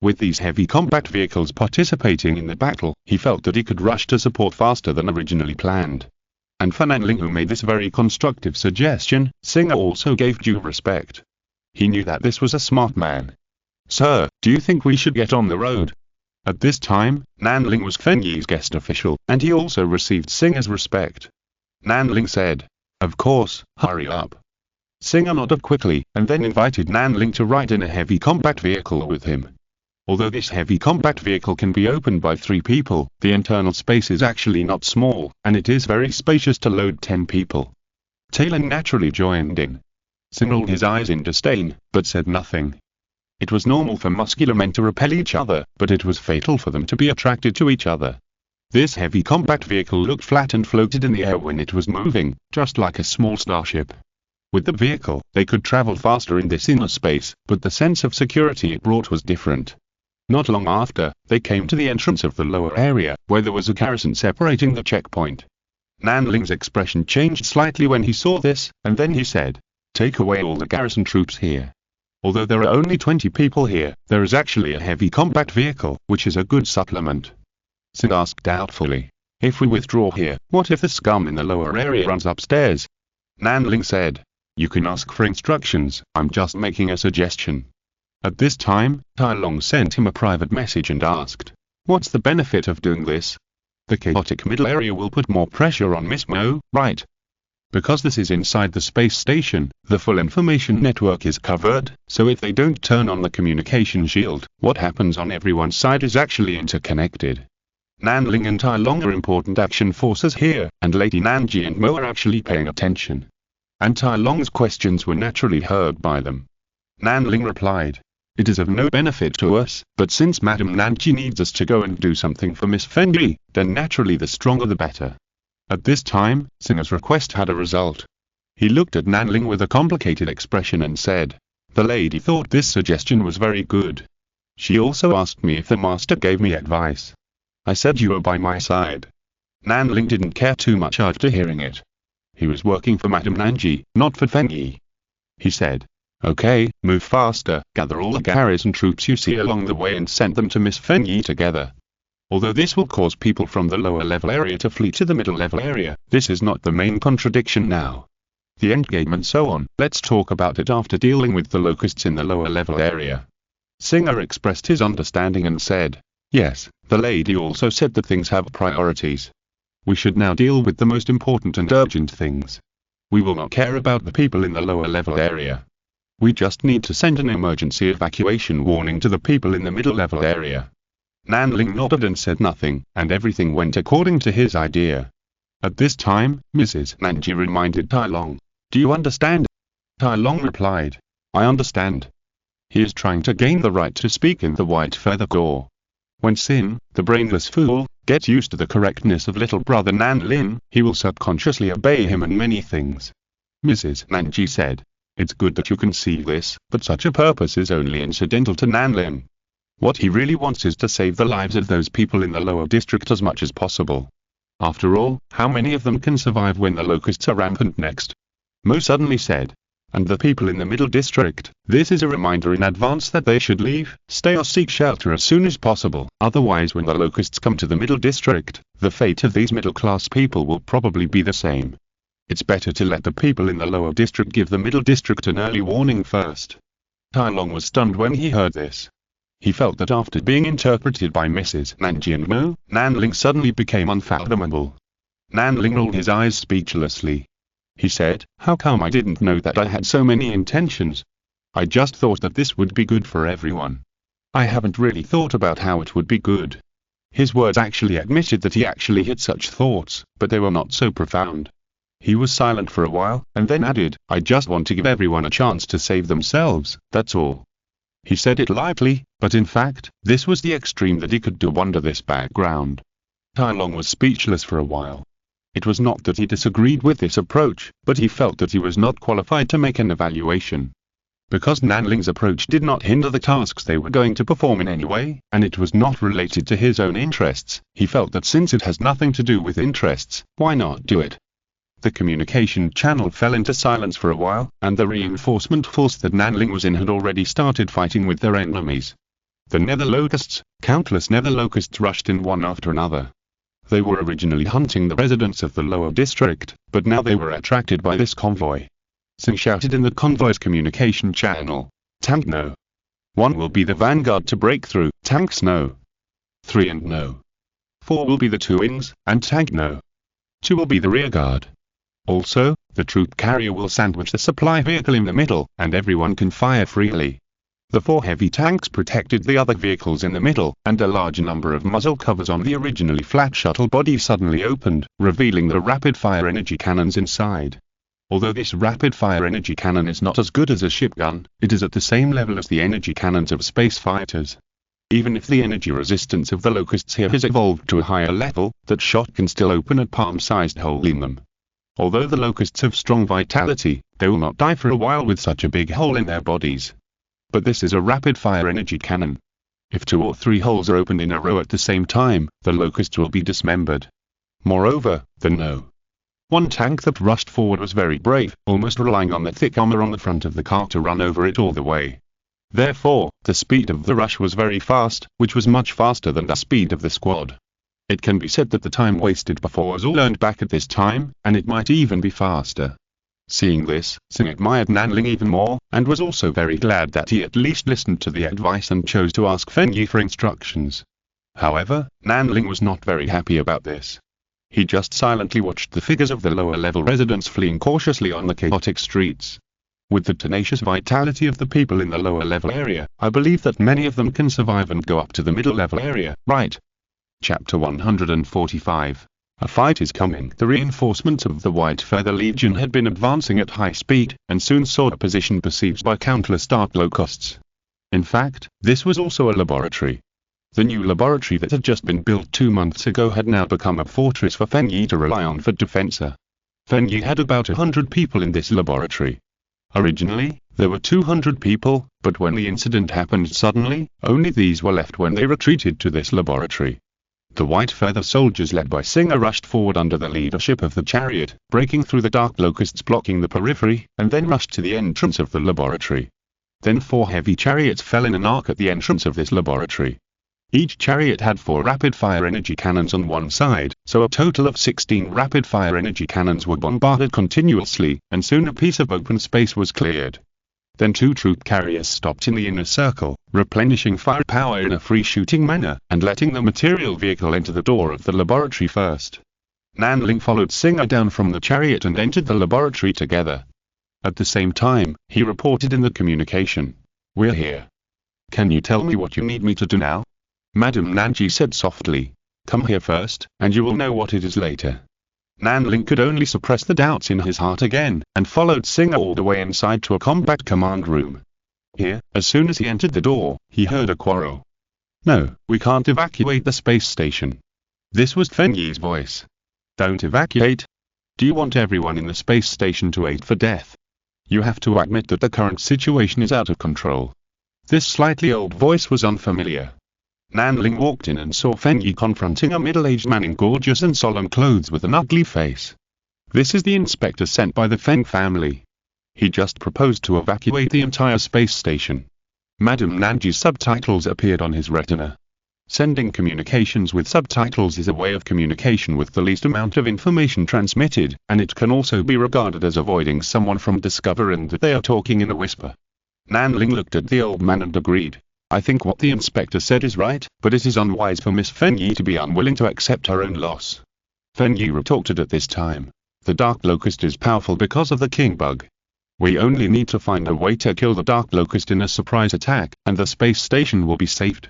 With these heavy combat vehicles participating in the battle, he felt that he could rush to support faster than originally planned. And for Nanling, who made this very constructive suggestion, Singer also gave due respect. He knew that this was a smart man. "Sir, do you think we should get on the road?" At this time, Nanling was Fenyi's guest official, and he also received Singer's respect. Nanling said, "Of course, hurry up." Singer nodded quickly, and then invited Nanling to ride in a heavy combat vehicle with him. Although this heavy combat vehicle can be opened by 3 people, the internal space is actually not small, and it is very spacious to load 10 people. Talon naturally joined in. Singer rolled his eyes in disdain, but said nothing. It was normal for muscular men to repel each other, but it was fatal for them to be attracted to each other. This heavy combat vehicle looked flat and floated in the air when it was moving, just like a small starship. With the vehicle, they could travel faster in this inner space, but the sense of security it brought was different. Not long after, they came to the entrance of the lower area, where there was a garrison separating the checkpoint. Nanling's expression changed slightly when he saw this, and then he said, "Take away all the garrison troops here. Although there are only 20 people here, there is actually a heavy combat vehicle, which is a good supplement." Sid asked doubtfully, "If we withdraw here, what if the scum in the lower area runs upstairs?" Nanling said, "You can ask for instructions, I'm just making a suggestion." At this time, Tai Long sent him a private message and asked, "What's the benefit of doing this? The chaotic middle area will put more pressure on Miss Mo, right? Because this is inside the space station, the full information network is covered, so if they don't turn on the communication shield, what happens on everyone's side is actually interconnected. Nanling and Tai Long are important action forces here, and Lady Nanji and Mo are actually paying attention." And Tai Long's questions were naturally heard by them. Nanling replied, "It is of no benefit to us, but since Madame Nanji needs us to go and do something for Miss Fenyi, then naturally the stronger the better." At this time, Singer's request had a result. He looked at Nanling with a complicated expression and said, "The lady thought this suggestion was very good. She also asked me if the master gave me advice. I said you were by my side." Nanling didn't care too much after hearing it. He was working for Madame Nanji, not for Fenyi. He said, "Okay, move faster, gather all the garrison troops you see along the way and send them to Miss Fenyi together. Although this will cause people from the lower level area to flee to the middle level area, this is not the main contradiction now. The endgame and so on, let's talk about it after dealing with the locusts in the lower level area." Singer expressed his understanding and said, "Yes, the lady also said that things have priorities. We should now deal with the most important and urgent things. We will not care about the people in the lower level area. We just need to send an emergency evacuation warning to the people in the middle level area." Nanling nodded and said nothing, and everything went according to his idea. At this time, Mrs. Nanji reminded Tai Long, "Do you understand?" Tai Long replied, "I understand. He is trying to gain the right to speak in the White Feather Corps. When Sin, the brainless fool, gets used to the correctness of little brother Nanlin, he will subconsciously obey him in many things. Mrs. Nanji said. It's good that you can see this, but such a purpose is only incidental to Nanling. What he really wants is to save the lives of those people in the lower district as much as possible. After all, how many of them can survive when the locusts are rampant next? Mo suddenly said. And the people in the middle district, this is a reminder in advance that they should leave, stay or seek shelter as soon as possible. Otherwise, when the locusts come to the middle district, the fate of these middle-class people will probably be the same. It's better to let the people in the lower district give the middle district an early warning first. Tai Long was stunned when he heard this. He felt that after being interpreted by Mrs. Nanji and Mo, Nanling suddenly became unfathomable. Nanling rolled his eyes speechlessly. He said, "How come I didn't know that I had so many intentions? I just thought that this would be good for everyone. I haven't really thought about how it would be good." His words actually admitted that he actually had such thoughts, but they were not so profound. He was silent for a while, and then added, "I just want to give everyone a chance to save themselves, that's all." He said it lightly, but in fact, this was the extreme that he could do under this background. Tai Long was speechless for a while. It was not that he disagreed with this approach, but he felt that he was not qualified to make an evaluation. Because Nanling's approach did not hinder the tasks they were going to perform in any way, and it was not related to his own interests, he felt that since it has nothing to do with interests, why not do it? The communication channel fell into silence for a while, and the reinforcement force that Nanling was in had already started fighting with their enemies. The nether locusts, countless nether locusts rushed in one after another. They were originally hunting the residents of the lower district, but now they were attracted by this convoy. Sing shouted in the convoy's communication channel, "Tank no. 1 will be the vanguard to break through, tanks no. 3 and no. 4 will be the two wings, and tank no. 2 will be the rear guard. Also, the troop carrier will sandwich the supply vehicle in the middle, and everyone can fire freely." The 4 heavy tanks protected the other vehicles in the middle, and a large number of muzzle covers on the originally flat shuttle body suddenly opened, revealing the rapid-fire energy cannons inside. Although this rapid-fire energy cannon is not as good as a ship gun, it is at the same level as the energy cannons of space fighters. Even if the energy resistance of the locusts here has evolved to a higher level, that shot can still open a palm-sized hole in them. Although the locusts have strong vitality, they will not die for a while with such a big hole in their bodies. But this is a rapid-fire energy cannon. If 2 or 3 holes are opened in a row at the same time, the locusts will be dismembered. Moreover, the No. 1 tank that rushed forward was very brave, almost relying on the thick armor on the front of the car to run over it all the way. Therefore, the speed of the rush was very fast, which was much faster than the speed of the squad. It can be said that the time wasted before was all earned back at this time, and it might even be faster. Seeing this, Sing admired Nanling even more, and was also very glad that he at least listened to the advice and chose to ask Fengyi for instructions. However, Nanling was not very happy about this. He just silently watched the figures of the lower-level residents fleeing cautiously on the chaotic streets. With the tenacious vitality of the people in the lower-level area, I believe that many of them can survive and go up to the middle-level area, right? Chapter 145. A fight is coming. The reinforcements of the White Feather Legion had been advancing at high speed, and soon saw a position besieged by countless dark locusts. In fact, this was also a laboratory. The new laboratory that had just been built 2 months ago had now become a fortress for Fengyi to rely on for defense. Fengyi had about 100 people in this laboratory. Originally, there were 200 people, but when the incident happened suddenly, only these were left when they retreated to this laboratory. The White Feather soldiers led by Singer rushed forward under the leadership of the chariot, breaking through the dark locusts blocking the periphery, and then rushed to the entrance of the laboratory. Then 4 heavy chariots fell in an arc at the entrance of this laboratory. Each chariot had 4 rapid-fire energy cannons on one side, so a total of 16 rapid-fire energy cannons were bombarded continuously, and soon a piece of open space was cleared. Then 2 troop carriers stopped in the inner circle, replenishing firepower in a free-shooting manner, and letting the material vehicle enter the door of the laboratory first. Nanling followed Singer down from the chariot and entered the laboratory together. At the same time, he reported in the communication, "We're here. Can you tell me what you need me to do now?" Madame Nanji said softly, "Come here first, and you will know what it is later." Nanling could only suppress the doubts in his heart again, and followed Singer all the way inside to a combat command room. Here, as soon as he entered the door, he heard a quarrel. "No, we can't evacuate the space station." This was Fengyi's voice. "Don't evacuate? Do you want everyone in the space station to wait for death? You have to admit that the current situation is out of control. This slightly old voice was unfamiliar. Nanling walked in and saw Feng Yi confronting a middle-aged man in gorgeous and solemn clothes with an ugly face. This is the inspector sent by the Feng family. He just proposed to evacuate the entire space station. Madame Nanji's subtitles appeared on his retina. Sending communications with subtitles is a way of communication with the least amount of information transmitted, and it can also be regarded as avoiding someone from discovering that they are talking in a whisper. Nanling looked at the old man and agreed. I think what the inspector said is right, but it is unwise for Miss Feng Yi to be unwilling to accept her own loss. Feng Yi retorted at this time. The Dark Locust is powerful because of the King Bug. We only need to find a way to kill the Dark Locust in a surprise attack, and the space station will be saved.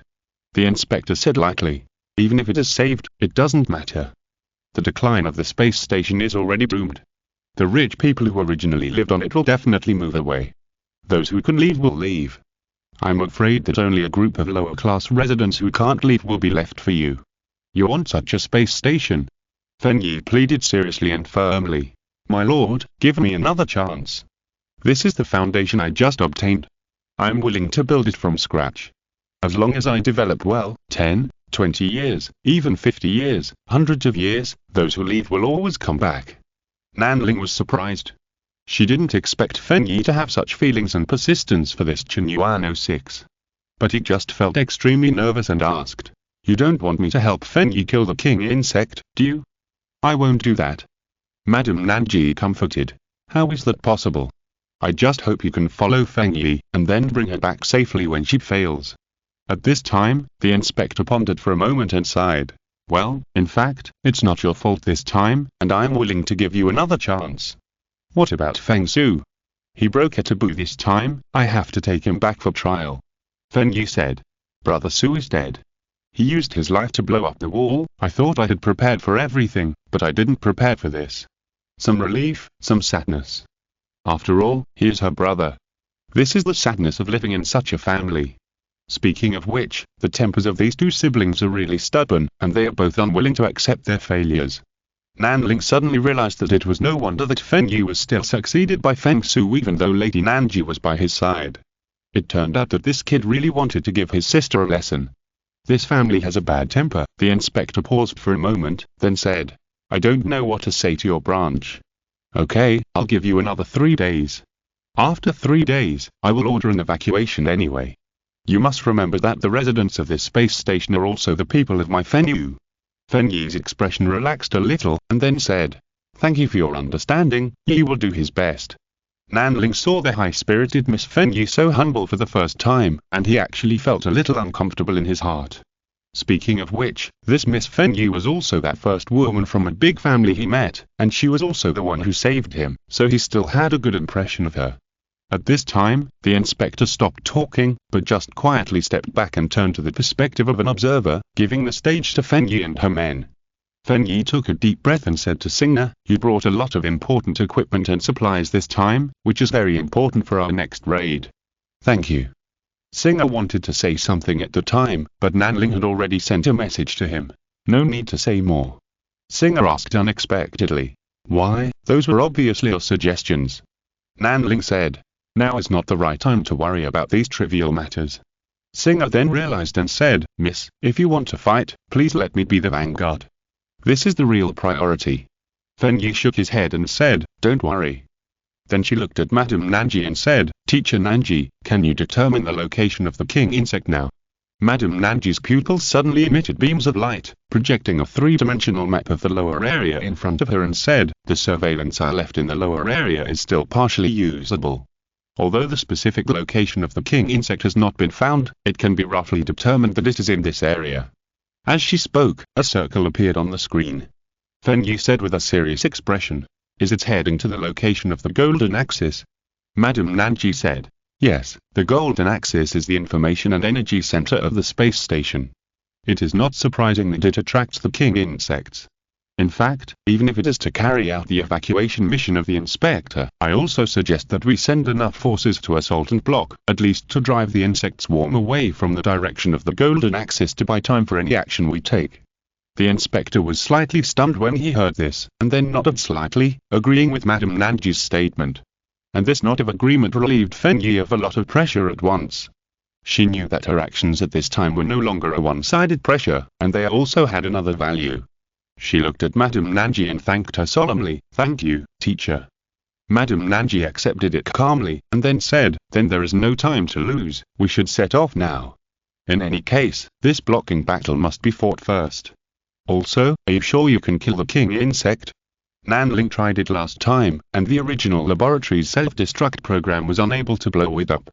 The inspector said lightly. Even if it is saved, it doesn't matter. The decline of the space station is already doomed. The rich people who originally lived on it will definitely move away. Those who can leave will leave. I'm afraid that only a group of lower-class residents who can't leave will be left for you. You want such a space station? Feng Yi pleaded seriously and firmly. My lord, give me another chance. This is the foundation I just obtained. I'm willing to build it from scratch. As long as I develop well, 10, 20 years, even 50 years, hundreds of years, those who leave will always come back. Nanling was surprised. She didn't expect Feng Yi to have such feelings and persistence for this Chen 06. But he just felt extremely nervous and asked, You don't want me to help Feng Yi kill the king insect, do you? I won't do that. Madame Nanji comforted. How is that possible? I just hope you can follow Feng Yi, and then bring her back safely when she fails. At this time, the inspector pondered for a moment and sighed. Well, in fact, it's not your fault this time, and I'm willing to give you another chance. What about Feng Su? He broke a taboo this time, I have to take him back for trial. Feng Yi said. Brother Su is dead. He used his life to blow up the wall. I thought I had prepared for everything, but I didn't prepare for this. Some relief, some sadness. After all, he is her brother. This is the sadness of living in such a family. Speaking of which, the tempers of these two siblings are really stubborn, and they are both unwilling to accept their failures. Nanling suddenly realized that it was no wonder that Feng Yi was still succeeded by Feng Su even though Lady Nanji was by his side. It turned out that this kid really wanted to give his sister a lesson. This family has a bad temper. The inspector paused for a moment, then said, I don't know what to say to your branch. Okay, I'll give you another 3 days. After 3 days, I will order an evacuation anyway. You must remember that the residents of this space station are also the people of my Feng Yi. Feng Yi's expression relaxed a little, and then said, Thank you for your understanding, Yi will do his best. Nanling saw the high-spirited Miss Feng Yi so humble for the first time, and he actually felt a little uncomfortable in his heart. Speaking of which, this Miss Feng Yi was also that first woman from a big family he met, and she was also the one who saved him, so he still had a good impression of her. At this time, the inspector stopped talking, but just quietly stepped back and turned to the perspective of an observer, giving the stage to Feng Yi and her men. Feng Yi took a deep breath and said to Singer, You brought a lot of important equipment and supplies this time, which is very important for our next raid. Thank you. Singer wanted to say something at the time, but Nanling had already sent a message to him. No need to say more. Singer asked unexpectedly. Why, those were obviously your suggestions. Nanling said. Now is not the right time to worry about these trivial matters. Singer then realized and said, Miss, if you want to fight, please let me be the vanguard. This is the real priority. Feng Yi shook his head and said, Don't worry. Then she looked at Madame Nanji and said, Teacher Nanji, can you determine the location of the king insect now? Madame Nanji's pupils suddenly emitted beams of light, projecting a three-dimensional map of the lower area in front of her and said, The surveillance I left in the lower area is still partially usable. Although the specific location of the king insect has not been found, it can be roughly determined that it is in this area. As she spoke, a circle appeared on the screen. Feng Yi said with a serious expression, Is it heading to the location of the golden axis? Madame Nanji said, Yes, the golden axis is the information and energy center of the space station. It is not surprising that it attracts the king insects. In fact, even if it is to carry out the evacuation mission of the inspector, I also suggest that we send enough forces to assault and block, at least to drive the insect swarm away from the direction of the golden axis to buy time for any action we take. The inspector was slightly stunned when he heard this, and then nodded slightly, agreeing with Madame Nanji's statement. And this nod of agreement relieved Fenyi of a lot of pressure at once. She knew that her actions at this time were no longer a one-sided pressure, and they also had another value. She looked at Madame Nanji and thanked her solemnly. "Thank you, teacher." Madame Nanji accepted it calmly, and then said, "Then there is no time to lose, we should set off now. In any case, this blocking battle must be fought first. Also, are you sure you can kill the king insect?" Nanling tried it last time, and the original laboratory's self-destruct program was unable to blow it up.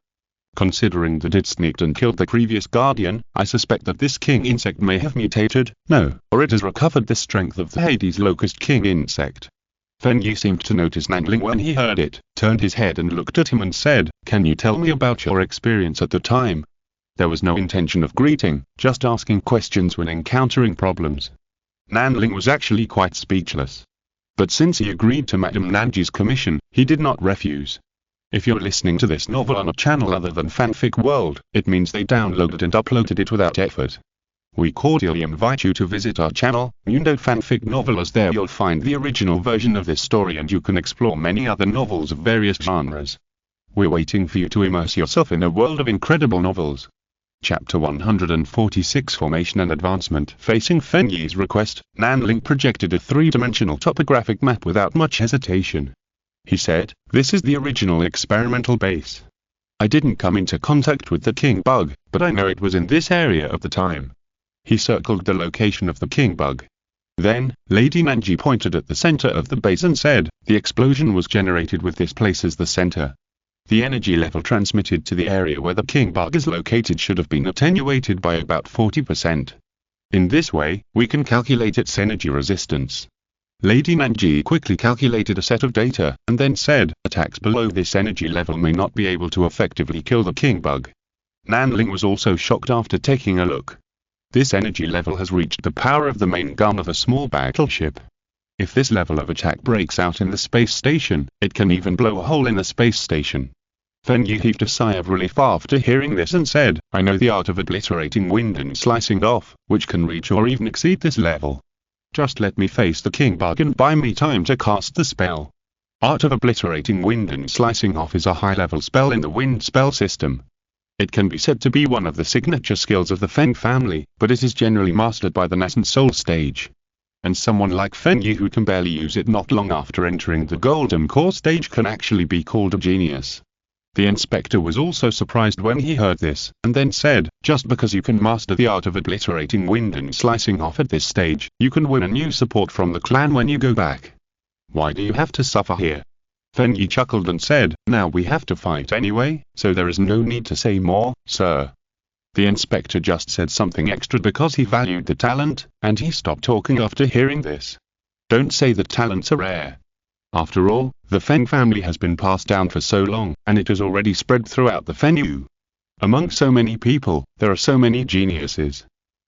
Considering that it sneaked and killed the previous guardian, I suspect that this king insect may have mutated, no, or it has recovered the strength of the Hades locust king insect. Fenyi seemed to notice Nanling when he heard it, turned his head and looked at him and said, "Can you tell me about your experience at the time?" There was no intention of greeting, just asking questions when encountering problems. Nanling was actually quite speechless. But since he agreed to Madame Nanji's commission, he did not refuse. If you're listening to this novel on a channel other than Fanfic World, it means they downloaded and uploaded it without effort. We cordially invite you to visit our channel, Mundo Fanfic Novel, as there you'll find the original version of this story and you can explore many other novels of various genres. We're waiting for you to immerse yourself in a world of incredible novels. Chapter 146, Formation and Advancement. Facing Fenyi's request, Nanling projected a three-dimensional topographic map without much hesitation. He said, "This is the original experimental base. I didn't come into contact with the king bug, but I know it was in this area at the time." He circled the location of the king bug. Then, Lady Nanji pointed at the center of the base and said, "The explosion was generated with this place as the center. The energy level transmitted to the area where the king bug is located should have been attenuated by about 40%. In this way, we can calculate its energy resistance." Lady Nanji quickly calculated a set of data, and then said, "Attacks below this energy level may not be able to effectively kill the king bug." Nanling was also shocked after taking a look. This energy level has reached the power of the main gun of a small battleship. If this level of attack breaks out in the space station, it can even blow a hole in the space station. Fenyi heaved a sigh of relief after hearing this and said, "I know the art of obliterating wind and slicing off, which can reach or even exceed this level. Just let me face the king bug and buy me time to cast the spell." Art of obliterating wind and slicing off is a high-level spell in the wind spell system. It can be said to be one of the signature skills of the Feng family, but it is generally mastered by the nascent soul stage. And someone like Fenyi who can barely use it not long after entering the golden core stage can actually be called a genius. The inspector was also surprised when he heard this, and then said, "Just because you can master the art of obliterating wind and slicing off at this stage, you can win a new support from the clan when you go back. Why do you have to suffer here?" Fenyi chuckled and said, "Now we have to fight anyway, so there is no need to say more, sir." The inspector just said something extra because he valued the talent, and he stopped talking after hearing this. Don't say that talents are rare. After all, the Feng family has been passed down for so long, and it has already spread throughout the Fenyu. Among so many people, there are so many geniuses.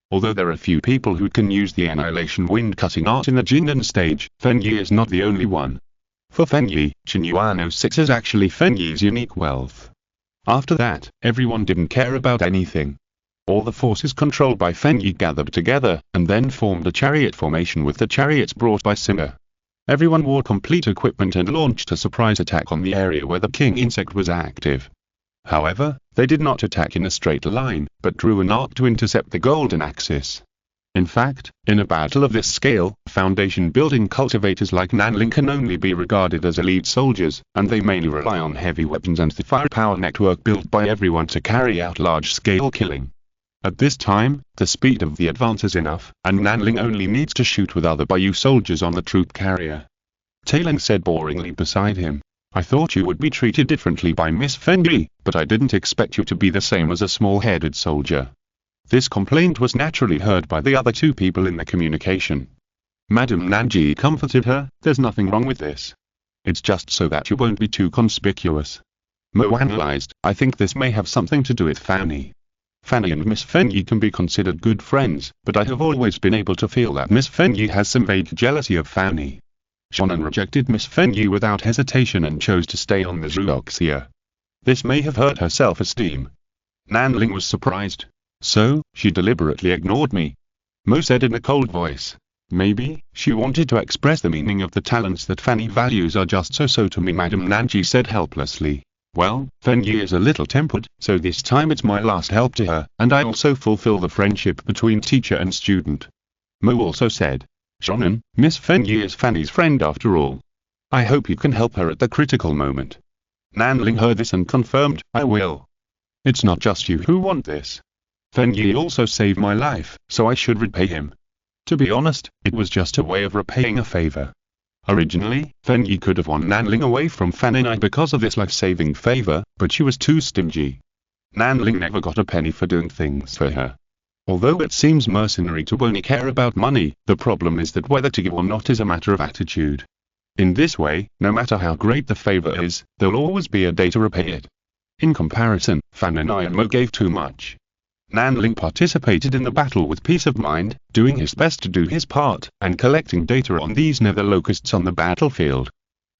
Although there are few people who can use the annihilation wind-cutting art in the Jindan stage, Fenyi is not the only one. For Fenyi, Chinyuano 6 is actually Fenyi's unique wealth. After that, everyone didn't care about anything. All the forces controlled by Fenyi gathered together, and then formed a chariot formation with the chariots brought by Simba. Everyone wore complete equipment and launched a surprise attack on the area where the king insect was active. However, they did not attack in a straight line, but drew an arc to intercept the golden axis. In fact, in a battle of this scale, foundation-building cultivators like Nanling can only be regarded as elite soldiers, and they mainly rely on heavy weapons and the firepower network built by everyone to carry out large-scale killing. At this time, the speed of the advance is enough, and Nanling only needs to shoot with other Bayou soldiers on the troop carrier. Taeling said boringly beside him, "I thought you would be treated differently by Miss Fenyi, but I didn't expect you to be the same as a small-headed soldier." This complaint was naturally heard by the other two people in the communication. Madame Nanji comforted her, "There's nothing wrong with this. It's just so that you won't be too conspicuous." Mo analyzed, "I think this may have something to do with Fanny. Fanny and Miss Fenyi can be considered good friends, but I have always been able to feel that Miss Fenyi has some vague jealousy of Fanny." Shonan rejected Miss Fenyi without hesitation and chose to stay on the Zooxia. This may have hurt her self-esteem. Nanling was surprised. "So, she deliberately ignored me?" Mo said in a cold voice. Maybe, she wanted to express the meaning of the talents that Fanny values are just so to me, Madame Nanji said helplessly. Well, Fanny is a little tempered, so this time it's my last help to her, and I also fulfill the friendship between teacher and student. Mo also said. Shonen, Miss Fanny is Fanny's friend after all. I hope you can help her at the critical moment. Nanling heard this and confirmed, I will. It's not just you who want this. Fanny also saved my life, so I should repay him. To be honest, it was just a way of repaying a favor. Originally, Fanny could have won Nanling away from Fan and I because of this life-saving favor, but she was too stingy. Nanling never got a penny for doing things for her. Although it seems mercenary to only care about money, the problem is that whether to give or not is a matter of attitude. In this way, no matter how great the favor is, there'll always be a day to repay it. In comparison, Fan and I and Mo gave too much. Nanling participated in the battle with peace of mind, doing his best to do his part, and collecting data on these nether locusts on the battlefield.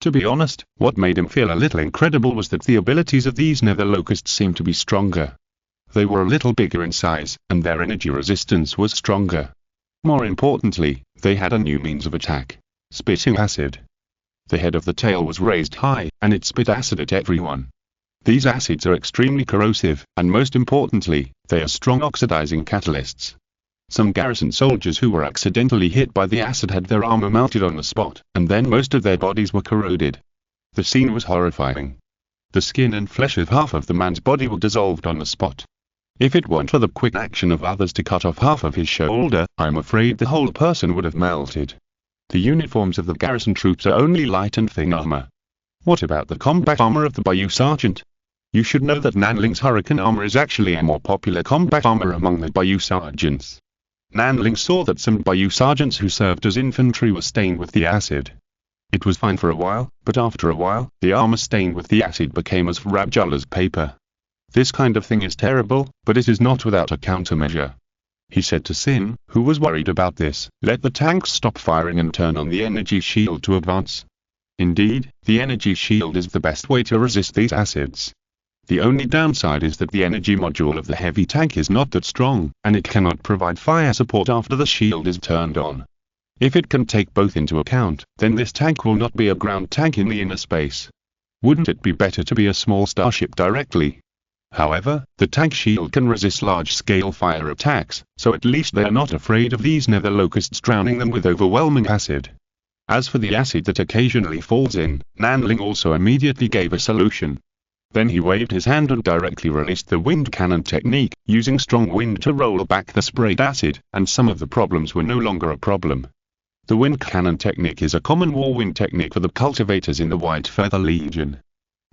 To be honest, what made him feel a little incredible was that the abilities of these nether locusts seemed to be stronger. They were a little bigger in size, and their energy resistance was stronger. More importantly, they had a new means of attack: spitting acid. The head of the tail was raised high, and it spit acid at everyone. These acids are extremely corrosive, and most importantly, they are strong oxidizing catalysts. Some garrison soldiers who were accidentally hit by the acid had their armor melted on the spot, and then most of their bodies were corroded. The scene was horrifying. The skin and flesh of half of the man's body were dissolved on the spot. If it weren't for the quick action of others to cut off half of his shoulder, I'm afraid the whole person would have melted. The uniforms of the garrison troops are only light and thin armor. What about the combat armor of the Bayou Sergeant? You should know that Nanling's hurricane armor is actually a more popular combat armor among the Bayou Sergeants. Nanling saw that some Bayou Sergeants who served as infantry were stained with the acid. It was fine for a while, but after a while, the armor stained with the acid became as fragile as paper. This kind of thing is terrible, but it is not without a countermeasure. He said to Sin, who was worried about this, let the tanks stop firing and turn on the energy shield to advance. Indeed, the energy shield is the best way to resist these acids. The only downside is that the energy module of the heavy tank is not that strong, and it cannot provide fire support after the shield is turned on. If it can take both into account, then this tank will not be a ground tank in the inner space. Wouldn't it be better to be a small starship directly? However, the tank shield can resist large-scale fire attacks, so at least they are not afraid of these nether locusts drowning them with overwhelming acid. As for the acid that occasionally falls in, Nanling also immediately gave a solution. Then he waved his hand and directly released the wind cannon technique, using strong wind to roll back the sprayed acid, and some of the problems were no longer a problem. The wind cannon technique is a common war wind technique for the cultivators in the White Feather Legion.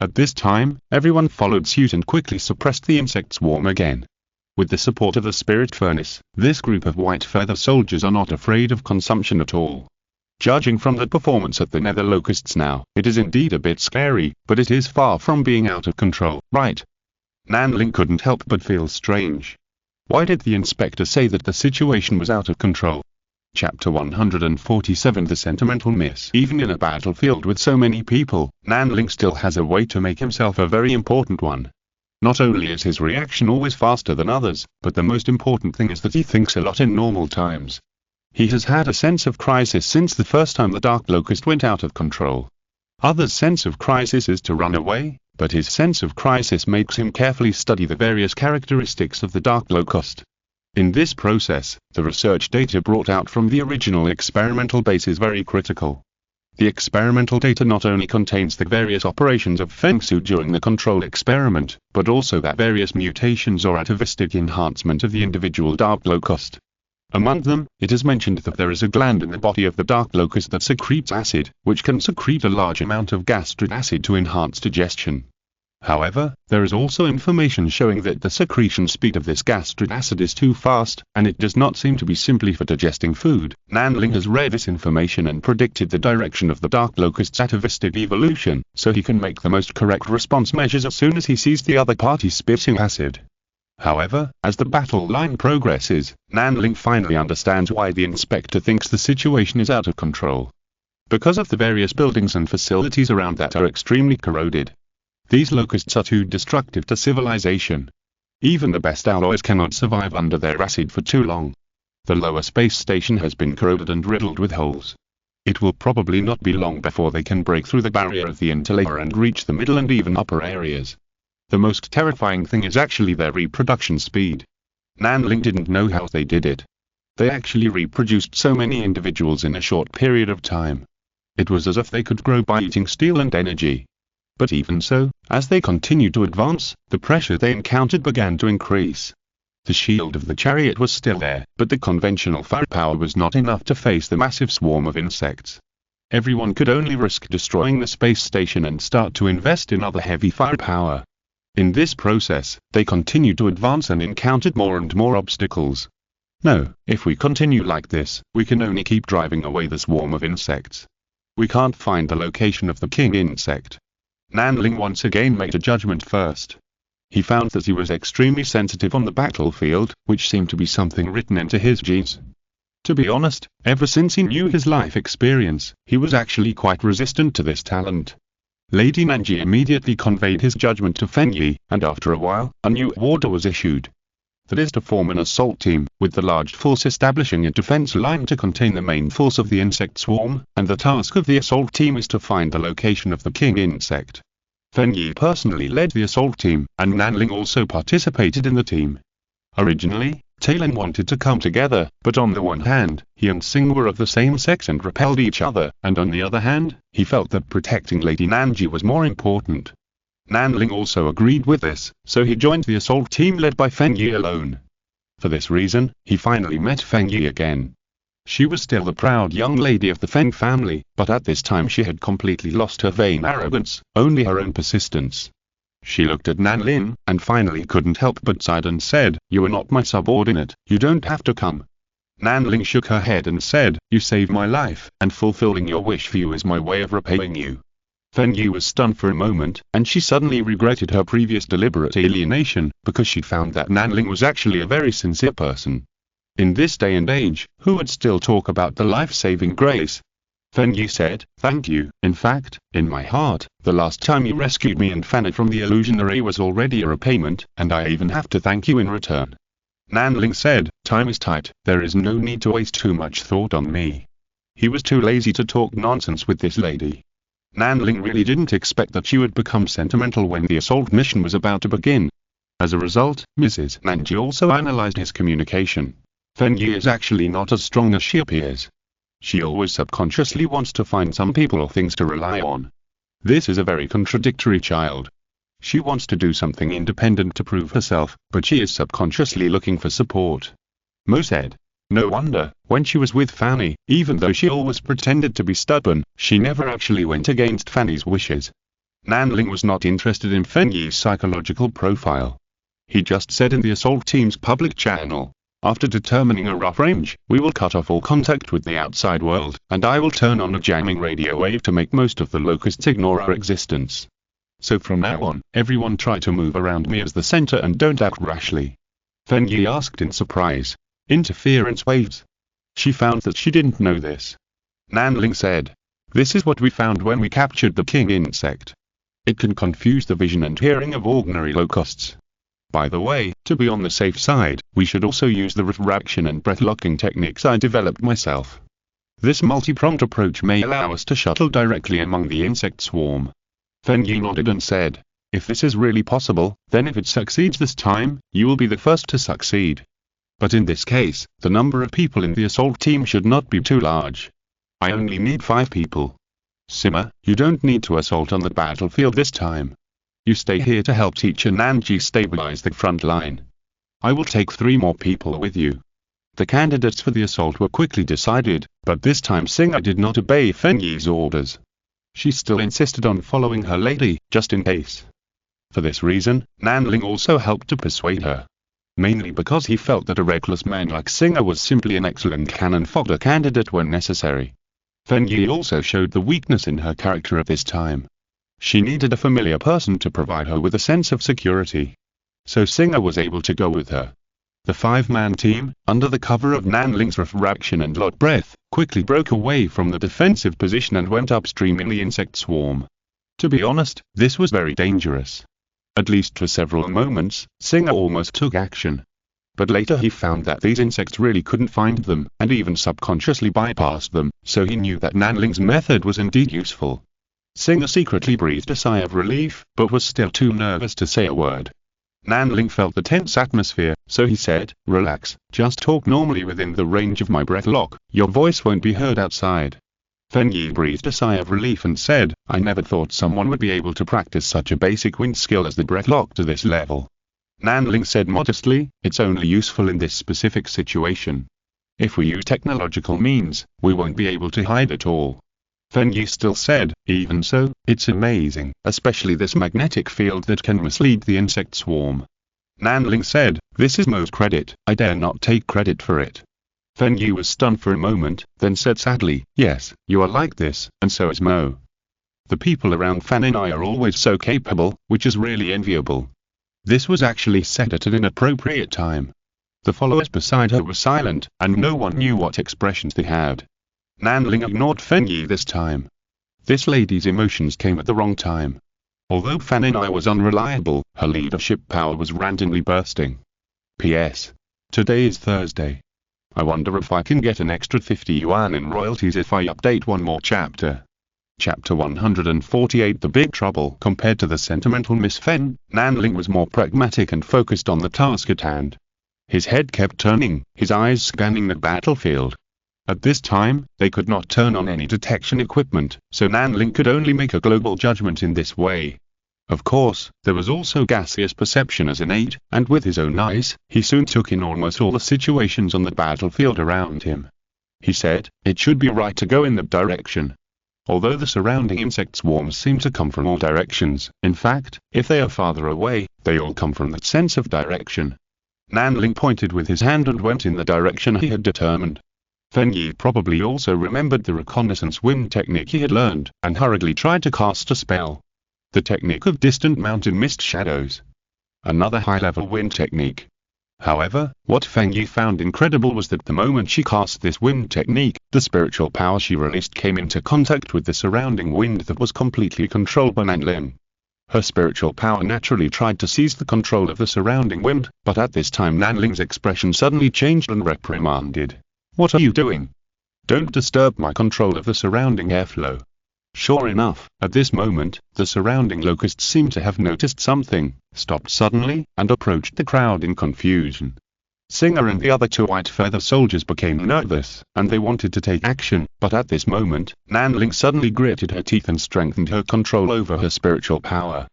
At this time, everyone followed suit and quickly suppressed the insect swarm again. With the support of the spirit furnace, this group of White Feather soldiers are not afraid of consumption at all. Judging from the performance at the nether locusts now, it is indeed a bit scary, but it is far from being out of control, right? Nanling couldn't help but feel strange. Why did the inspector say that the situation was out of control? Chapter 147 The Sentimental Miss. Even in a battlefield with so many people, Nanling still has a way to make himself a very important one. Not only is his reaction always faster than others, but the most important thing is that he thinks a lot in normal times. He has had a sense of crisis since the first time the Dark Locust went out of control. Others' sense of crisis is to run away, but his sense of crisis makes him carefully study the various characteristics of the Dark Locust. In this process, the research data brought out from the original experimental base is very critical. The experimental data not only contains the various operations of Feng Su during the control experiment, but also that various mutations or atavistic enhancement of the individual Dark Locust. Among them, it is mentioned that there is a gland in the body of the Dark Locust that secretes acid, which can secrete a large amount of gastric acid to enhance digestion. However, there is also information showing that the secretion speed of this gastric acid is too fast, and it does not seem to be simply for digesting food. Nanling has read this information and predicted the direction of the Dark Locust's atavistic evolution, so he can make the most correct response measures as soon as he sees the other party spitting acid. However, as the battle line progresses, Nanling finally understands why the inspector thinks the situation is out of control. Because of the various buildings and facilities around that are extremely corroded. These locusts are too destructive to civilization. Even the best alloys cannot survive under their acid for too long. The lower space station has been corroded and riddled with holes. It will probably not be long before they can break through the barrier of the interlayer and reach the middle and even upper areas. The most terrifying thing is actually their reproduction speed. Nanling didn't know how they did it. They actually reproduced so many individuals in a short period of time. It was as if they could grow by eating steel and energy. But even so, as they continued to advance, the pressure they encountered began to increase. The shield of the chariot was still there, but the conventional firepower was not enough to face the massive swarm of insects. Everyone could only risk destroying the space station and start to invest in other heavy firepower. In this process, they continued to advance and encountered more and more obstacles. No, if we continue like this, we can only keep driving away the swarm of insects. We can't find the location of the king insect. Nanling once again made a judgment first. He found that he was extremely sensitive on the battlefield, which seemed to be something written into his genes. To be honest, ever since he knew his life experience, he was actually quite resistant to this talent. Lady Nanji immediately conveyed his judgment to Fengyi, and after a while, a new order was issued. That is to form an assault team, with the large force establishing a defense line to contain the main force of the insect swarm, and the task of the assault team is to find the location of the king insect. Fengyi personally led the assault team, and Nanling also participated in the team. Originally, Talon wanted to come together, but on the one hand, he and Sing were of the same sex and repelled each other, and on the other hand, he felt that protecting Lady Nanji was more important. Nanling also agreed with this, so he joined the assault team led by Fengyi alone. For this reason, he finally met Fengyi again. She was still the proud young lady of the Feng family, but at this time she had completely lost her vain arrogance, only her own persistence. She looked at Nanling, and finally couldn't help but sighed and said, "You are not my subordinate, you don't have to come." Nanling shook her head and said, "You saved my life, and fulfilling your wish for you is my way of repaying you." Fengyi was stunned for a moment, and she suddenly regretted her previous deliberate alienation, because she found that Nanling was actually a very sincere person. In this day and age, who would still talk about the life-saving grace? Fengyi said, "Thank you. In fact, in my heart, the last time you rescued me and Fanny from the illusionary was already a repayment, and I even have to thank you in return." Nanling said, "Time is tight, there is no need to waste too much thought on me." He was too lazy to talk nonsense with this lady. Nanling really didn't expect that she would become sentimental when the assault mission was about to begin. As a result, Mrs. Nanji also analyzed his communication. Fengyi is actually not as strong as she appears. She always subconsciously wants to find some people or things to rely on. This is a very contradictory child. She wants to do something independent to prove herself, but she is subconsciously looking for support. Mo said. No wonder, when she was with Fanny, even though she always pretended to be stubborn, she never actually went against Fanny's wishes. Nanling was not interested in Fengyi's psychological profile. He just said in the assault team's public channel, "After determining a rough range, we will cut off all contact with the outside world, and I will turn on a jamming radio wave to make most of the locusts ignore our existence. So from now on, everyone try to move around me as the center and don't act rashly." Fengyi asked in surprise. "Interference waves?" She found that she didn't know this. Nanling said, "This is what we found when we captured the king insect. It can confuse the vision and hearing of ordinary locusts. By the way, to be on the safe side, we should also use the refraction and breath-locking techniques I developed myself. This multi-pronged approach may allow us to shuttle directly among the insect swarm." Fengyi nodded and said, "If this is really possible, then if it succeeds this time, you will be the first to succeed. But in this case, the number of people in the assault team should not be too large. I only need 5 people. Sima, you don't need to assault on the battlefield this time. You stay here to help teacher Nanji stabilize the front line. I will take 3 more people with you." The candidates for the assault were quickly decided, but this time Singa did not obey Fengyi's orders. She still insisted on following her lady, just in case. For this reason, Nanling also helped to persuade her. Mainly because he felt that a reckless man like Singa was simply an excellent cannon fodder candidate when necessary. Fengyi also showed the weakness in her character at this time. She needed a familiar person to provide her with a sense of security. So Singa was able to go with her. The 5-man team, under the cover of Nanling's refraction and lot breath, quickly broke away from the defensive position and went upstream in the insect swarm. To be honest, this was very dangerous. At least for several moments, Singa almost took action. But later he found that these insects really couldn't find them, and even subconsciously bypassed them, so he knew that Nanling's method was indeed useful. Singer secretly breathed a sigh of relief, but was still too nervous to say a word. Nanling felt the tense atmosphere, so he said, "Relax, just talk normally within the range of my breath lock, your voice won't be heard outside." Fengyi breathed a sigh of relief and said, "I never thought someone would be able to practice such a basic wind skill as the breath lock to this level." Nanling said modestly, "It's only useful in this specific situation. If we use technological means, we won't be able to hide it all." Fengyi still said, "Even so, it's amazing, especially this magnetic field that can mislead the insect swarm." Nanling said, "This is Mo's credit, I dare not take credit for it." Fengyi was stunned for a moment, then said sadly, "Yes, you are like this, and so is Mo. The people around Fan and I are always so capable, which is really enviable." This was actually said at an inappropriate time. The followers beside her were silent, and no one knew what expressions they had. Nanling ignored Fengyi this time. This lady's emotions came at the wrong time. Although Fan and I was unreliable, her leadership power was randomly bursting. P.S. Today is Thursday. I wonder if I can get an extra 50 yuan in royalties if I update one more chapter. Chapter 148 The Big Trouble. Compared to the sentimental Miss Fen, Nanling was more pragmatic and focused on the task at hand. His head kept turning, his eyes scanning the battlefield. At this time, they could not turn on any detection equipment, so Nanling could only make a global judgment in this way. Of course, there was also gaseous perception as innate, and with his own eyes, he soon took in almost all the situations on the battlefield around him. He said, "It should be right to go in that direction." Although the surrounding insect swarms seem to come from all directions, in fact, if they are farther away, they all come from that sense of direction. Nanling pointed with his hand and went in the direction he had determined. Fengyi probably also remembered the reconnaissance wind technique he had learned, and hurriedly tried to cast a spell. The technique of distant mountain mist shadows. Another high-level wind technique. However, what Fengyi found incredible was that the moment she cast this wind technique, the spiritual power she released came into contact with the surrounding wind that was completely controlled by Nanling. Her spiritual power naturally tried to seize the control of the surrounding wind, but at this time Nanling's expression suddenly changed and reprimanded. "What are you doing? Don't disturb my control of the surrounding airflow." Sure enough, at this moment, the surrounding locusts seemed to have noticed something, stopped suddenly, and approached the crowd in confusion. Singer and the other two white feather soldiers became nervous, and they wanted to take action, but at this moment, Nanling suddenly gritted her teeth and strengthened her control over her spiritual power.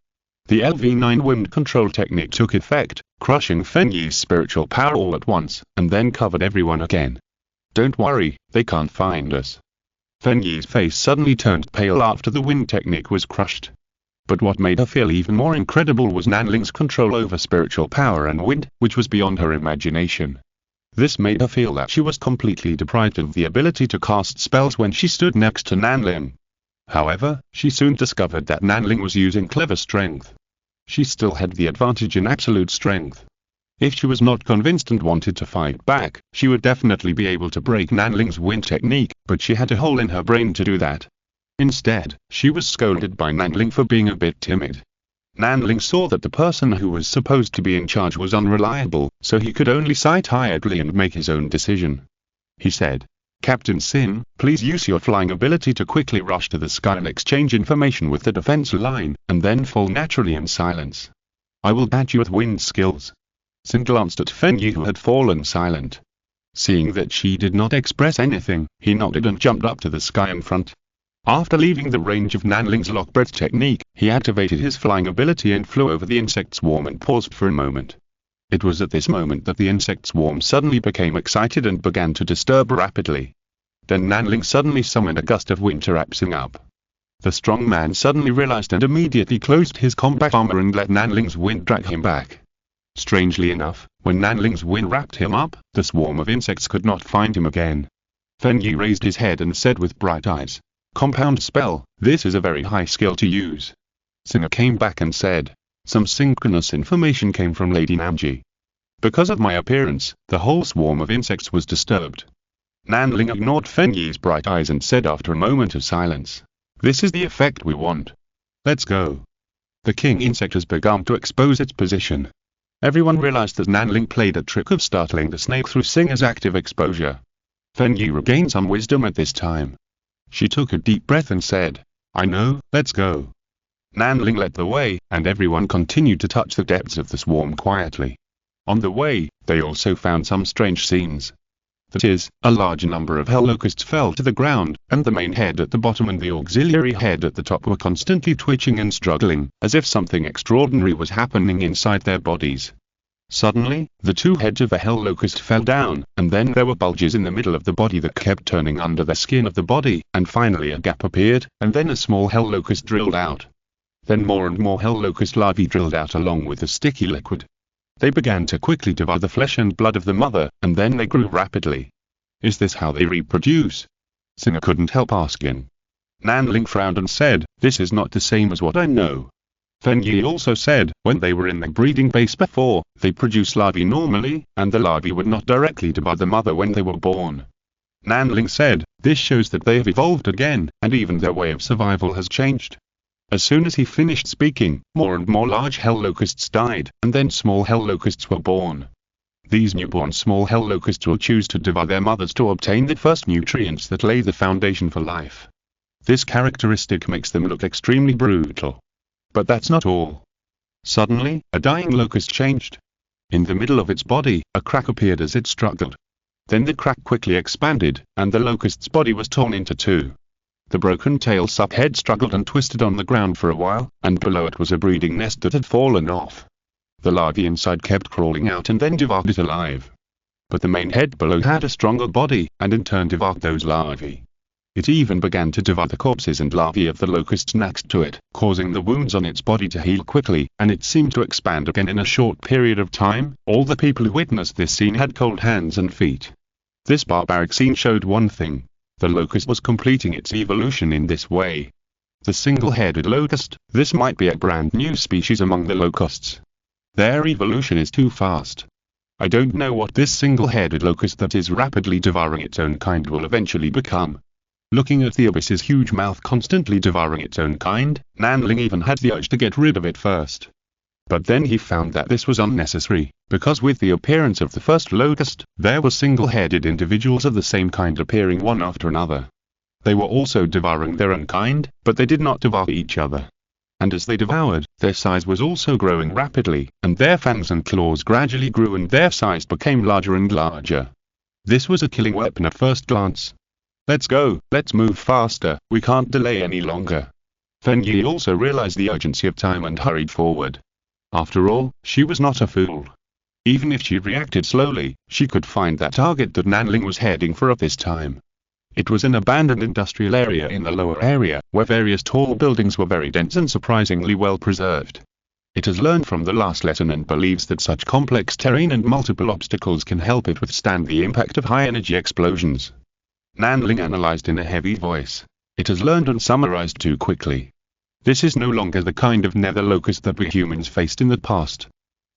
The LV9 wind control technique took effect, crushing Fengyi's spiritual power all at once, and then covered everyone again. "Don't worry, they can't find us." Fengyi's face suddenly turned pale after the wind technique was crushed. But what made her feel even more incredible was Nanling's control over spiritual power and wind, which was beyond her imagination. This made her feel that she was completely deprived of the ability to cast spells when she stood next to Nanling. However, she soon discovered that Nanling was using clever strength. She still had the advantage in absolute strength. If she was not convinced and wanted to fight back, she would definitely be able to break Nanling's wind technique, but she had a hole in her brain to do that. Instead, she was scolded by Nanling for being a bit timid. Nanling saw that the person who was supposed to be in charge was unreliable, so he could only sigh tiredly and make his own decision. He said, "Captain Sin, please use your flying ability to quickly rush to the sky and exchange information with the defense line, and then fall naturally in silence. I will badge you with wind skills." Sin glanced at Fengyi, who had fallen silent. Seeing that she did not express anything, he nodded and jumped up to the sky in front. After leaving the range of Nanling's lock breath technique, he activated his flying ability and flew over the insect swarm and paused for a moment. It was at this moment that the insect swarm suddenly became excited and began to disturb rapidly. Then Nanling suddenly summoned a gust of wind to wrap up. The strong man suddenly realized and immediately closed his combat armor and let Nanling's wind drag him back. Strangely enough, when Nanling's wind wrapped him up, the swarm of insects could not find him again. Fengyi raised his head and said with bright eyes, "Compound spell, this is a very high skill to use." Singer came back and said, "Some synchronous information came from Lady Namji. Because of my appearance, the whole swarm of insects was disturbed." Nanling ignored Fengyi's bright eyes and said after a moment of silence, "This is the effect we want. Let's go." The king insect has begun to expose its position. Everyone realized that Nanling played a trick of startling the snake through Singer's active exposure. Fenyi regained some wisdom at this time. She took a deep breath and said, "I know, let's go." Nanling led the way, and everyone continued to touch the depths of the swarm quietly. On the way, they also found some strange scenes. That is, a large number of hell locusts fell to the ground, and the main head at the bottom and the auxiliary head at the top were constantly twitching and struggling, as if something extraordinary was happening inside their bodies. Suddenly, the two heads of a hell locust fell down, and then there were bulges in the middle of the body that kept turning under the skin of the body, and finally a gap appeared, and then a small hell locust drilled out. Then more and more hell locust larvae drilled out along with the sticky liquid. They began to quickly devour the flesh and blood of the mother, and then they grew rapidly. Is this how they reproduce? Singer couldn't help asking. Nanling frowned and said, "This is not the same as what I know." Fenyi also said, when they were in the breeding base before, they produce larvae normally, and the larvae would not directly devour the mother when they were born. Nanling said, "This shows that they have evolved again, and even their way of survival has changed." As soon as he finished speaking, more and more large hell locusts died, and then small hell locusts were born. These newborn small hell locusts will choose to devour their mothers to obtain the first nutrients that lay the foundation for life. This characteristic makes them look extremely brutal. But that's not all. Suddenly, a dying locust changed. In the middle of its body, a crack appeared as it struggled. Then the crack quickly expanded, and the locust's body was torn into two. The broken tail subhead struggled and twisted on the ground for a while, and below it was a breeding nest that had fallen off. The larvae inside kept crawling out and then devoured it alive. But the main head below had a stronger body, and in turn devoured those larvae. It even began to devour the corpses and larvae of the locusts next to it, causing the wounds on its body to heal quickly, and it seemed to expand again in a short period of time. All the people who witnessed this scene had cold hands and feet. This barbaric scene showed one thing. The locust was completing its evolution in this way. The single-headed locust, this might be a brand new species among the locusts. Their evolution is too fast. I don't know what this single-headed locust that is rapidly devouring its own kind will eventually become. Looking at the abyss's huge mouth constantly devouring its own kind, Nanling even had the urge to get rid of it first. But then he found that this was unnecessary, because with the appearance of the first locust, there were single-headed individuals of the same kind appearing one after another. They were also devouring their own kind, but they did not devour each other. And as they devoured, their size was also growing rapidly, and their fangs and claws gradually grew and their size became larger and larger. This was a killing weapon at first glance. "Let's go, let's move faster, we can't delay any longer." Fenyi also realized the urgency of time and hurried forward. After all, she was not a fool. Even if she reacted slowly, she could find that target that Nanling was heading for at this time. It was an abandoned industrial area in the lower area, where various tall buildings were very dense and surprisingly well preserved. It has learned from the last lesson and believes that such complex terrain and multiple obstacles can help it withstand the impact of high-energy explosions. Nanling analyzed in a heavy voice. It has learned and summarized too quickly. This is no longer the kind of nether locust that we humans faced in the past.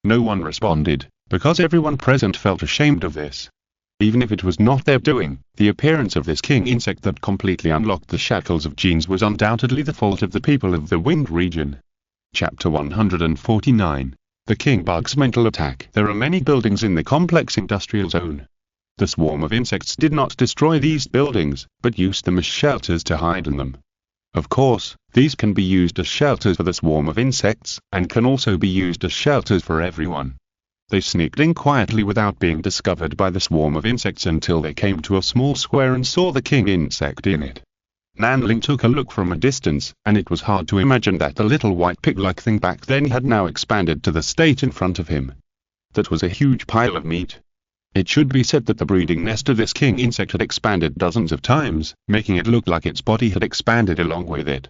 No one responded, because everyone present felt ashamed of this. Even if it was not their doing, the appearance of this king insect that completely unlocked the shackles of genes was undoubtedly the fault of the people of the winged region. Chapter 149. The King Bug's Mental Attack. There are many buildings in the complex industrial zone. The swarm of insects did not destroy these buildings, but used them as shelters to hide in them. Of course, these can be used as shelters for the swarm of insects, and can also be used as shelters for everyone. They sneaked in quietly without being discovered by the swarm of insects until they came to a small square and saw the king insect in it. Nanling took a look from a distance, and it was hard to imagine that the little white pig-like thing back then had now expanded to the state in front of him. That was a huge pile of meat. It should be said that the breeding nest of this king insect had expanded dozens of times, making it look like its body had expanded along with it.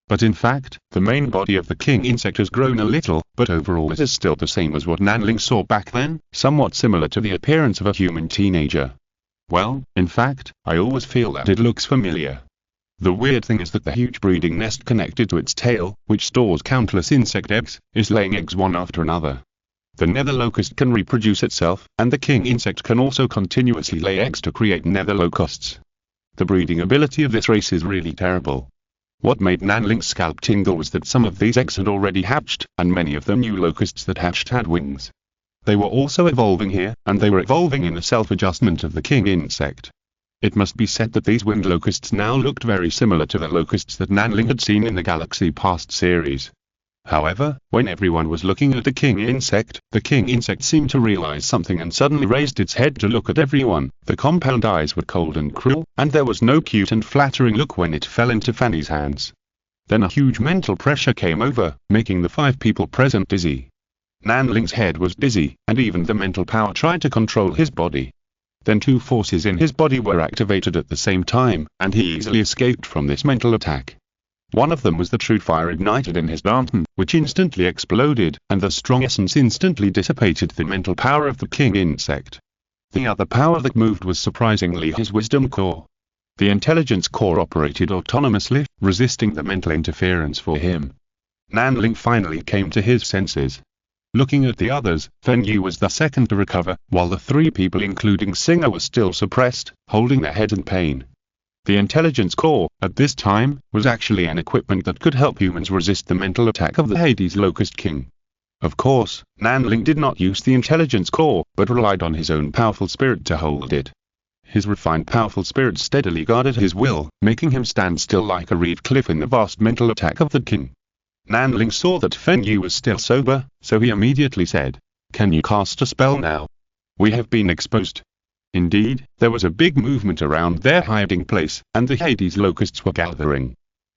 But in fact, the main body of the king insect has grown a little, but overall it is still the same as what Nanling saw back then, somewhat similar to the appearance of a human teenager. Well, in fact, I always feel that it looks familiar. The weird thing is that the huge breeding nest connected to its tail, which stores countless insect eggs, is laying eggs one after another. The nether locust can reproduce itself, and the king insect can also continuously lay eggs to create nether locusts. The breeding ability of this race is really terrible. What made Nanling's scalp tingle was that some of these eggs had already hatched, and many of the new locusts that hatched had wings. They were also evolving here, and they were evolving in the self-adjustment of the king insect. It must be said that these wind locusts now looked very similar to the locusts that Nanling had seen in the Galaxy Past series. However, when everyone was looking at the king insect seemed to realize something and suddenly raised its head to look at everyone. The compound eyes were cold and cruel, and there was no cute and flattering look when it fell into Fanny's hands. Then a huge mental pressure came over, making the 5 people present dizzy. Nanling's head was dizzy, and even the mental power tried to control his body. Then 2 forces in his body were activated at the same time, and he easily escaped from this mental attack. One of them was the true fire ignited in his lantern, which instantly exploded, and the strong essence instantly dissipated the mental power of the king insect. The other power that moved was surprisingly his wisdom core. The intelligence core operated autonomously, resisting the mental interference for him. Nanling finally came to his senses. Looking at the others, Fenyu was the second to recover, while the 3 people including Singer were still suppressed, holding their head in pain. The intelligence core, at this time, was actually an equipment that could help humans resist the mental attack of the Hades Locust King. Of course, Nanling did not use the intelligence core, but relied on his own powerful spirit to hold it. His refined powerful spirit steadily guarded his will, making him stand still like a reed cliff in the vast mental attack of the king. Nanling saw that Fenyu was still sober, so he immediately said, "Can you cast a spell now? We have been exposed." Indeed, there was a big movement around their hiding place, and the Hades locusts were gathering.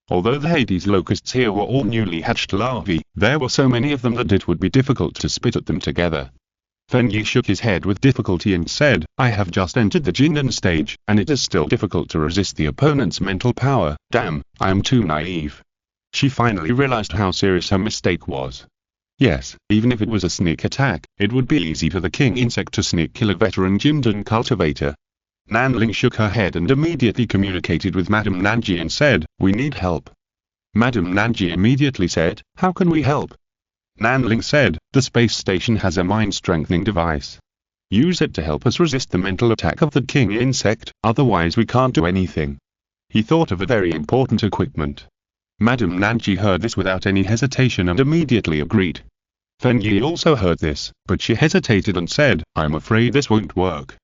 Although the Hades locusts here were all newly hatched larvae, there were so many of them that it would be difficult to spit at them together. Fenyu shook his head with difficulty and said, "I have just entered the Jindan stage, and it is still difficult to resist the opponent's mental power. Damn, I am too naive." She finally realized how serious her mistake was. Yes, even if it was a sneak attack, it would be easy for the king insect to sneak kill a veteran Jindan cultivator. Nanling shook her head and immediately communicated with Madame Nanji and said, "We need help." Madame Nanji immediately said, "How can we help?" Nanling said, "The space station has a mind-strengthening device. Use it to help us resist the mental attack of the king insect, otherwise we can't do anything." He thought of a very important equipment. Madame Nanji heard this without any hesitation and immediately agreed. Fenyi also heard this, but she hesitated and said, "I'm afraid this won't work.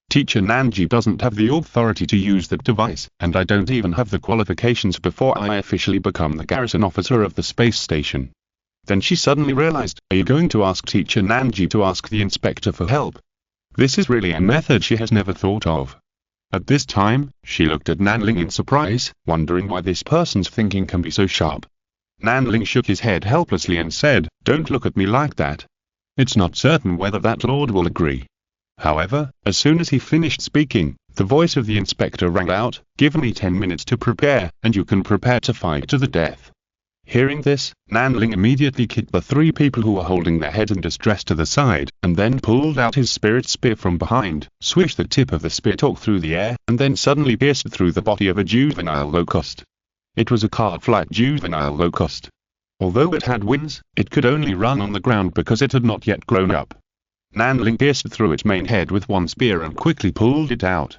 Teacher Nanji doesn't have the authority to use that device, and I don't even have the qualifications before I officially become the garrison officer of the space station." Then she suddenly realized, "Are you going to ask Teacher Nanji to ask the inspector for help?" This is really a method she has never thought of. At this time, she looked at Nanling in surprise, wondering why this person's thinking can be so sharp. Nanling shook his head helplessly and said, "Don't look at me like that. It's not certain whether that lord will agree." However, as soon as he finished speaking, the voice of the inspector rang out, "Give me 10 minutes to prepare, and you can prepare to fight to the death." Hearing this, Nanling immediately kicked the 3 people who were holding their heads in distress to the side, and then pulled out his spirit spear from behind, swished the tip of the spear through the air, and then suddenly pierced through the body of a juvenile locust. It was a card-flight juvenile locust. Although it had wings, it could only run on the ground because it had not yet grown up. Nanling pierced through its main head with one spear and quickly pulled it out.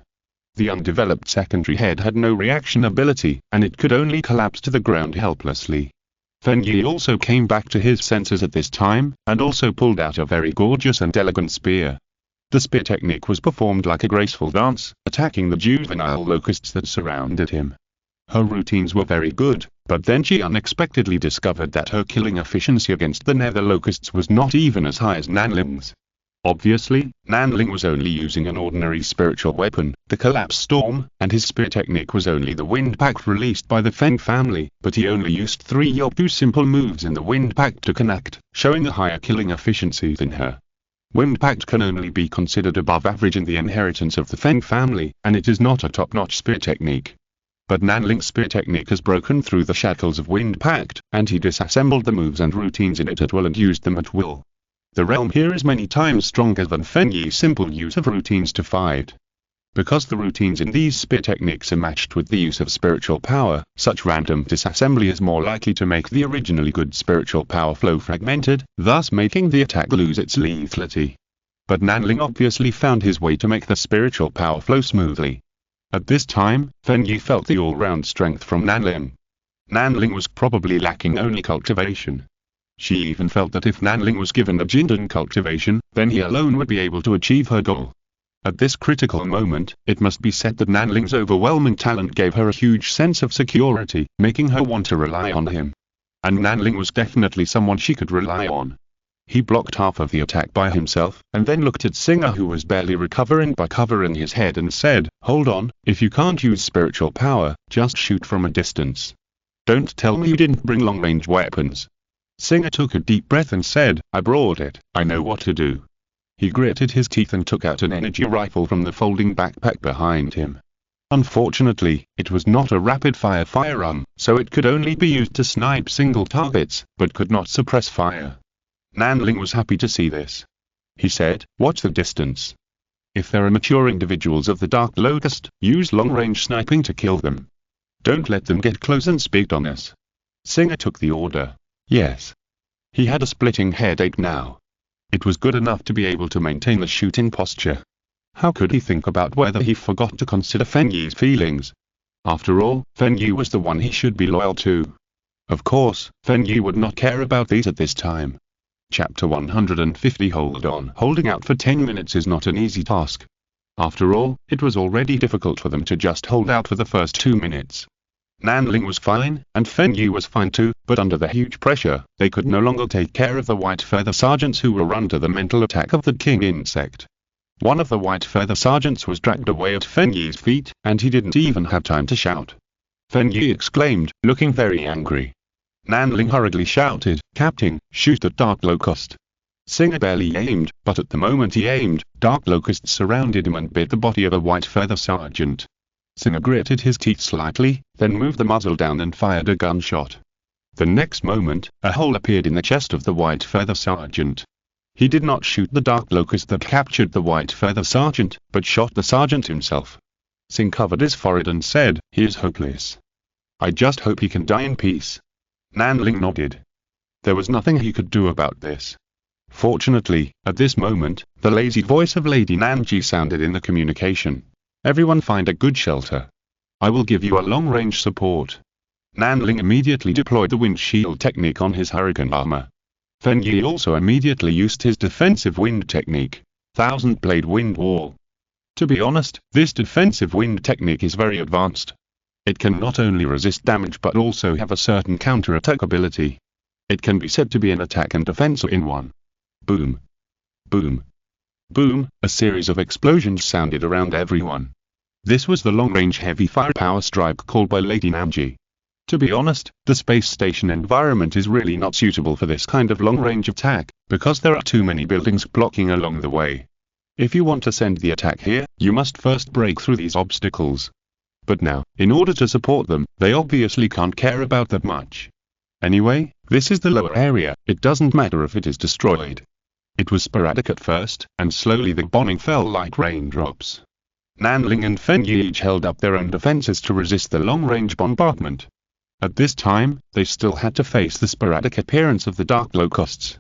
The undeveloped secondary head had no reaction ability, and it could only collapse to the ground helplessly. Fenyi also came back to his senses at this time, and also pulled out a very gorgeous and elegant spear. The spear technique was performed like a graceful dance, attacking the juvenile locusts that surrounded him. Her routines were very good, but then she unexpectedly discovered that her killing efficiency against the nether locusts was not even as high as Nanling's. Obviously, Nanling was only using an ordinary spiritual weapon, the Collapse Storm, and his spear technique was only the Wind Pact released by the Feng family, but he only used 3 or 2 simple moves in the Wind Pact to connect, showing a higher killing efficiency than her. Wind Pact can only be considered above average in the inheritance of the Feng family, and it is not a top-notch spear technique. But Nanling's spear technique has broken through the shackles of Wind Pact, and he disassembled the moves and routines in it at will and used them at will. The realm here is many times stronger than Fenyi's simple use of routines to fight. Because the routines in these spear techniques are matched with the use of spiritual power, such random disassembly is more likely to make the originally good spiritual power flow fragmented, thus making the attack lose its lethality. But Nanling obviously found his way to make the spiritual power flow smoothly. At this time, Fenyi felt the all-round strength from Nanling. Nanling was probably lacking only cultivation. She even felt that if Nanling was given Immortal Cultivation, then he alone would be able to achieve her goal. At this critical moment, it must be said that Nanling's overwhelming talent gave her a huge sense of security, making her want to rely on him. And Nanling was definitely someone she could rely on. He blocked half of the attack by himself, and then looked at Singer, who was barely recovering, by covering his head, and said, "Hold on, if you can't use spiritual power, just shoot from a distance. Don't tell me you didn't bring long-range weapons." Singer took a deep breath and said, "I brought it, I know what to do." He gritted his teeth and took out an energy rifle from the folding backpack behind him. Unfortunately, it was not a rapid-fire firearm, so it could only be used to snipe single targets, but could not suppress fire. Nanling was happy to see this. He said, "Watch the distance. If there are mature individuals of the Dark Locust, use long-range sniping to kill them. Don't let them get close and spit on us." Singer took the order. Yes. He had a splitting headache now. It was good enough to be able to maintain the shooting posture. How could he think about whether he forgot to consider Feng Yi's feelings? After all, Feng Yi was the one he should be loyal to. Of course, Feng Yi would not care about these at this time. Chapter 150. Hold on. Holding out for 10 minutes is not an easy task. After all, it was already difficult for them to just hold out for the first 2 minutes. Nanling was fine, and Feng Yi was fine too, but under the huge pressure, they could no longer take care of the White Feather Sergeants who were under the mental attack of the king insect. One of the White Feather Sergeants was dragged away at Feng Yi's feet, and he didn't even have time to shout. Feng Yi exclaimed, looking very angry. Nanling hurriedly shouted, "Captain, shoot at Dark Locust." Singer barely aimed, but at the moment he aimed, Dark Locusts surrounded him and bit the body of a White Feather Sergeant. Singer gritted his teeth slightly, then moved the muzzle down and fired a gunshot. The next moment, a hole appeared in the chest of the White Feather Sergeant. He did not shoot the Dark Locust that captured the White Feather Sergeant, but shot the sergeant himself. Singh covered his forehead and said, "He is hopeless. I just hope he can die in peace." Nanling nodded. There was nothing he could do about this. Fortunately, at this moment, the lazy voice of Lady Nanji sounded in the communication. "Everyone find a good shelter. I will give you a long-range support." Nanling immediately deployed the wind shield technique on his hurricane armor. Feng Yi also immediately used his defensive wind technique, Thousand-Blade Wind Wall. To be honest, this defensive wind technique is very advanced. It can not only resist damage but also have a certain counter-attack ability. It can be said to be an attack and defense in one. Boom. Boom. Boom, a series of explosions sounded around everyone. This was the long-range heavy firepower strike called by Lady Namji. To be honest, the space station environment is really not suitable for this kind of long-range attack, because there are too many buildings blocking along the way. If you want to send the attack here, you must first break through these obstacles. But now, in order to support them, they obviously can't care about that much. Anyway, this is the lower area, it doesn't matter if it is destroyed. It was sporadic at first, and slowly the bombing fell like raindrops. Nanling and Feng Yi each held up their own defenses to resist the long-range bombardment. At this time, they still had to face the sporadic appearance of the Dark Locusts.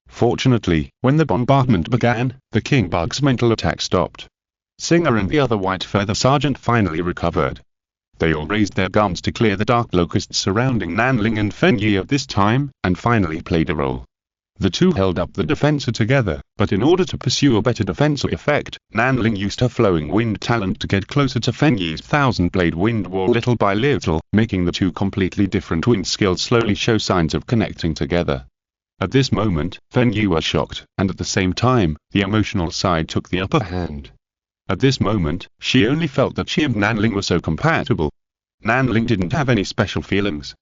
Fortunately, when the bombardment began, the King Bug's mental attack stopped. Singer and the other White Feather Sergeant finally recovered. They all raised their guns to clear the Dark Locusts surrounding Nanling and Feng Yi at this time, and finally played a role. The two held up the defense together, but in order to pursue a better defense effect, Nanling used her flowing wind talent to get closer to Feng Yi's Thousand-Blade Wind Wall little by little, making the two completely different wind skills slowly show signs of connecting together. At this moment, Feng Yi was shocked, and at the same time, the emotional side took the upper hand. At this moment, she only felt that she and Nanling were so compatible. Nanling didn't have any special feelings.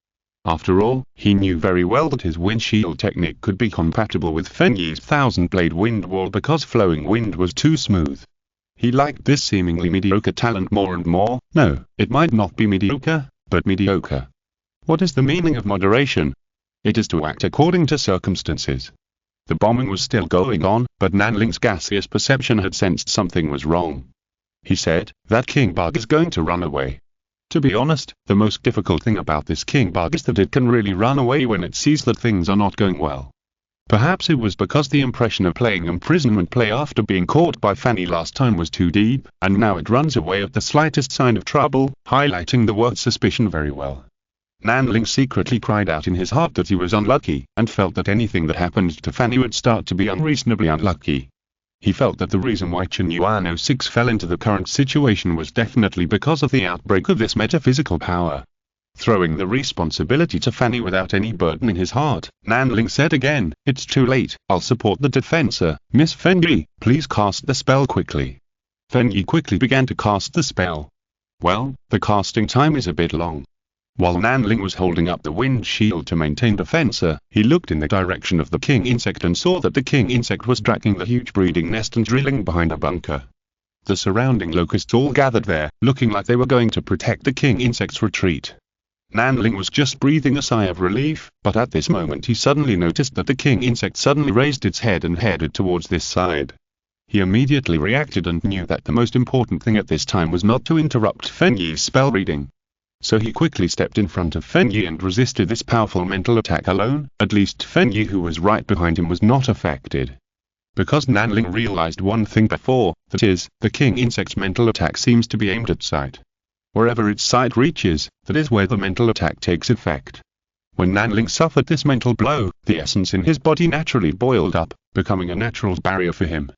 After all, he knew very well that his wind shield technique could be compatible with Feng Yi's Thousand-Blade Wind Wall because flowing wind was too smooth. He liked this seemingly mediocre talent more and more. No, it might not be mediocre, but mediocre. What is the meaning of moderation? It is to act according to circumstances. The bombing was still going on, but Nanling's gaseous perception had sensed something was wrong. He said, "That King Bug is going to run away." To be honest, the most difficult thing about this King Bug is that it can really run away when it sees that things are not going well. Perhaps it was because the impression of playing imprisonment play after being caught by Fanny last time was too deep, and now it runs away at the slightest sign of trouble, highlighting the word suspicion very well. Nanling secretly cried out in his heart that he was unlucky, and felt that anything that happened to Fanny would start to be unreasonably unlucky. He felt that the reason why Chunyuan 06 fell into the current situation was definitely because of the outbreak of this metaphysical power. Throwing the responsibility to Fanny without any burden in his heart, Nanling said again, "It's too late, I'll support the defensor. Miss Fenyi, please cast the spell quickly." Fenyi quickly began to cast the spell. Well, the casting time is a bit long. While Nanling was holding up the wind shield to maintain defensor, he looked in the direction of the king insect and saw that the king insect was tracking the huge breeding nest and drilling behind a bunker. The surrounding locusts all gathered there, looking like they were going to protect the king insect's retreat. Nanling was just breathing a sigh of relief, but at this moment he suddenly noticed that the king insect suddenly raised its head and headed towards this side. He immediately reacted and knew that the most important thing at this time was not to interrupt Fenyi's spell reading. So he quickly stepped in front of Fenyi and resisted this powerful mental attack alone. At least Fenyi, who was right behind him, was not affected. Because Nanling realized one thing before, that is, the king insect's mental attack seems to be aimed at sight. Wherever its sight reaches, that is where the mental attack takes effect. When Nanling suffered this mental blow, the essence in his body naturally boiled up, becoming a natural barrier for him.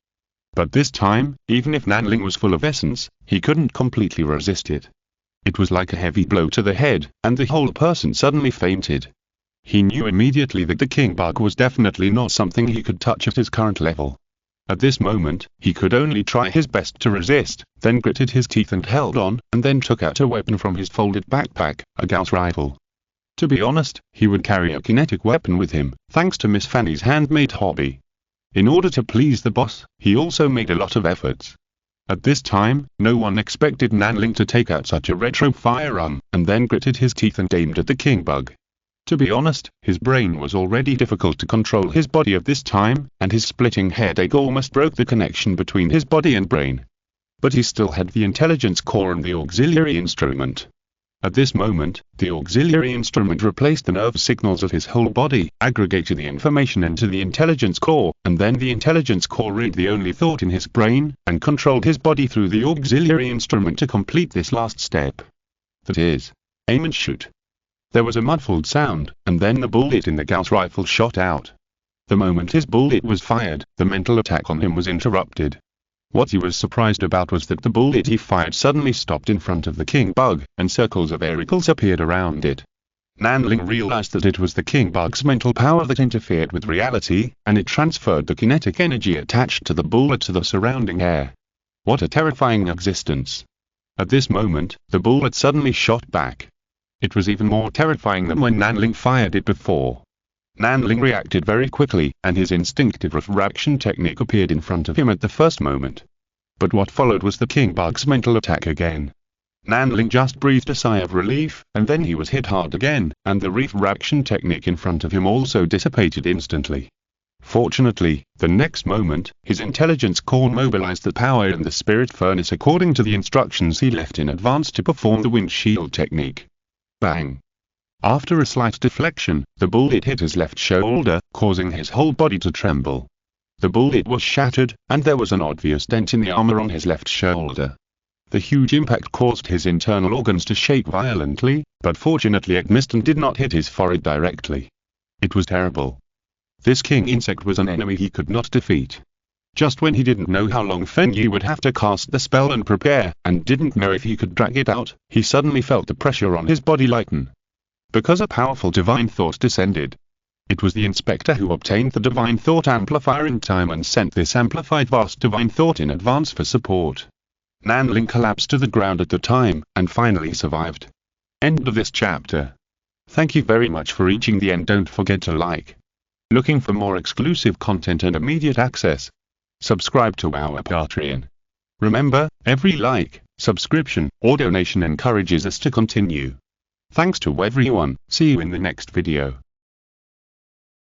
But this time, even if Nanling was full of essence, he couldn't completely resist it. It was like a heavy blow to the head, and the whole person suddenly fainted. He knew immediately that the king bug was definitely not something he could touch at his current level. At this moment, he could only try his best to resist, then gritted his teeth and held on, and then took out a weapon from his folded backpack, a Gauss rifle. To be honest, he would carry a kinetic weapon with him, thanks to Miss Fanny's handmade hobby. In order to please the boss, he also made a lot of efforts. At this time, no one expected Nanling to take out such a retro firearm, and then gritted his teeth and aimed at the king bug. To be honest, his brain was already difficult to control his body at this time, and his splitting headache almost broke the connection between his body and brain. But he still had the intelligence core and the auxiliary instrument. At this moment, the auxiliary instrument replaced the nerve signals of his whole body, aggregated the information into the intelligence core, and then the intelligence core read the only thought in his brain, and controlled his body through the auxiliary instrument to complete this last step. That is, aim and shoot. There was a muffled sound, and then the bullet in the Gauss rifle shot out. The moment his bullet was fired, the mental attack on him was interrupted. What he was surprised about was that the bullet he fired suddenly stopped in front of the king bug, and circles of airicles appeared around it. Nanling realized that it was the king bug's mental power that interfered with reality, and it transferred the kinetic energy attached to the bullet to the surrounding air. What a terrifying existence! At this moment, the bullet suddenly shot back. It was even more terrifying than when Nanling fired it before. Nanling reacted very quickly, and his instinctive refraction technique appeared in front of him at the first moment. But what followed was the king bug's mental attack again. Nanling just breathed a sigh of relief, and then he was hit hard again, and the refraction technique in front of him also dissipated instantly. Fortunately, the next moment, his intelligence core mobilized the power in the spirit furnace according to the instructions he left in advance to perform the windshield technique. Bang! After a slight deflection, the bullet hit his left shoulder, causing his whole body to tremble. The bullet was shattered, and there was an obvious dent in the armor on his left shoulder. The huge impact caused his internal organs to shake violently, but fortunately it missed and did not hit his forehead directly. It was terrible. This king insect was an enemy he could not defeat. Just when he didn't know how long Fenyi would have to cast the spell and prepare, and didn't know if he could drag it out, he suddenly felt the pressure on his body lighten. Because a powerful divine thought descended. It was the inspector who obtained the divine thought amplifier in time and sent this amplified vast divine thought in advance for support. Nanling collapsed to the ground at the time, and finally survived. End of this chapter. Thank you very much for reaching the end. Don't forget to like. Looking for more exclusive content and immediate access? Subscribe to our Patreon. Remember, every like, subscription, or donation encourages us to continue. Thanks to everyone, see you in the next video.